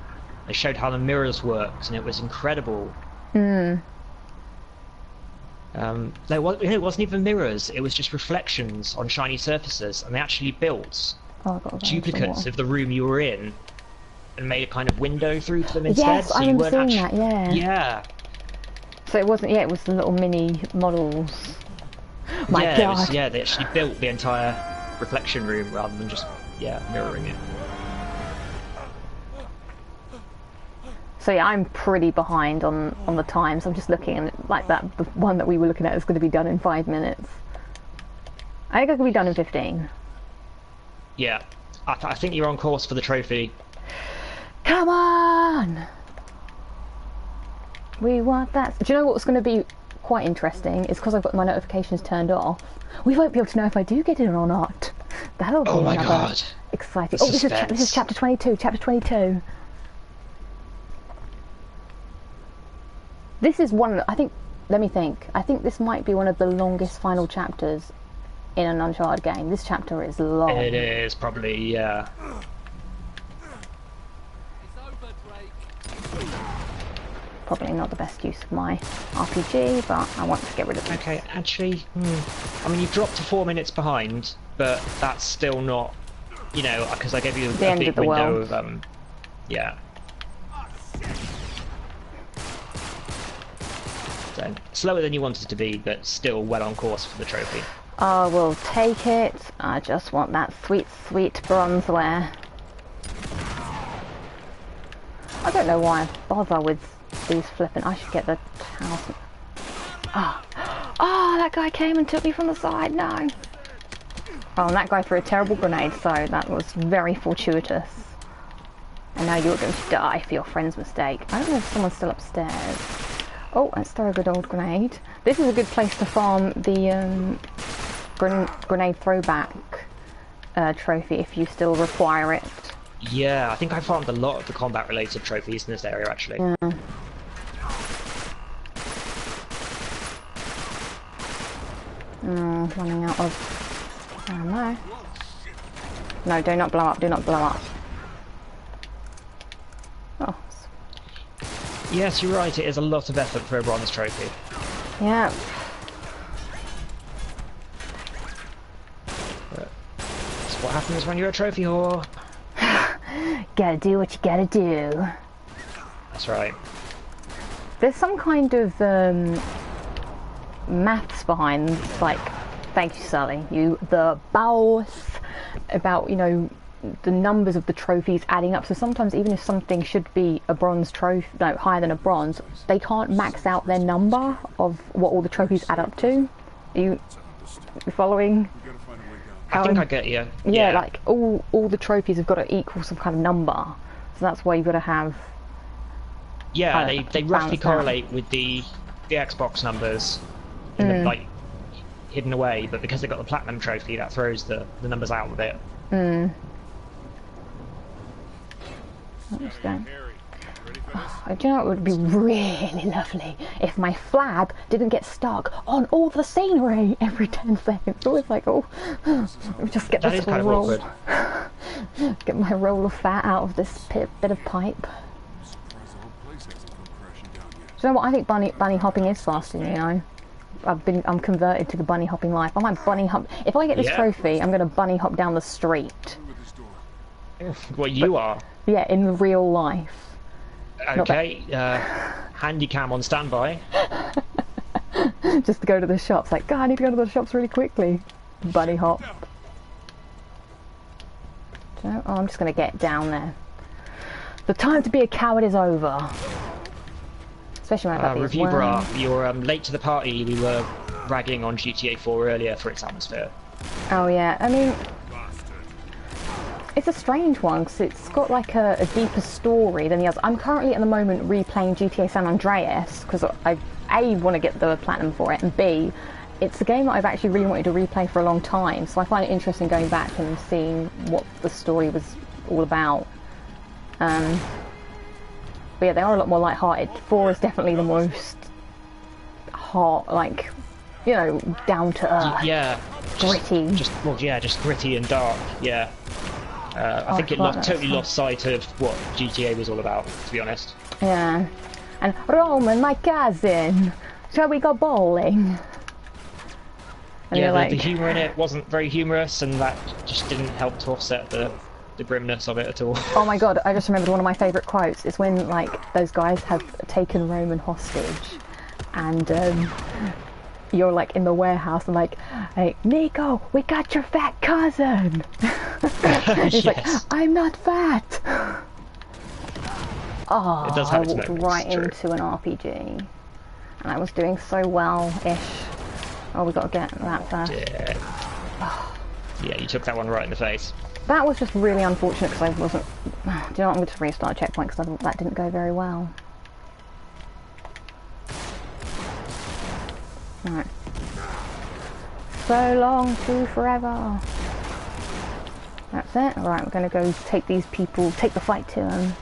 Speaker 2: they showed how the mirrors worked, and it was incredible. It wasn't even mirrors, it was just reflections on shiny surfaces, and they actually built duplicates of the room you were in and made a kind of window through to them instead.
Speaker 1: Yes,
Speaker 2: so
Speaker 1: I
Speaker 2: you
Speaker 1: remember
Speaker 2: weren't
Speaker 1: seeing
Speaker 2: actually...
Speaker 1: that,
Speaker 2: Yeah.
Speaker 1: So it wasn't, it was the little mini models. My god.
Speaker 2: They actually built the entire reflection room rather than just, mirroring it.
Speaker 1: So yeah, I'm pretty behind on the times. I'm just looking and like that, the one that we were looking at is going to be done in 5 minutes. I think I could be done in 15.
Speaker 2: Yeah, I think you're on course for the trophy.
Speaker 1: Come on! We want that. Do you know what's going to be quite interesting? It's because I've got my notifications turned off. We won't be able to know if I do get in or not. That'll be another exciting. Oh, this is chapter 22. Chapter 22. This is one. I think. Let me think. I think this might be one of the longest final chapters in an Uncharted game. This chapter is long.
Speaker 2: It is probably, yeah.
Speaker 1: Probably not the best use of my RPG, but I want to get rid of it.
Speaker 2: Okay, actually, I mean, you've dropped to 4 minutes behind, but that's still not, you know, because I gave you a big window of, yeah. So, slower than you wanted to be, but still well on course for the trophy.
Speaker 1: I will take it. I just want that sweet, sweet bronzeware. I don't know why I bother with these flipping. I should get the house. Oh, that guy came and took me from the side. No. Oh, and that guy threw a terrible grenade, so that was very fortuitous. And now you're going to die for your friend's mistake. I don't know if someone's still upstairs. Oh, let's throw a good old grenade. This is a good place to farm the grenade throwback trophy if you still require it.
Speaker 2: Yeah, I think I farmed a lot of the combat-related trophies in this area, actually.
Speaker 1: Yeah. Oh, running out of ammo. No, do not blow up, do not blow up. Oh.
Speaker 2: Yes, you're right, it is a lot of effort for a bronze trophy.
Speaker 1: Yeah.
Speaker 2: But that's what happens when you're a trophy whore.
Speaker 1: Gotta do what you gotta do.
Speaker 2: That's right.
Speaker 1: There's some kind of maths behind, like, thank you Sally, you the boss, about, you know, the numbers of the trophies adding up. So sometimes even if something should be a bronze trophy, no, higher than a bronze, they can't max out their number of what all the trophies add up to. Are you following?
Speaker 2: I think I get you.
Speaker 1: Yeah, like all the trophies have got to equal some kind of number. So that's why you've got to have.
Speaker 2: Yeah, they roughly correlate with the Xbox numbers, in the, like, hidden away. But because they got the platinum trophy, that throws the numbers out a bit.
Speaker 1: I do know it would be really lovely if my flag didn't get stuck on all the scenery every 10 seconds. It's always like, oh, just get this roll. Get my roll of fat out of this bit of pipe. Do you know what? I think bunny hopping is faster, you know. I'm converted to the bunny hopping life. I might bunny hop. If I get this trophy, I'm going to bunny hop down the street.
Speaker 2: Well, you are.
Speaker 1: Yeah, in real life.
Speaker 2: Okay, handy cam on standby.
Speaker 1: Just to go to the shops, like, God, I need to go to the shops really quickly. Bunny hop. So, oh, I'm just going to get down there. The time to be a coward is over. Especially when I got these
Speaker 2: Review bra, you're late to the party. We were ragging on GTA 4 earlier for its atmosphere.
Speaker 1: Oh yeah, I mean, it's a strange one because it's got like a deeper story than the others. I'm currently at the moment replaying GTA San Andreas because I A, want to get the platinum for it, and B, it's a game that I've actually really wanted to replay for a long time, so I find it interesting going back and seeing what the story was all about. But yeah, they are a lot more light-hearted. 4 is definitely the most hard, like, you know, down to earth.
Speaker 2: Yeah,
Speaker 1: gritty.
Speaker 2: Just gritty and dark. Yeah. I think it totally lost sight of what GTA was all about, to be honest.
Speaker 1: Yeah. And Roman, my cousin, shall we go bowling? And
Speaker 2: yeah, the humour in it wasn't very humorous, and that just didn't help to offset the grimness of it at all.
Speaker 1: Oh my god, I just remembered one of my favourite quotes. It's when, like, those guys have taken Roman hostage, and you're, like, in the warehouse, and like, hey, Nico, we got your fat cousin! He's like, I'm not fat! Oh,
Speaker 2: it does
Speaker 1: I
Speaker 2: have its
Speaker 1: walked
Speaker 2: moments,
Speaker 1: right
Speaker 2: true.
Speaker 1: into an RPG, and I was doing so well-ish. Oh, we got to get that first.
Speaker 2: Yeah, you took that one right in the face.
Speaker 1: That was just really unfortunate because I wasn't... Do you know what? I'm going to restart a checkpoint because that didn't go very well. Alright. So long to forever. That's it. Alright, we're going to go take these people, take the fight to them.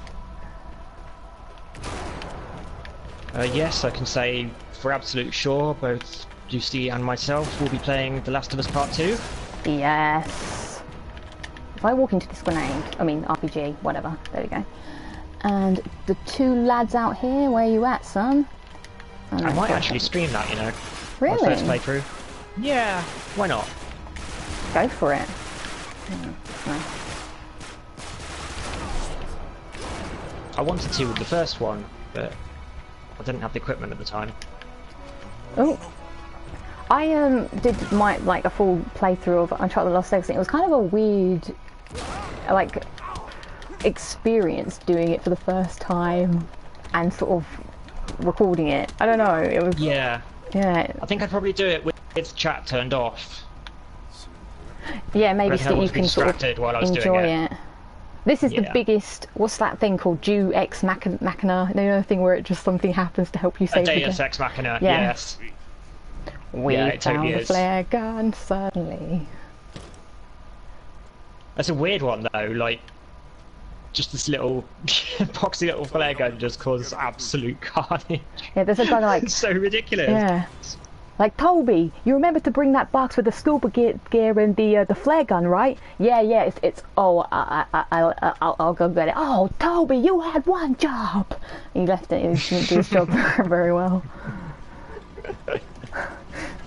Speaker 2: Yes, I can say for absolute sure, both Lucy and myself will be playing The Last of Us Part 2.
Speaker 1: Yes. If I walk into this grenade, I mean RPG, whatever, there we go. And the 2 lads out here, where are you at, son?
Speaker 2: I might actually stream that, you know.
Speaker 1: Really?
Speaker 2: My first playthrough. Yeah, why not?
Speaker 1: Go for it.
Speaker 2: I wanted to with the first one, but I didn't have the equipment at the time.
Speaker 1: Oh. I did a full playthrough of Uncharted Lost Legacy. It was kind of a weird, like, experience doing it for the first time and sort of recording it. I don't know. It was.
Speaker 2: Yeah.
Speaker 1: Yeah.
Speaker 2: I think I'd probably do it with chat turned off.
Speaker 1: Yeah, maybe so you can sort of
Speaker 2: while I was
Speaker 1: enjoy
Speaker 2: doing
Speaker 1: it. This is the biggest. What's that thing called? Deus Ex Machina. You know, the thing where it just something happens to help you save the game.
Speaker 2: Deus Ex Machina.
Speaker 1: Yeah.
Speaker 2: Yes.
Speaker 1: We found
Speaker 2: totally
Speaker 1: the
Speaker 2: is.
Speaker 1: flare gun suddenly.
Speaker 2: That's a weird one though. Like, just this little boxy little flare gun just causes absolute carnage.
Speaker 1: Yeah, there's a guy like.
Speaker 2: It's so ridiculous.
Speaker 1: Yeah. Like, Toby, you remember to bring that box with the scuba gear and the flare gun, right? Yeah, it's oh, I'll go get it. Oh, Toby, you had one job. He left it. He didn't do his job very well.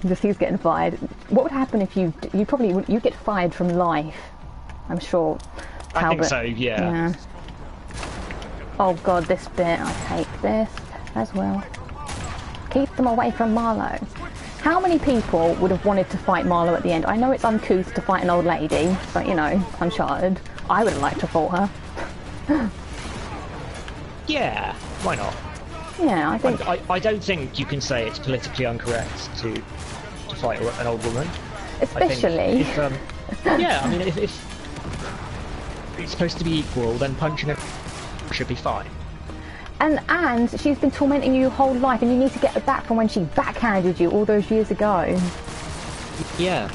Speaker 1: Just he's getting fired. What would happen if you get fired from life? I'm sure. Talbot.
Speaker 2: I think so. Yeah.
Speaker 1: Oh God, this bit. I hate this as well. Keep them away from Marlowe. How many people would have wanted to fight Marlowe at the end? I know it's uncouth to fight an old lady, but you know, Uncharted. I would have liked to fought her.
Speaker 2: Yeah, why not?
Speaker 1: Yeah, I think.
Speaker 2: I don't think you can say it's politically incorrect to fight an old woman.
Speaker 1: Especially.
Speaker 2: Yeah, I mean, if it's supposed to be equal, then punching her should be fine.
Speaker 1: And she's been tormenting you your whole life, and you need to get her back from when she backhanded you all those years ago.
Speaker 2: Yeah.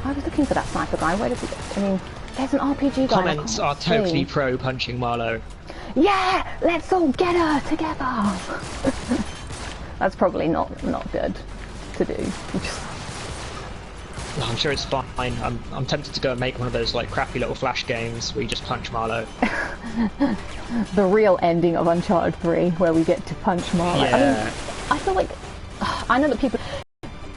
Speaker 1: I was looking for that sniper guy. Where did he? I mean, there's an RPG guy.
Speaker 2: Comments are totally pro punching Marlowe.
Speaker 1: Yeah, let's all get her together. That's probably not good to do.
Speaker 2: I'm sure it's fine. I'm tempted to go and make one of those like crappy little flash games where you just punch Marlowe.
Speaker 1: The real ending of Uncharted 3, where we get to punch Marlowe.
Speaker 2: Yeah.
Speaker 1: I mean, I feel like I know that people.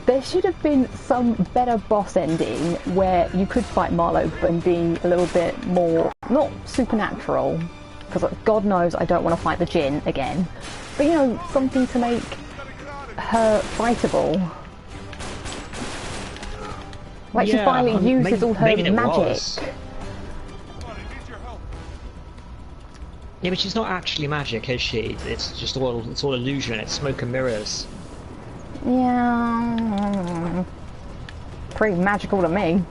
Speaker 1: There should have been some better boss ending where you could fight Marlowe and be a little bit more not supernatural, because God knows I don't want to fight the Djinn again. But you know, something to make her fightable. Like she finally uses all her magic.
Speaker 2: Yeah, but she's not actually magic, is she? It's just all illusion. It's smoke and mirrors.
Speaker 1: Yeah, pretty magical to me.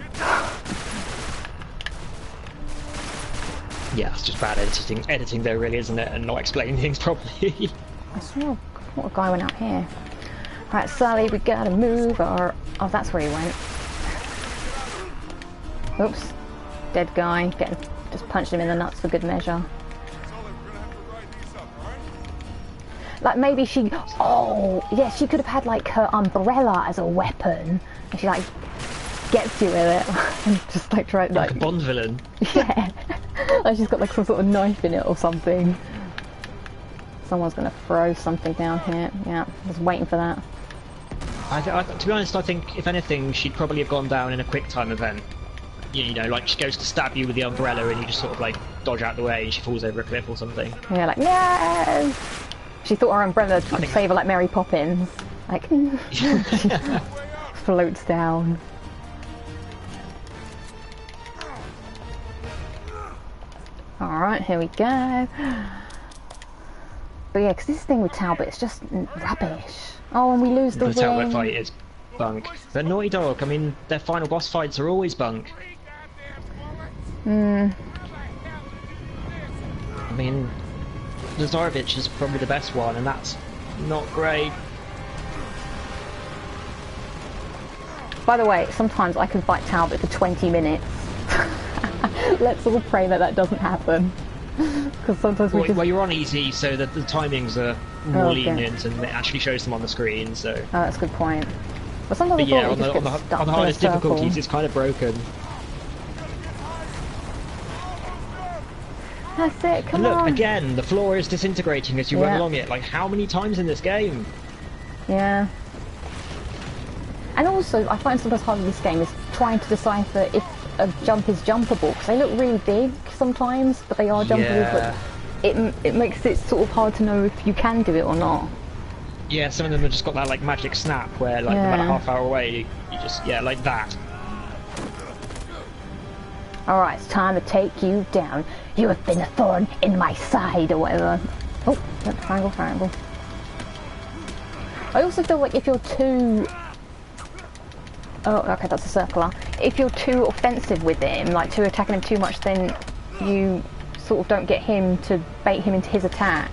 Speaker 2: Yeah, it's just bad editing though, really, isn't it? And not explaining things properly.
Speaker 1: I saw what a guy went out here. Right, Sally, we gotta move. Or oh, that's where he went. Oops, dead guy. Just punched him in the nuts for good measure. Like maybe she, oh yeah, she could have had like her umbrella as a weapon, and she like gets you with it, and just like try
Speaker 2: like a Bond villain.
Speaker 1: Yeah, like she's got like some sort of knife in it or something. Someone's gonna throw something down here. Yeah, I was waiting for that.
Speaker 2: To be honest, I think if anything, she'd probably have gone down in a quick time event. You know, like she goes to stab you with the umbrella, and you just sort of like dodge out the way, and she falls over a cliff or something.
Speaker 1: Yeah, like no. She thought her umbrella could save her like Mary Poppins. Like, floats down. Alright, here we go. But yeah, because this thing with Talbot, it's just rubbish. Oh, and we lose the ring.
Speaker 2: The Talbot fight is bunk. But Naughty Dog, I mean, their final boss fights are always bunk. I mean, Lazarevich is probably the best one, and that's not great.
Speaker 1: By the way, sometimes I can fight Talbot for 20 minutes. Let's all pray that doesn't happen. Because sometimes we
Speaker 2: well, you're on easy, so that the timings are more lenient, and it actually shows them on the screen. So. Oh,
Speaker 1: that's a good point. But sometimes
Speaker 2: but yeah, on the hardest difficulties, it's kind of broken.
Speaker 1: That's it, come
Speaker 2: on!
Speaker 1: on!
Speaker 2: Look, again, the floor is disintegrating as you run along it. Like, how many times in this game?
Speaker 1: Yeah. And also, I find sometimes hard in this game is trying to decipher if a jump is jumpable, because they look really big sometimes, but they are jumpable, but it makes it sort of hard to know if you can do it or not.
Speaker 2: Yeah, some of them have just got that, like, magic snap, where, like, about a half hour away, you just, like that.
Speaker 1: Alright, it's time to take you down. You have been a thorn in my side, or whatever. Oh, triangle. I also feel like if you're too Oh, okay, that's a circular. If you're too offensive with him, like too attacking him too much, then you sort of don't get him to bait him into his attack.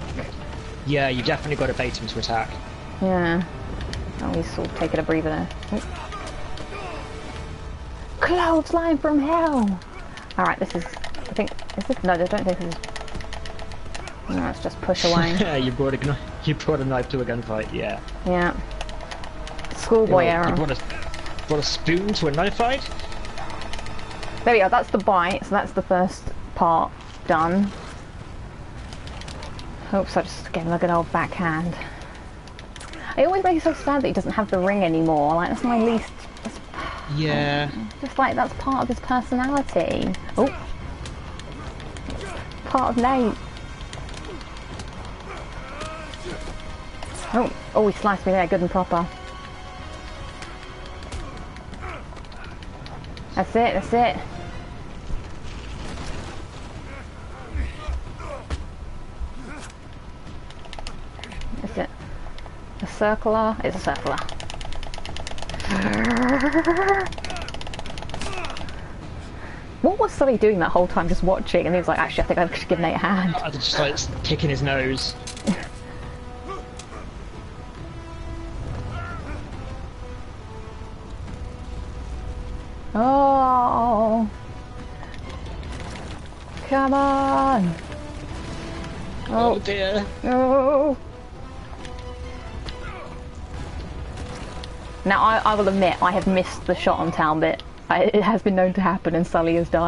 Speaker 2: Yeah, you definitely got to bait him to attack.
Speaker 1: Yeah. Oh, he's sort of taking a breather there. Oh. Clothesline from hell! Alright, this is... I think... Is this... No, I don't think this is... No, it's just push away.
Speaker 2: Yeah, you brought a knife to a gunfight, yeah.
Speaker 1: Yeah. Schoolboy error.
Speaker 2: You brought a spoon to a knife fight?
Speaker 1: There we go, that's the bite, so that's the first part done. Oops, I just gave him a good old backhand. It always makes me so sad that he doesn't have the ring anymore. Like, that's my least...
Speaker 2: Yeah.
Speaker 1: Just like, that's part of his personality. Oh. Part of Nate. Oh, he sliced me there, good and proper. That's it, that's it. That's it. A circular? It's a circular. What was Sully doing that whole time, just watching? And he was like, actually, I think I should give Nate a hand.
Speaker 2: I just like kicking his nose.
Speaker 1: Oh, come on!
Speaker 2: Oh dear!
Speaker 1: No! Now I will admit I have missed the shot on Talbot. It has been known to happen, and Sully has died.